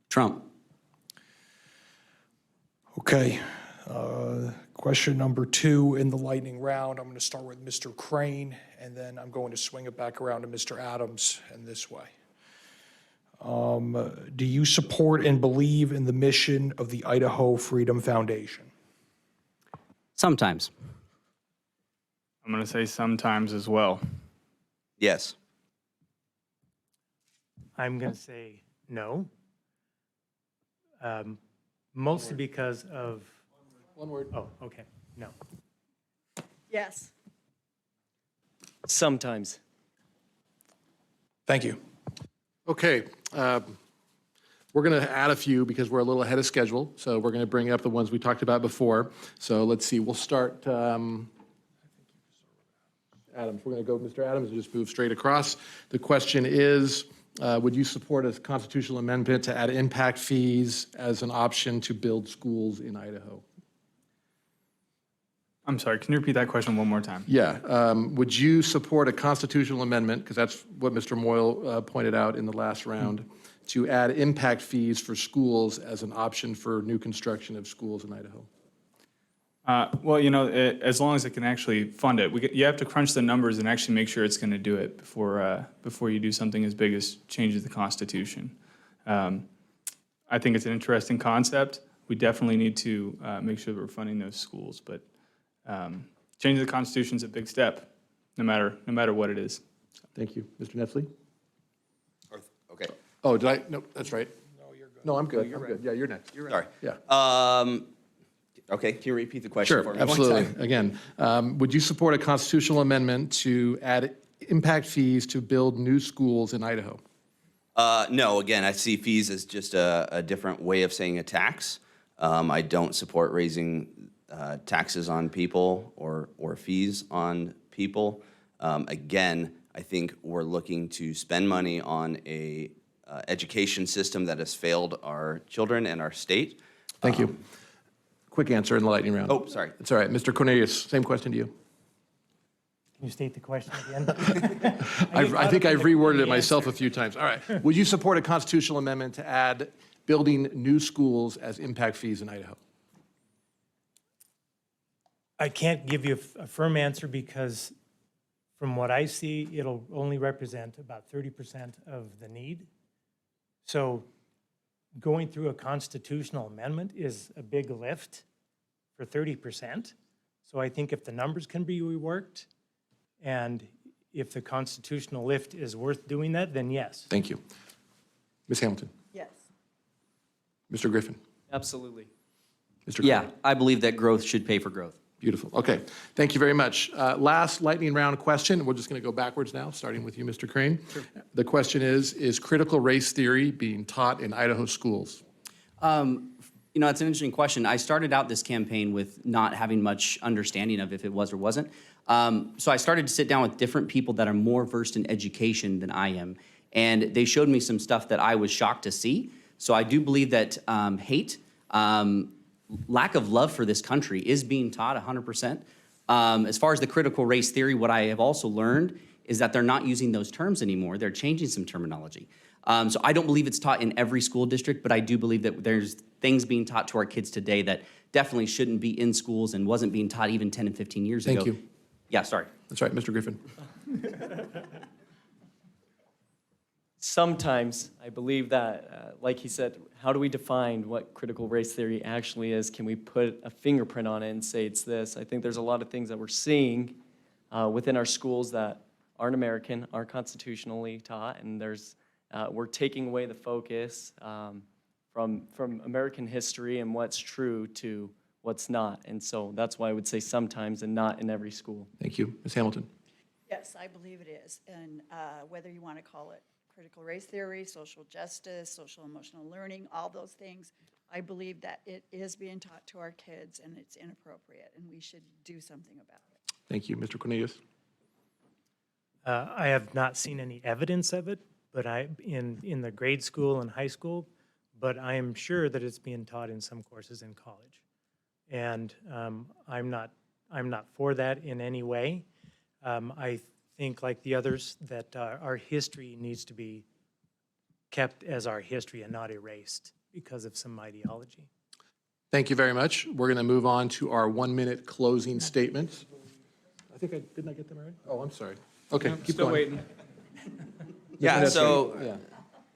Trump. Okay. Question number 2 in the lightning round. I'm going to start with Mr. Crane, and then I'm going to swing it back around to Mr. Adams and this way. Do you support and believe in the mission of the Idaho Freedom Foundation? Sometimes. I'm going to say sometimes as well. Yes. I'm going to say no. Mostly because of... One word. Oh, okay, no. Yes. Sometimes. Thank you. Okay, we're going to add a few because we're a little ahead of schedule. So we're going to bring up the ones we talked about before. So let's see, we'll start, Adams. We're going to go Mr. Adams and just move straight across. The question is, would you support a constitutional amendment to add impact fees as an option to build schools in Idaho? I'm sorry, can you repeat that question one more time? Yeah. Would you support a constitutional amendment, because that's what Mr. Moyle pointed out in the last round, to add impact fees for schools as an option for new construction of schools in Idaho? Well, you know, as long as it can actually fund it. You have to crunch the numbers and actually make sure it's going to do it before you do something as big as change the Constitution. I think it's an interesting concept. We definitely need to make sure that we're funding those schools, but changing the Constitution is a big step, no matter what it is. Thank you. Mr. Netzley? Okay. Oh, did I? No, that's right. No, you're good. No, I'm good. I'm good. Yeah, you're next. Sorry. Yeah. Okay, can you repeat the question for Sure, me one absolutely. time? Again, would you support a constitutional amendment to add impact fees to build new schools in Idaho? No, again, I see fees as just a different way of saying a tax. I don't support raising taxes on people or fees on people. Again, I think we're looking to spend money on a education system that has failed our children and our state. Thank you. Quick answer in the lightning round. Oh, sorry. It's all right. Mr. Cornelius, same question to you. Can you state the question again? I think I've reworded it myself a few times. All right. Would you support a constitutional amendment to add building new schools as impact fees in Idaho? I can't give you a firm answer because from what I see, it'll only represent about 30% of the need. So going through a constitutional amendment is a big lift for 30%. So I think if the numbers can be reworked and if the constitutional lift is worth doing that, then yes. Thank you. Ms. Hamilton? Yes. Mr. Griffin? Absolutely. Mr. Yeah, Crane? I believe that growth should pay for growth. Beautiful. Okay. Thank you very much. Last lightning round question. We're just going to go backwards now, starting with you, Mr. Crane. Sure. The question is critical race theory being taught in Idaho schools? You know, it's an interesting question. I started out this campaign with not having much understanding of if it was or wasn't. So I started to sit down with different people that are more versed in education than I am. And they showed me some stuff that I was shocked to see. So I do believe that hate, lack of love for this country is being taught 100%. As far as the critical race theory, what I have also learned is that they're not using those terms anymore. They're changing some terminology. So I don't believe it's taught in every school district, but I do believe that there's things being taught to our kids today that definitely shouldn't be in schools and wasn't being taught even 10 and 15 years ago. Thank you. Yeah, sorry. That's right, Mr. Griffin. Sometimes I believe that, like he said, how do we define what critical race theory actually is? Can we put a fingerprint on it and say it's this? I think there's a lot of things that we're seeing within our schools that aren't American, aren't constitutionally taught, and we're taking away the focus from American history and what's true to what's not. And so that's why I would say sometimes and not in every school. Thank you. Ms. Hamilton? Yes, I believe it is. And whether you want to call it critical race theory, social justice, social emotional learning, all those things, I believe that it is being taught to our kids and it's inappropriate and we should do something about it. Thank you. Mr. Cornelius? I have not seen any evidence of it, but in the grade school and high school, but I am sure that it's being taught in some courses in college. And I'm not for that in any way. I think, like the others, that our history needs to be kept as our history and not erased. because of some ideology. Thank you very much. We're going to move on to our 1-minute closing statements. Didn't I get them already? Oh, I'm sorry. Okay, keep Still going. waiting. Yeah, Netzley, so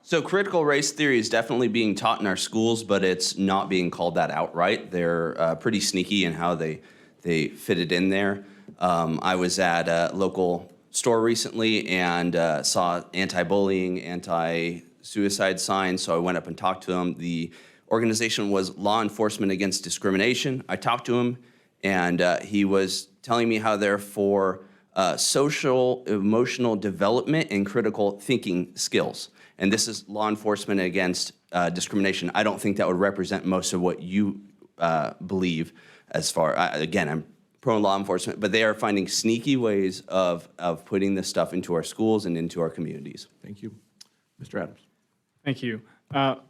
so critical race theory is definitely being taught in our schools, but it's not being called that outright. They're pretty sneaky in how they fit it in there. I was at a local store recently and saw anti-bullying, anti-suicide signs, so I went up and talked to them. The organization was Law Enforcement Against Discrimination. I talked to him, and he was telling me how they're for social, emotional development and critical thinking skills. And this is law enforcement against discrimination. I don't think that would represent most of what you believe as far, again, I'm pro-law enforcement, but they are finding sneaky ways of putting this stuff into our schools and into our communities. Thank you. Mr. Adams. Thank you.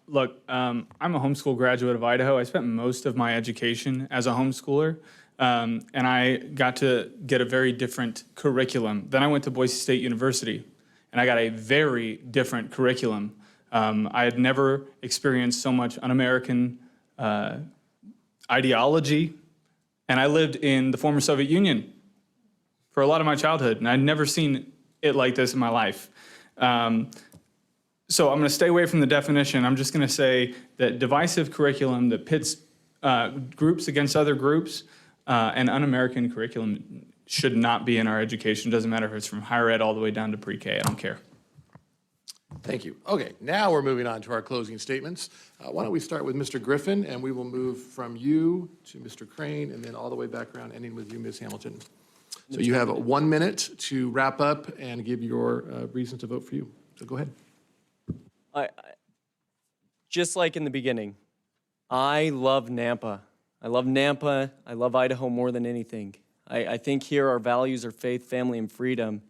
Look, I'm a homeschool graduate of Idaho. I spent most of my education as a homeschooler, and I got to get a very different curriculum. Then I went to Boise State University, and I got a very different curriculum. I had never experienced so much un-American ideology, and I lived in the former Soviet Union for a lot of my childhood, and I'd never seen it like this in my life. So I'm going to stay away from the definition. I'm just going to say that divisive curriculum that pits groups against other groups and un-American curriculum should not be in our education. It doesn't matter if it's from higher ed all the way down to pre-K. I don't care. Thank you. Okay, now we're moving on to our closing statements. Why don't we start with Mr. Griffin, and we will move from you to Mr. Crane, and then all the way back around, ending with you, Ms. Hamilton. So you have 1 minute to wrap up and give your reasons to vote for you. So go ahead. Just like in the beginning, I love Nampa. I love Nampa. I love Idaho more than anything. I think here our values are faith, family, and freedom.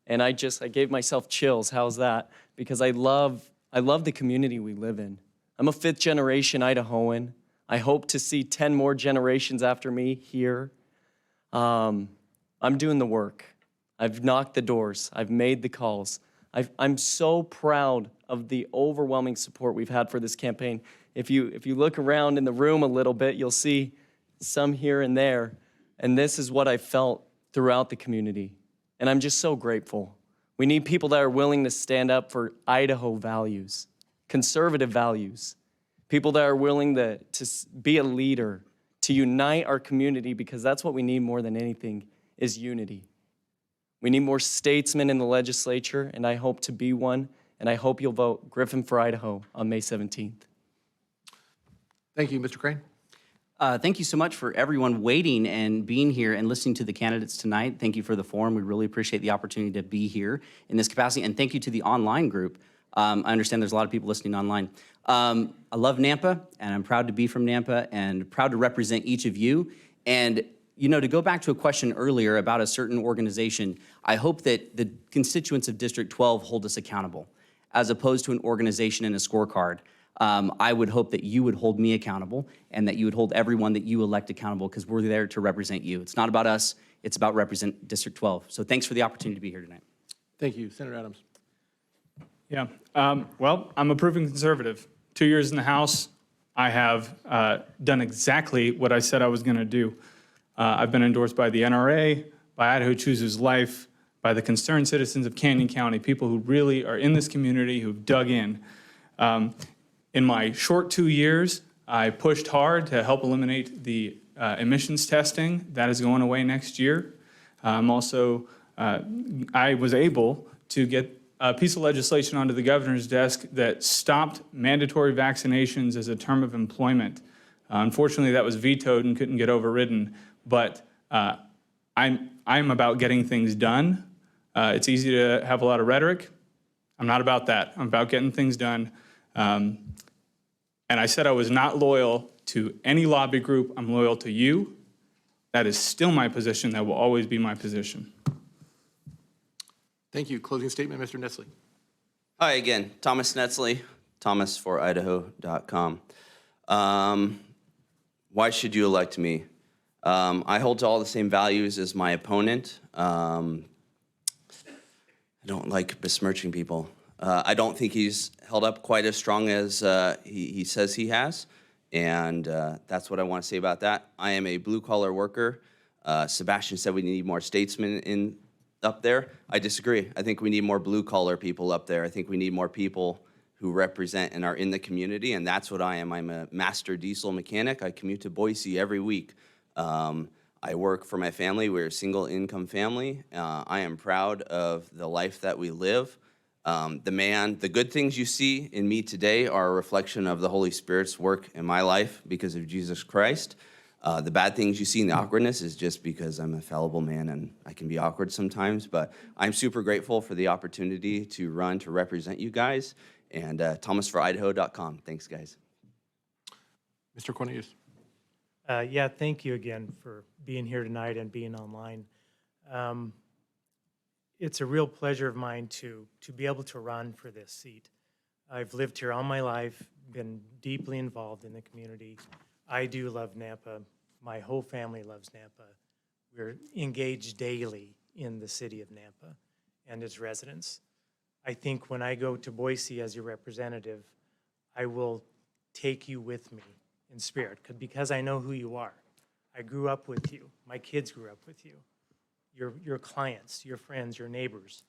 And I gave myself chills. How's that? Because I love the community we live in. I'm a 5th generation Idahoan. I hope to see 10 more generations after me here. I'm doing the work. I've knocked the doors. I've made the calls. I'm so proud of the overwhelming support we've had for this campaign. If you look around in the room a little bit, you'll see some here and there. And this is what I felt throughout the community. And I'm just so grateful. We need people that are willing to stand up for Idaho values, conservative values, people that are willing to be a leader, to unite our community, because that's what we need more than anything is unity. We need more statesmen in the legislature, and I hope to be one, and I hope you'll vote Griffin for Idaho on May 17th. Thank you, Mr. Crane. Thank you so much for everyone waiting and being here and listening to the candidates tonight. Thank you for the forum. We really appreciate the opportunity to be here in this capacity. And thank you to the online group. I understand there's a lot of people listening online. I love Nampa, and I'm proud to be from Nampa and proud to represent each of you. And you know, to go back to a question earlier about a certain organization, I hope that the constituents of District 12 hold us accountable, as opposed to an organization and a scorecard. I would hope that you would hold me accountable and that you would hold everyone that you elect accountable, because we're there to represent you. It's not about us, it's about represent District 12. So thanks for the opportunity to be here tonight. Thank you. Senator Adams. Yeah, well, I'm a proven conservative. 2 years in the House, I have done exactly what I said I was going to do. I've been endorsed by the NRA, by Idaho Chooses Life, by the concerned citizens of Canyon County, people who really are in this community, who've dug in. In my short 2 years, I pushed hard to help eliminate the emissions testing. That is going away next year. Also, I was able to get a piece of legislation onto the governor's desk that stopped mandatory vaccinations as a term of employment. Unfortunately, that was vetoed and couldn't get overridden. But I'm about getting things done. It's easy to have a lot of rhetoric. I'm not about that. I'm about getting things done. And I said I was not loyal to any lobby group. I'm loyal to you. That is still my position. That will always be my position. Thank you. Closing statement, Mr. Netzley. Hi again, Thomas Netzley, thomasforidaho.com. Why should you elect me? I hold to all the same values as my opponent. I don't like besmirching people. I don't think he's held up quite as strong as he says he has, and that's what I want to say about that. I am a blue-collar worker. Sebastian said we need more statesmen up there. I disagree. I think we need more blue-collar people up there. I think we need more people who represent and are in the community, and that's what I am. I'm a master diesel mechanic. I commute to Boise every week. I work for my family. We're a single-income family. I am proud of the life that we live. The good things you see in me today are a reflection of the Holy Spirit's work in my life because of Jesus Christ. The bad things you see in the awkwardness is just because I'm a fallible man and I can be awkward sometimes, but I'm super grateful for the opportunity to run to represent you guys, and thomasforidaho.com. Thanks, guys. Mr. Cornilles. Yeah, thank you again for being here tonight and being online. It's a real pleasure of mine to be able to run for this seat. I've lived here all my life, been deeply involved in the community. I do love Nampa. My whole family loves Nampa. We're engaged daily in the city of Nampa and its residents. I think when I go to Boise as your representative, I will take you with me in spirit because I know who you are. I grew up with you. My kids grew up with you. Your clients, your friends, your neighbors.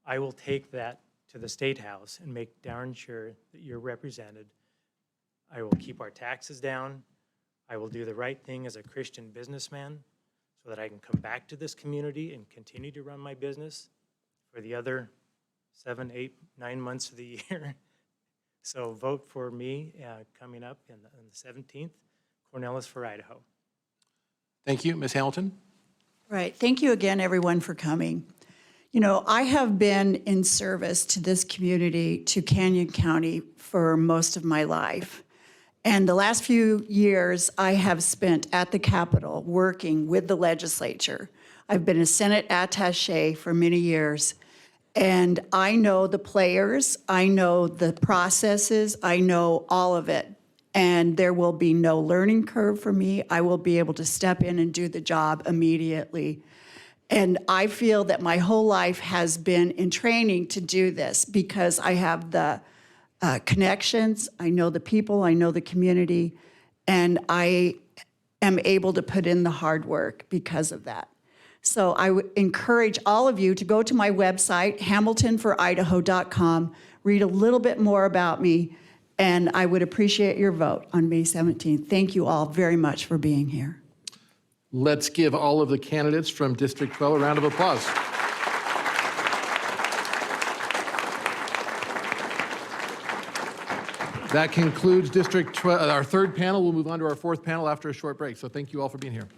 I will take that to the State House and make darn sure that you're represented. I will keep our taxes down. I will do the right thing as a Christian businessman so that I can come back to this community and continue to run my business for the other 7, 8, 9 months of the year. So vote for me coming up on the 17th, Cornilles for Idaho. Thank you. Ms. Hamilton? Right. Thank you again, everyone, for coming. You know, I have been in service to this community, to Canyon County, for most of my life. And the last few years, I have spent at the Capitol working with the legislature. I've been a Senate attaché for many years. And I know the players, I know the processes, I know all of it. And there will be no learning curve for me. I will be able to step in and do the job immediately. And I feel that my whole life has been in training to do this because I have the connections, I know the people, I know the community, and I am able to put in the hard work because of that. So I would encourage all of you to go to my website, hamiltonforidaho.com, read a little bit more about me, and I would appreciate your vote on May 17th. Thank you all very much for being here. Let's give all of the candidates from District 12 a round of applause. That concludes District 12, our third panel. We'll move on to our fourth panel after a short break. So thank you all for being here.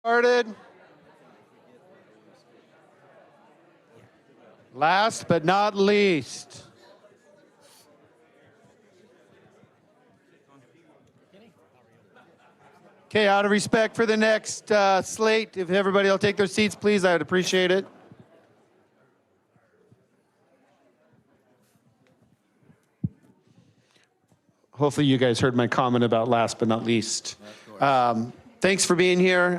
Started. Last but not least. Okay, out of respect for the next slate, if everybody will take their seats, please, I would appreciate it. Hopefully you guys heard my comment about last but not least. Thanks for being here.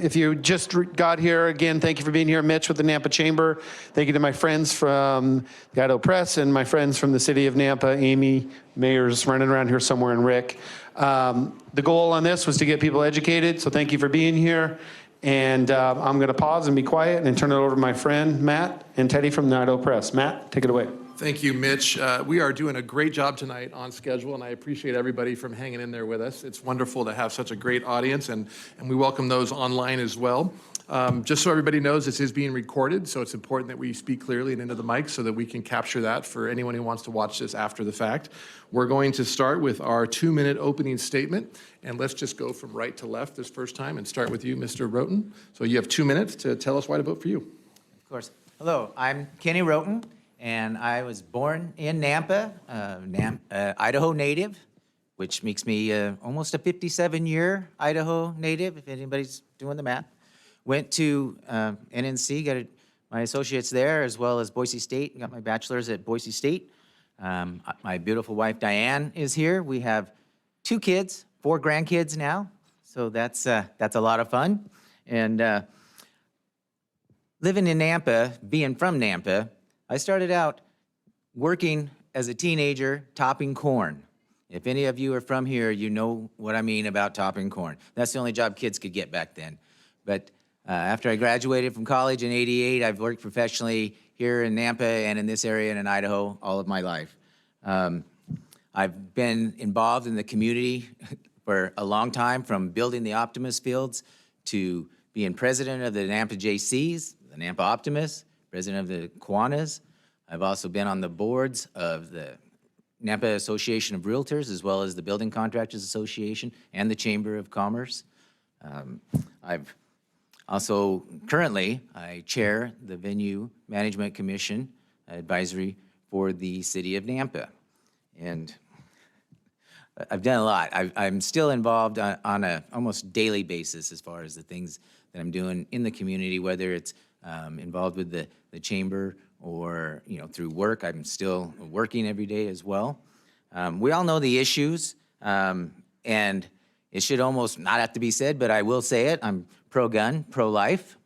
If you just got here, again, thank you for being here. Mitch with the Nampa Chamber. Thank you to my friends from the Idaho Press and my friends from the city of Nampa, Amy, Mayor's running around here somewhere, and Rick. The goal on this was to get people educated, so thank you for being here. And I'm going to pause and be quiet and turn it over to my friend, Matt and Teddy from the Idaho Press. Matt, take it away. Thank you, Mitch. We are doing a great job tonight on schedule, and I appreciate everybody from hanging in there with us. It's wonderful to have such a great audience, and we welcome those online as well. Just so everybody knows, this is being recorded, so it's important that we speak clearly and into the mic so that we can capture that for anyone who wants to watch this after the fact. We're going to start with our 2-minute opening statement, and let's just go from right to left this first time and start with you, Mr. Roten. So you have 2 minutes to tell us why to vote for you. Of course. Hello, I'm Kenny Roten, and I was born in Nampa, Idaho native, which makes me almost a 57-year Idaho native, if anybody's doing the math. Went to NNC, got my associates there, as well as Boise State, got my bachelor's at Boise State. My beautiful wife, Diane, is here. We have 2 kids, 4 grandkids now, so that's a lot of fun. And living in Nampa, being from Nampa, I started out working as a teenager topping corn. If any of you are from here, you know what I mean about topping corn. That's the only job kids could get back then. But after I graduated from college in '88, I've worked professionally here in Nampa and in this area and in Idaho all of my life. I've been involved in the community for a long time, from building the Optimus fields to being president of the Nampa JCs, the Nampa Optimus, president of the Kiwanis. I've also been on the boards of the Nampa Association of Realtors, as well as the Building Contractors Association and the Chamber of Commerce. I've also, currently, I chair the Venue Management Commission advisory for the city of Nampa. And I've done a lot. I'm still involved on a almost daily basis as far as the things that I'm doing in the community, whether it's involved with the chamber or through work. I'm still working every day as well. We all know the issues, and it should almost not have to be said, but I will say it. I'm pro-gun, pro-life.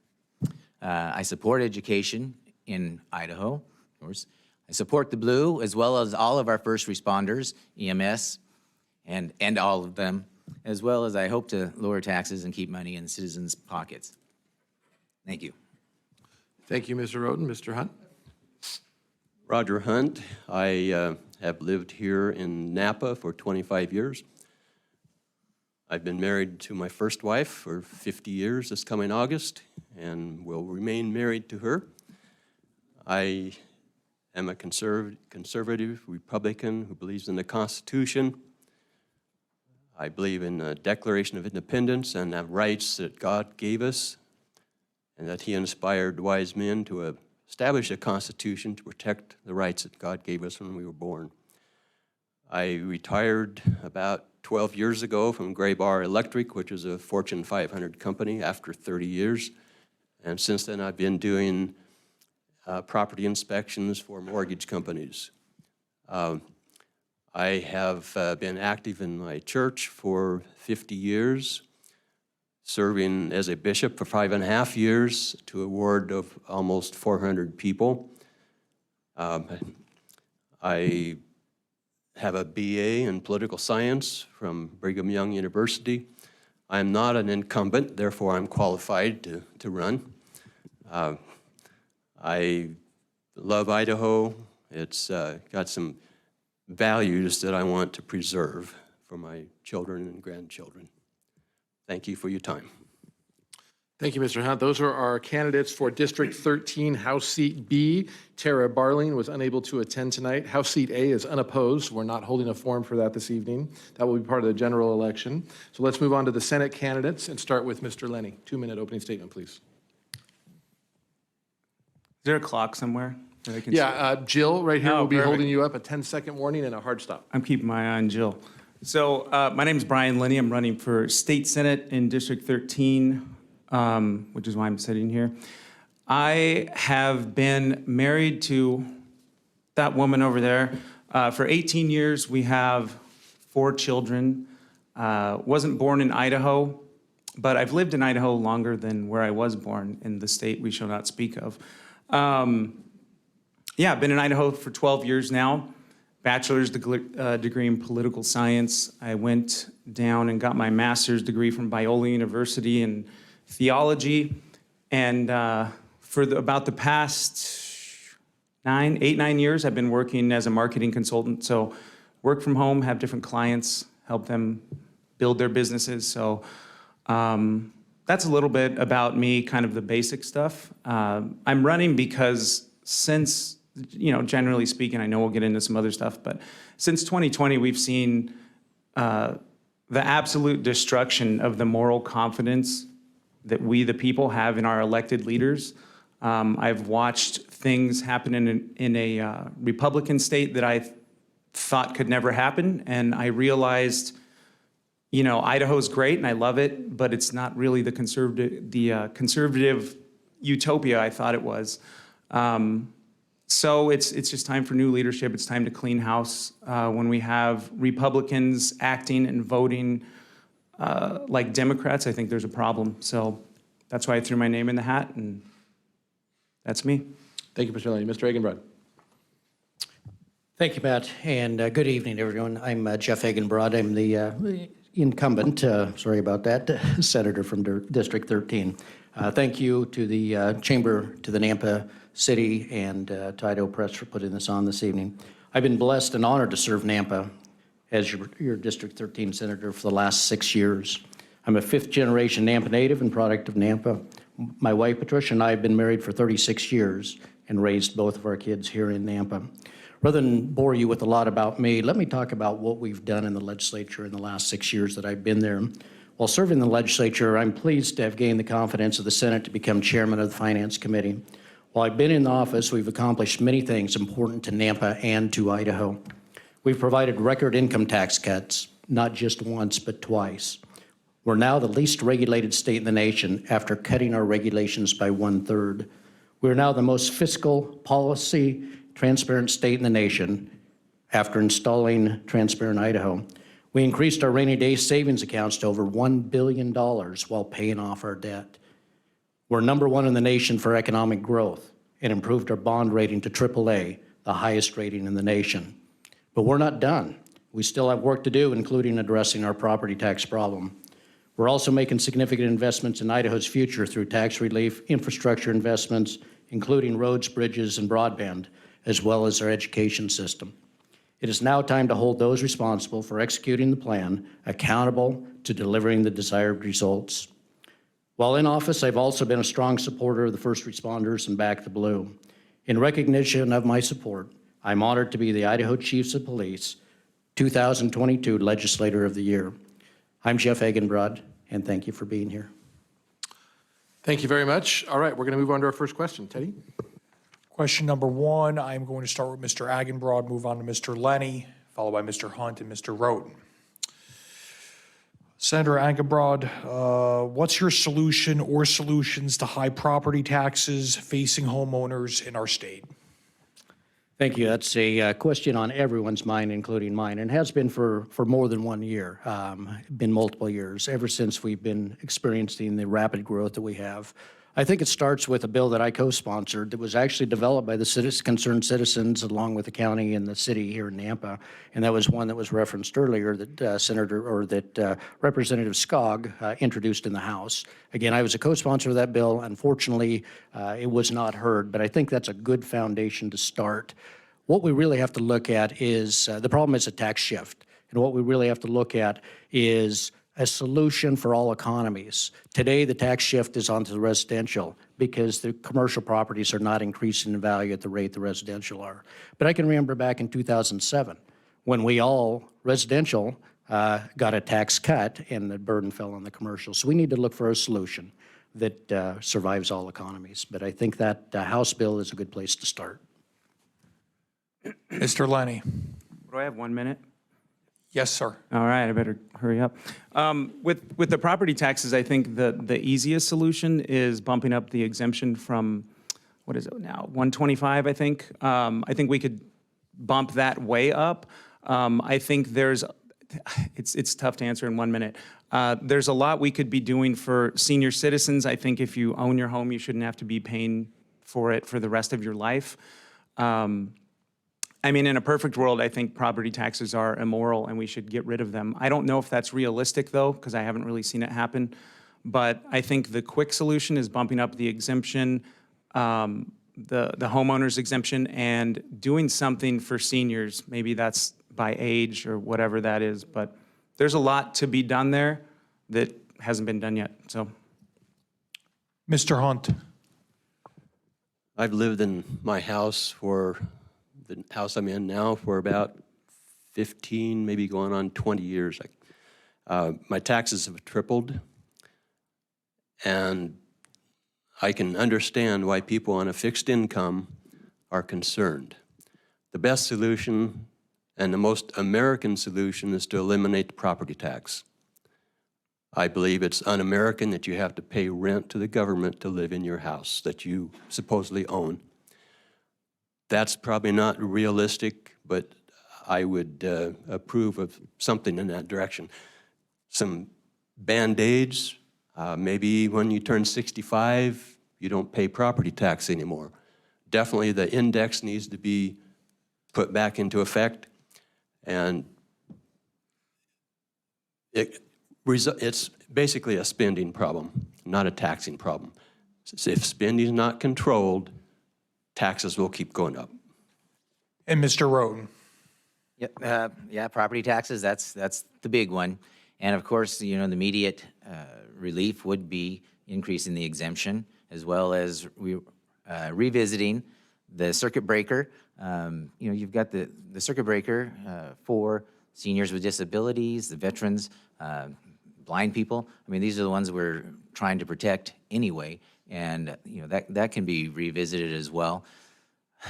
I support education in Idaho, of course. I support the Blue, as well as all of our first responders, EMS, and all of them, as well as I hope to lower taxes and keep money in citizens' pockets. Thank you. Thank you, Mr. Roten. Mr. Hunt? Roger Hunt. I have lived here in Nampa for 25 years. I've been married to my first wife for 50 years this coming August, and will remain married to her. I am a conservative Republican who believes in the Constitution. I believe in the Declaration of Independence and the rights that God gave us, and that He inspired wise men to establish a Constitution to protect the rights that God gave us when we were born. I retired about 12 years ago from Gray Bar Electric, which is a Fortune 500 company, after 30 years. And since then, I've been doing property inspections for mortgage companies. I have been active in my church for 50 years, serving as a bishop for 5.5 years to a ward of almost 400 people. I have a BA in political science from Brigham Young University. I'm not an incumbent, therefore I'm qualified to run. I love Idaho. It's got some values that I want to preserve for my children and grandchildren. Thank you for your time. Thank you, Mr. Hunt. Those are our candidates for District 13, House Seat B. Tara Barling was unable to attend tonight. House Seat A is unopposed. We're not holding a forum for that this evening. That will be part of the general election. So let's move on to the Senate candidates and start with Mr. Lenney. 2-minute opening statement, please. Is there a clock somewhere that I can see? Yeah, Jill right here Oh, will be perfect. holding you up, a 10-second warning and a hard stop. I'm keeping my eye on Jill. So my name is Brian Lenney. I'm running for State Senate in District 13, which is why I'm sitting here. I have been married to that woman over there for 18 years. We have 4 children. Wasn't born in Idaho, but I've lived in Idaho longer than where I was born, in the state we shall not speak of. Yeah, I've been in Idaho for 12 years now. Bachelor's degree in political science. I went down and got my master's degree from Biola University in theology. And for about the past 8-9 years, I've been working as a marketing consultant. So work from home, have different clients, help them build their businesses. So that's a little bit about me, kind of the basic stuff. I'm running because since, generally speaking, I know we'll get into some other stuff, but since 2020, we've seen the absolute destruction of the moral confidence that we, the people, have in our elected leaders. I've watched things happen in a Republican state that I thought could never happen, and I realized, Idaho's great and I love it, but it's not really the conservative utopia I thought it was. So it's just time for new leadership. It's time to clean house. When we have Republicans acting and voting like Democrats, I think there's a problem. So that's why I threw my name in the hat, and that's me. Thank you, Mr. Lenney. Mr. Agenbroad. Thank you, Matt, and good evening, everyone. I'm Jeff Agenbroad. I'm the incumbent, sorry about that, senator from District 13. Thank you to the Chamber, to the Nampa City, and to Idaho Press for putting this on this evening. I've been blessed and honored to serve Nampa as your District 13 senator for the last 6 years. I'm a 5th-generation Nampa native and product of Nampa. My wife, Patricia, and I have been married for 36 years and raised both of our kids here in Nampa. Rather than bore you with a lot about me, let me talk about what we've done in the legislature in the last 6 years that I've been there. While serving the legislature, I'm pleased to have gained the confidence of the Senate to become chairman of the Finance Committee. While I've been in the office, we've accomplished many things important to Nampa and to Idaho. We've provided record income tax cuts, not just once, but twice. We're now the least regulated state in the nation after cutting our regulations by 1/3. We're now the most fiscal policy transparent state in the nation after installing Transparent Idaho. We increased our rainy day savings accounts to over $1 billion while paying off our debt. We're #1 in the nation for economic growth and improved our bond rating to AAA, the highest rating in the nation. But we're not done. We still have work to do, including addressing our property tax problem. We're also making significant investments in Idaho's future through tax relief, infrastructure investments, including roads, bridges, and broadband, as well as our education system. It is now time to hold those responsible for executing the plan accountable to delivering the desired results. While in office, I've also been a strong supporter of the first responders and Back the Blue. In recognition of my support, I'm honored to be the Idaho Chiefs of Police 2022 Legislator of the Year. I'm Jeff Agenbroad, and thank you for being here. Thank you very much. All right, we're going to move on to our first question. Teddy? Question number 1, I'm going to start with Mr. Agenbroad, move on to Mr. Lenney, followed by Mr. Hunt and Mr. Roten. Senator Agenbroad, what's your solution or solutions to high property taxes facing homeowners in our state? Thank you. That's a question on everyone's mind, including mine, and has been for more than 1 year, been multiple years, ever since we've been experiencing the rapid growth that we have. I think it starts with a bill that I co-sponsored that was actually developed by the concerned citizens along with the county and the city here in Nampa, and that was one that was referenced earlier that Representative Skaug introduced in the House. Again, I was a co-sponsor of that bill. Unfortunately, it was not heard, but I think that's a good foundation to start. What we really have to look at is, the problem is a tax shift, and what we really have to look at is a solution for all economies. Today, the tax shift is onto the residential because the commercial properties are not increasing in value at the rate the residential are. But I can remember back in 2007 when we all, residential, got a tax cut and the burden fell on the commercial. So we need to look for a solution that survives all economies. But I think that House bill is a good place to start. Mr. Lenney. Do I have 1 minute? Yes, sir. All right, I better hurry up. With the property taxes, I think the easiest solution is bumping up the exemption from, what is it now, 125, I think. I think we could bump that way up. I think it's tough to answer in 1 minute. There's a lot we could be doing for senior citizens. I think if you own your home, you shouldn't have to be paying for it for the rest of your life. I mean, in a perfect world, I think property taxes are immoral and we should get rid of them. I don't know if that's realistic, though, because I haven't really seen it happen. But I think the quick solution is bumping up the exemption, the homeowner's exemption, and doing something for seniors. Maybe that's by age or whatever that is. But there's a lot to be done there that hasn't been done yet. So, Mr. Hunt. I've lived in my house for the house I'm in now for about 15, maybe going on 20 years. My taxes have tripled, and I can understand why people on a fixed income are concerned. The best solution and the most American solution is to eliminate the property tax. I believe it's un-American that you have to pay rent to the government to live in your house that you supposedly own. That's probably not realistic, but I would approve of something in that direction. Some Band-Aids, maybe when you turn 65, you don't pay property tax anymore. Definitely the index needs to be put back into effect, and it's basically a spending problem, not a taxing problem. If spending is not controlled, taxes will keep going up. And Mr. Roden. Yeah, property taxes, that's the big one. And of course, you know, the immediate relief would be increasing the exemption, as well as revisiting the circuit breaker. You know, you've got the circuit breaker for seniors with disabilities, the veterans, blind people. I mean, these are the ones we're trying to protect anyway. And, you know, that can be revisited as well.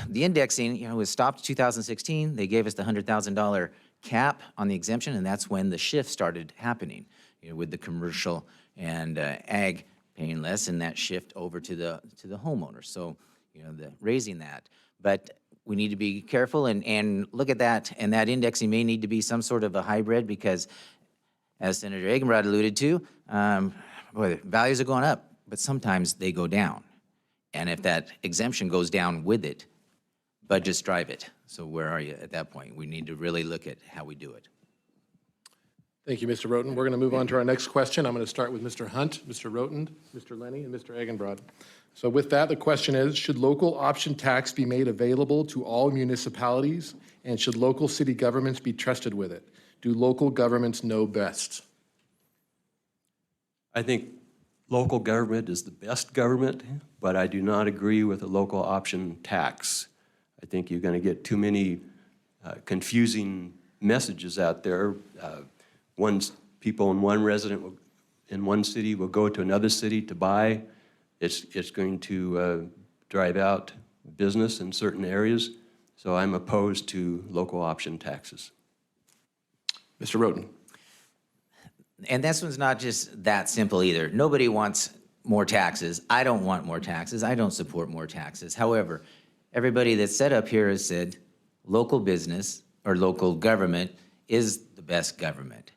The indexing, you know, was stopped in 2016. They gave us the $100,000 cap on the exemption, and that's when the shift started happening, you know, with the commercial and ag paying less, and that shift over to the homeowners. So, you know, raising that. But we need to be careful and look at that, and that indexing may need to be some sort of a hybrid because, as Senator Agenbroad alluded to, boy, values are going up, but sometimes they go down. And if that exemption goes down with it, budgets drive it. So where are you at that point? We need to really look at how we do it. Thank you, Mr. Roten. We're going to move on to our next question. I'm going to start with Mr. Hunt, Mr. Roten, Mr. Lenney, and Mr. Agenbroad. So with that, the question is, should local option tax be made available to all municipalities, and should local city governments be trusted with it? Do local governments know best? I think local government is the best government, but I do not agree with a local option tax. I think you're going to get too many confusing messages out there. People in in one city will go to another city to buy. It's going to drive out business in certain areas. So I'm opposed to local option taxes. Mr. Roten. And this one's not just that simple either. Nobody wants more taxes. I don't want more taxes. I don't support more taxes. However, everybody that's set up here has said local business or local government is the best government.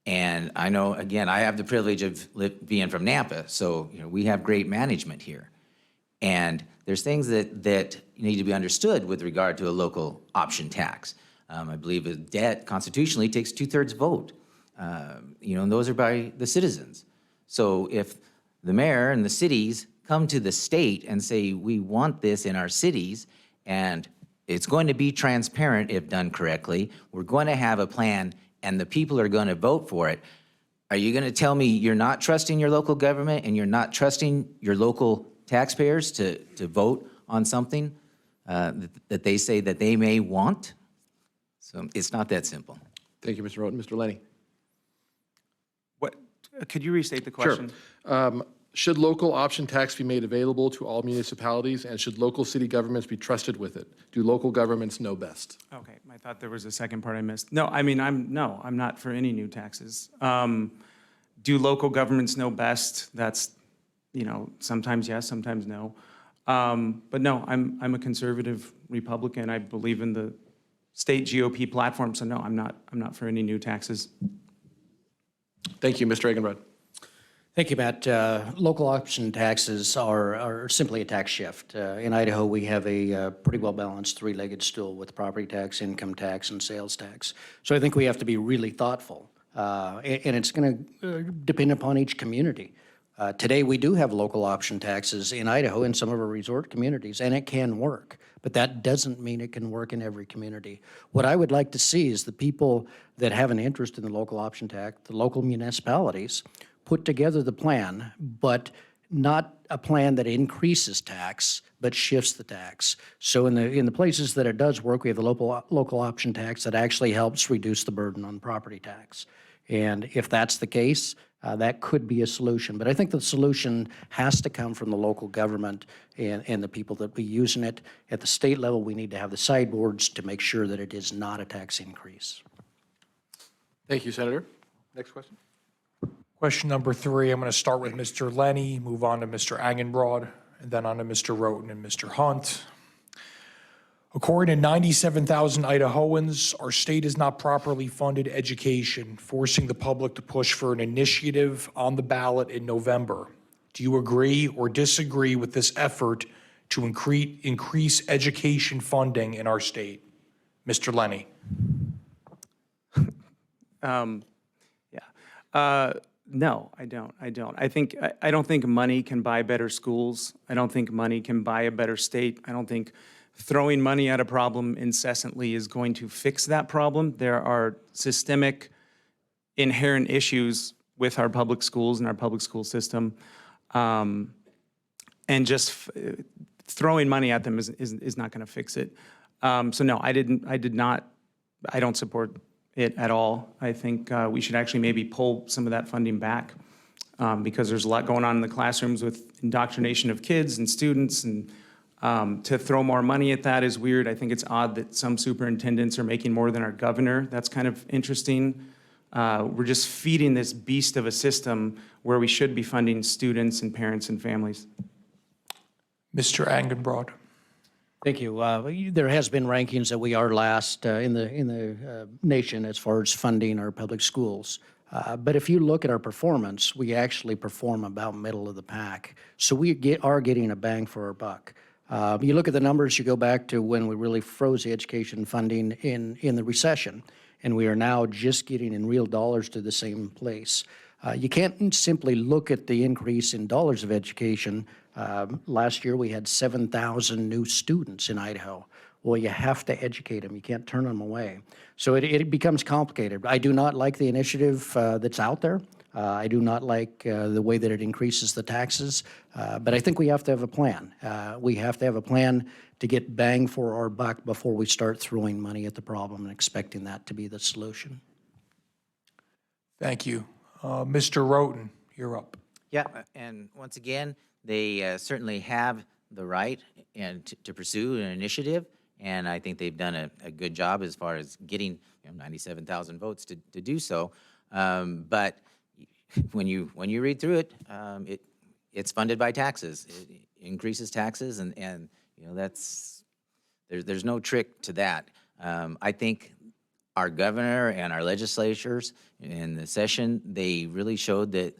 And I know, again, I have the privilege of being from Nampa, so you know, we have great management here. And there's things that need to be understood with regard to a local option tax. I believe a debt constitutionally takes 2/3 vote. You know, and those are by the citizens. So if the mayor and the cities come to the state and say, we want this in our cities, and it's going to be transparent if done correctly, we're going to have a plan, and the people are going to vote for it, Are you going to tell me you're not trusting your local government and you're not trusting your local taxpayers to vote on something that they say that they may want? So it's not that simple. Thank you, Mr. Roten. Mr. Lenney. Could you restate the question? Sure. Should local option tax be made available to all municipalities, and should local city governments be trusted with it? Do local governments know best? Okay, I thought there was a second part I missed. No, I mean, I'm not for any new taxes. Do local governments know best? That's, sometimes yes, sometimes no. But no, I'm a conservative Republican. I believe in the state GOP platform, so no, I'm not for any new taxes. Thank you, Mr. Agenbroad. Thank you, Matt. Local option taxes are simply a tax shift. In Idaho, we have a pretty well-balanced three-legged stool with property tax, income tax, and sales tax. So I think we have to be really thoughtful, and it's going to depend upon each community. Today, we do have local option taxes in Idaho in some of our resort communities, and it can work. But that doesn't mean it can work in every community. What I would like to see is the people that have an interest in the local option tax, the local municipalities, put together the plan, but not a plan that increases tax, but shifts the tax. So in the places that it does work, we have the local option tax that actually helps reduce the burden on property tax. And if that's the case, that could be a solution. But I think the solution has to come from the local government and the people that be using it. At the state level, we need to have the sideboards to make sure that it is not a tax increase. Thank you, Senator. Next question. Question number 3, I'm going to start with Mr. Lenney, move on to Mr. Agenbroad, and then on to Mr. Roten and Mr. Hunt. According to 97,000 Idahoans, our state has not properly funded education, forcing the public to push for an initiative on the ballot in November. Do you agree or disagree with this effort to increase education funding in our state? Mr. Lenney. No, I don't. I don't think money can buy better schools. I don't think money can buy a better state. I don't think throwing money at a problem incessantly is going to fix that problem. There are systemic, inherent issues with our public schools and our public school system. And just throwing money at them is not going to fix it. So no, I don't support it at all. I think we should actually maybe pull some of that funding back because there's a lot going on in the classrooms with indoctrination of kids and students, and to throw more money at that is weird. I think it's odd that some superintendents are making more than our governor. That's kind of interesting. We're just feeding this beast of a system where we should be funding students and parents and families. Mr. Agenbroad. Thank you. There has been rankings that we are last in the nation as far as funding our public schools. But if you look at our performance, we actually perform about middle of the pack. So we are getting a bang for our buck. You look at the numbers, you go back to when we really froze the education funding in the recession, and we are now just getting in real dollars to the same place. You can't simply look at the increase in dollars of education. Last year, we had 7,000 new students in Idaho. Well, you have to educate them. You can't turn them away. So it becomes complicated. I do not like the initiative that's out there. I do not like the way that it increases the taxes. But I think we have to have a plan. We have to have a plan to get bang for our buck before we start throwing money at the problem and expecting that to be the solution. Thank you. Mr. Roten, you're up. Yeah, and once again, they certainly have the right and to pursue an initiative, and I think they've done a good job as far as getting 97,000 votes to do so. But when you read through it, it's funded by taxes. It increases taxes, and there's no trick to that. I think our governor and our legislatures in the session, they really showed that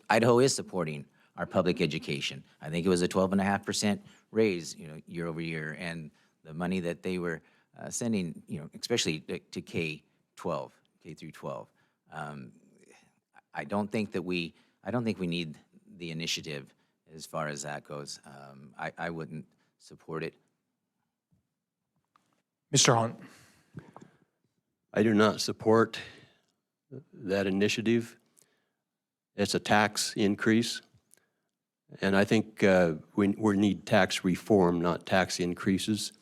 Idaho is supporting our public education. I think it was a 12.5% raise, year over year, and the money that they were sending, especially to K-12, K through 12. I don't think we need the initiative as far as that goes. I wouldn't support it. Mr. Hunt. I do not support that initiative. It's a tax increase. And I think we need tax reform, not tax increases.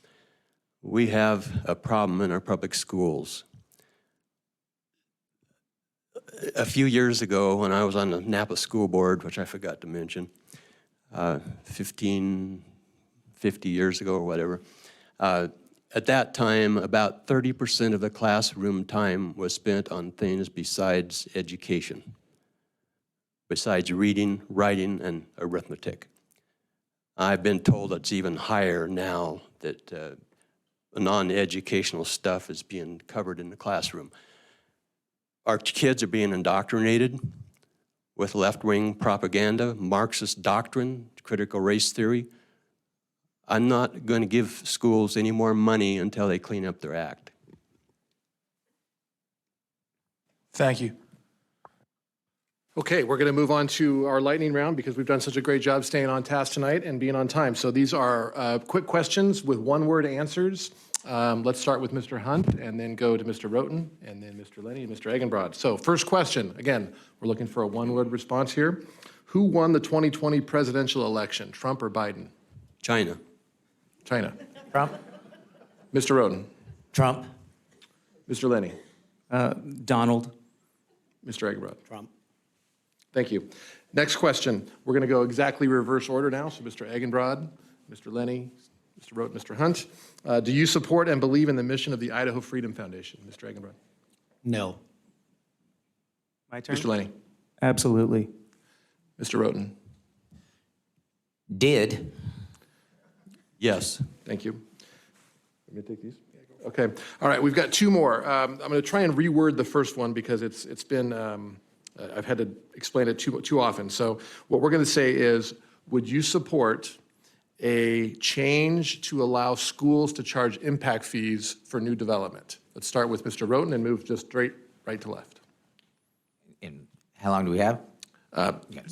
We have a problem in our public schools. A few years ago, when I was on the Napa School Board, which I forgot to mention, 50 years ago or whatever, at that time, about 30% of the classroom time was spent on things besides education, besides reading, writing, and arithmetic. I've been told it's even higher now that non-educational stuff is being covered in the classroom. Our kids are being indoctrinated with left-wing propaganda, Marxist doctrine, critical race theory. I'm not going to give schools any more money until they clean up their act. Thank you. Okay, we're going to move on to our lightning round because we've done such a great job staying on task tonight and being on time. So these are quick questions with one-word answers. Let's start with Mr. Hunt and then go to Mr. Roten and then Mr. Lenney and Mr. Agenbroad. So first question, again, we're looking for a one-word response here. Who won the 2020 presidential election, Trump or Biden? China. China. Trump. Mr. Roten. Trump. Mr. Lenney. Donald. Mr. Agenbroad. Trump. Thank you. Next question. We're going to go exactly reverse order now. So Mr. Agenbroad, Mr. Lenney, Mr. Roten, Mr. Hunt. Do you support and believe in the mission of the Idaho Freedom Foundation? Mr. Agenbroad. No. My turn? Mr. Lenney. Absolutely. Mr. Roten. Did. Yes. Thank you. Let me take these. Okay. All right. We've got two more. I'm going to try and reword the first one because it's been I've had to explain it too often. So what we're going to say is, would you support a change to allow schools to charge impact fees for new development? Let's start with Mr. Roten and move just straight right to left. And how long do we have?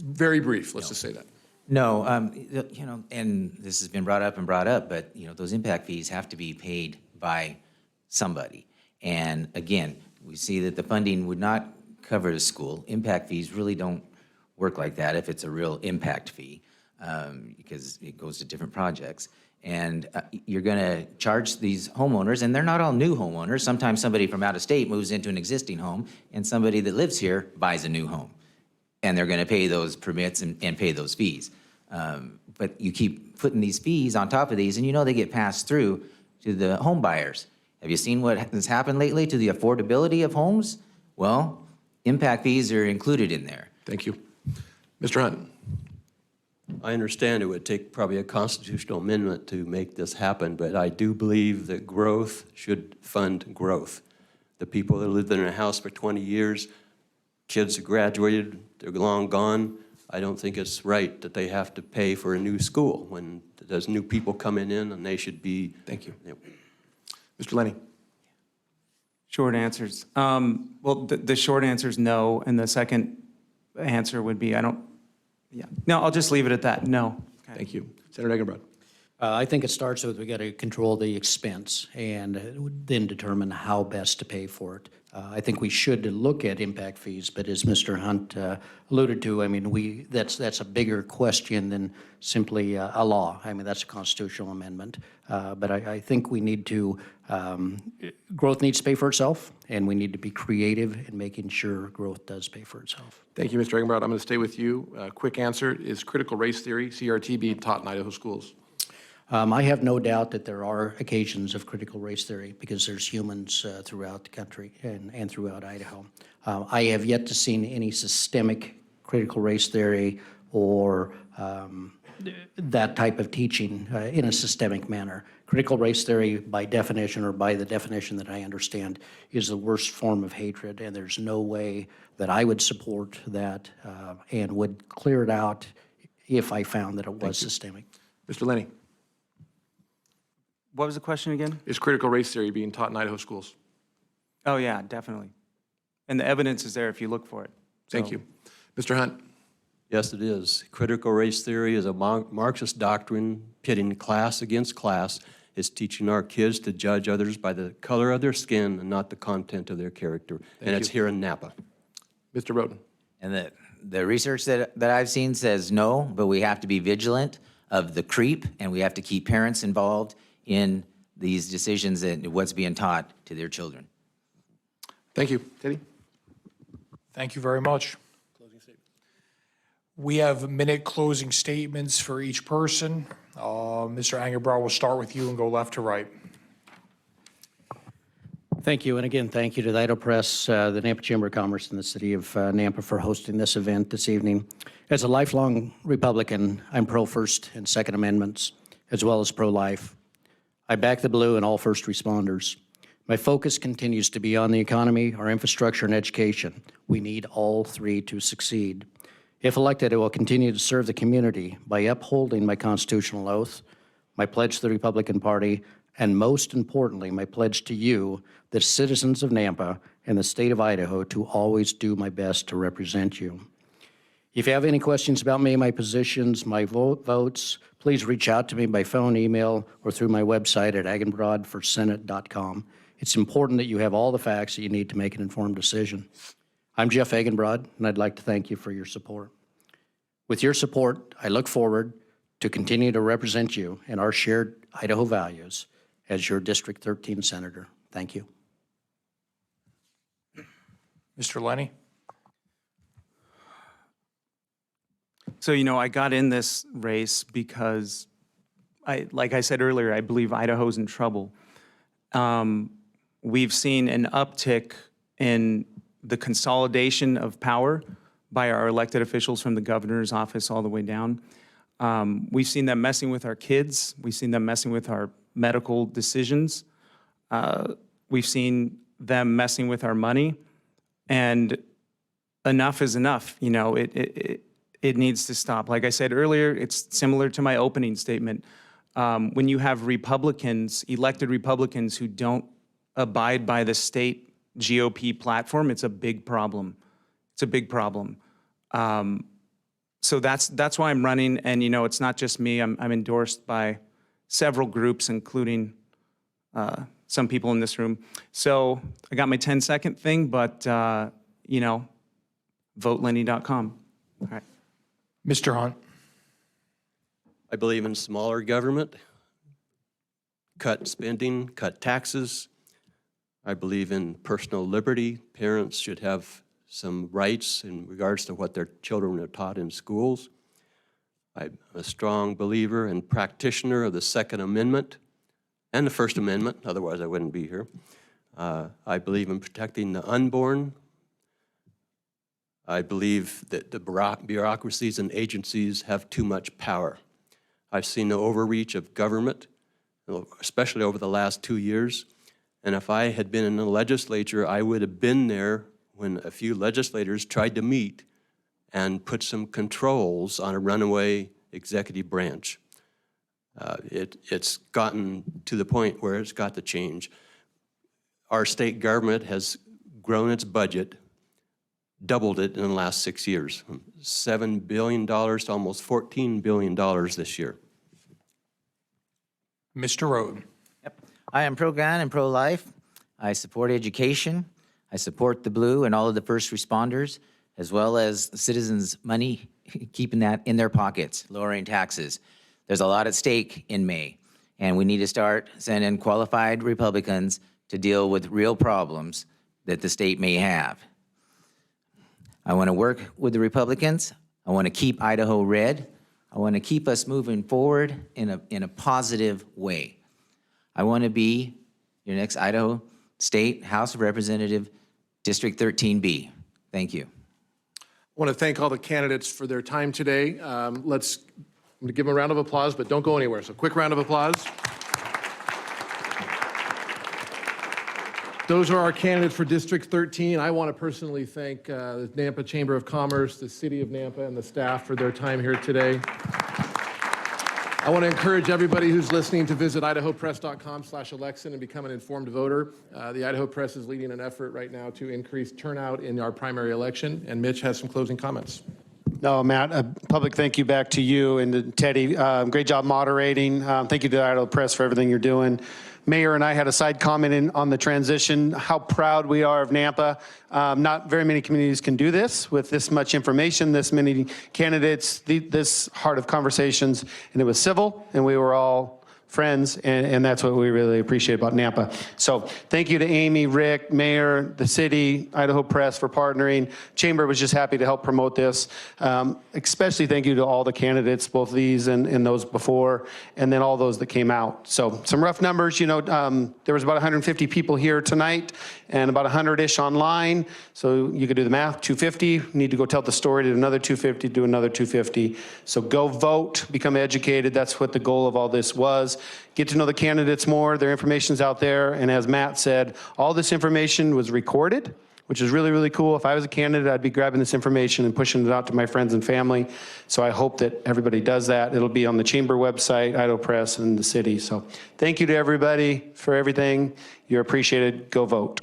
Very brief. Let's just say that. No, and this has been brought up, but, those impact fees have to be paid by somebody. And again, we see that the funding would not cover the school. Impact fees really don't work like that if it's a real impact fee, because it goes to different projects. And you're going to charge these homeowners, and they're not all new homeowners. Sometimes somebody from out of state moves into an existing home, and somebody that lives here buys a new home. And they're going to pay those permits and pay those fees. But you keep putting these fees on top of these, and they get passed through to the home buyers. Have you seen what has happened lately to the affordability of homes? Well, impact fees are included in there. Thank you. Mr. Hunt. I understand it would take probably a constitutional amendment to make this happen, but I do believe that growth should fund growth. The people that lived in a house for 20 years, kids have graduated, they're long gone. I don't think it's right that they have to pay for a new school when there's new people coming in and they should be. Thank you. Mr. Lenney. Short answers. Well, the short answer is no, and the second answer would be No, I'll just leave it at that. No. Okay. Thank you. Senator Agenbroad. I think it starts with we got to control the expense and then determine how best to pay for it. I think we should look at impact fees, but as Mr. Hunt alluded to, I mean, that's a bigger question than simply a law. I mean, that's a constitutional amendment. But I think we need to, growth needs to pay for itself, and we need to be creative in making sure growth does pay for itself. Thank you, Mr. Agenbroad. I'm going to stay with you. Quick answer, is critical race theory, CRT, being taught in Idaho schools? I have no doubt that there are occasions of critical race theory because there's humans throughout the country and throughout Idaho. I have yet to see any systemic critical race theory or that type of teaching in a systemic manner. Critical race theory, by definition, or by the definition that I understand, is the worst form of hatred, and there's no way that I would support that and would clear it out if I found that it was systemic. Mr. Lenney. What was the question again? Is critical race theory being taught in Idaho schools? Oh, yeah, definitely. And the evidence is there if you look for it. Thank you. Mr. Hunt. Yes, it is. Critical race theory is a Marxist doctrine pitting class against class. It's teaching our kids to judge others by the color of their skin and not the content of their character. And it's here in Napa. Mr. Roten. And The research that I've seen says no, but we have to be vigilant of the creep, and we have to keep parents involved in these decisions and what's being taught to their children. Thank you. Teddy? Thank you very much. We have minute closing statements for each person. Mr. Agenbroad, we'll start with you and go left to right. Thank you, and again, thank you to the Idaho Press, the Nampa Chamber of Commerce, and the City of Nampa for hosting this event this evening. As a lifelong Republican, I'm pro-First and Second Amendments, as well as pro-life. I back the blue and all first responders. My focus continues to be on the economy, our infrastructure, and education. We need all three to succeed. If elected, I will continue to serve the community by upholding my constitutional oath, my pledge to the Republican Party, and most importantly, my pledge to you, the citizens of Nampa and the state of Idaho, to always do my best to represent you. If you have any questions about me, my positions, my votes, please reach out to me by phone, email, or through my website at agenbroadforsenate.com. It's important that you have all the facts that you need to make an informed decision. I'm Jeff Agenbroad, and I'd like to thank you for your support. With your support, I look forward to continue to represent you and our shared Idaho values as your District 13 Senator. Thank you. Mr. Lenney? So, I got in this race because, like I said earlier, I believe Idaho's in trouble. We've seen an uptick in the consolidation of power by our elected officials from the governor's office all the way down. We've seen them messing with our kids. We've seen them messing with our medical decisions. We've seen them messing with our money. And enough is enough. It needs to stop. Like I said earlier, it's similar to my opening statement. When you have Republicans, elected Republicans, who don't abide by the state GOP platform, it's a big problem. It's a big problem. So that's why I'm running. And, it's not just me. I'm endorsed by several groups, including some people in this room. So I got my 10-second thing, but, votelenney.com. All right. Mr. Hunt? I believe in smaller government, cut spending, cut taxes. I believe in personal liberty. Parents should have some rights in regards to what their children are taught in schools. I'm a strong believer and practitioner of the Second Amendment and the First Amendment, otherwise I wouldn't be here. I believe in protecting the unborn. I believe that the bureaucracies and agencies have too much power. I've seen the overreach of government, especially over the last 2 years. And if I had been in the legislature, I would have been there when a few legislators tried to meet and put some controls on a runaway executive branch. It's gotten to the point where it's got to change. Our state government has grown its budget, doubled it in the last 6 years, from $7 billion to almost $14 billion this year. Mr. Roden? Yep. I am pro-gun and pro-life. I support education. I support the blue and all of the first responders, as well as the citizens' money, keeping that in their pockets, lowering taxes. There's a lot at stake in May, and we need to start sending qualified Republicans to deal with real problems that the state may have. I want to work with the Republicans. I want to keep Idaho red. I want to keep us moving forward in a positive way. I want to be your next Idaho State House of Representative, District 13B. Thank you. I want to thank all the candidates for their time today. I'm going to give them a round of applause, but don't go anywhere. So quick round of applause. Those are our candidates for District 13. I want to personally thank the Nampa Chamber of Commerce, the City of Nampa, and the staff for their time here today. I want to encourage everybody who's listening to visit idahopress.com/election and become an informed voter. The Idaho Press is leading an effort right now to increase turnout in our primary election, and Mitch has some closing comments. No, Matt, a public thank you back to you and to Teddy. Great job moderating. Thank you to the Idaho Press for everything you're doing. Mayor and I had a side comment on the transition, how proud we are of Nampa. Not very many communities can do this with this much information, this many candidates, this heart of conversations, and it was civil, and we were all friends, and that's what we really appreciate about Nampa. So thank you to Amy, Rick, Mayor, the city, Idaho Press for partnering. Chamber was just happy to help promote this. Especially thank you to all the candidates, both these and those before, and then all those that came out. So some rough numbers, you know, there was about 150 people here tonight and about 100-ish online. So you could do the math, 250, need to go tell the story to another 250, do another 250. So go vote, become educated. That's what the goal of all this was. Get to know the candidates more, their information's out there. And as Matt said, all this information was recorded, which is really, really cool. If I was a candidate, I'd be grabbing this information and pushing it out to my friends and family. So I hope that everybody does that. It'll be on the Chamber website, Idaho Press, and the city. So thank you to everybody for everything. You're appreciated. Go vote.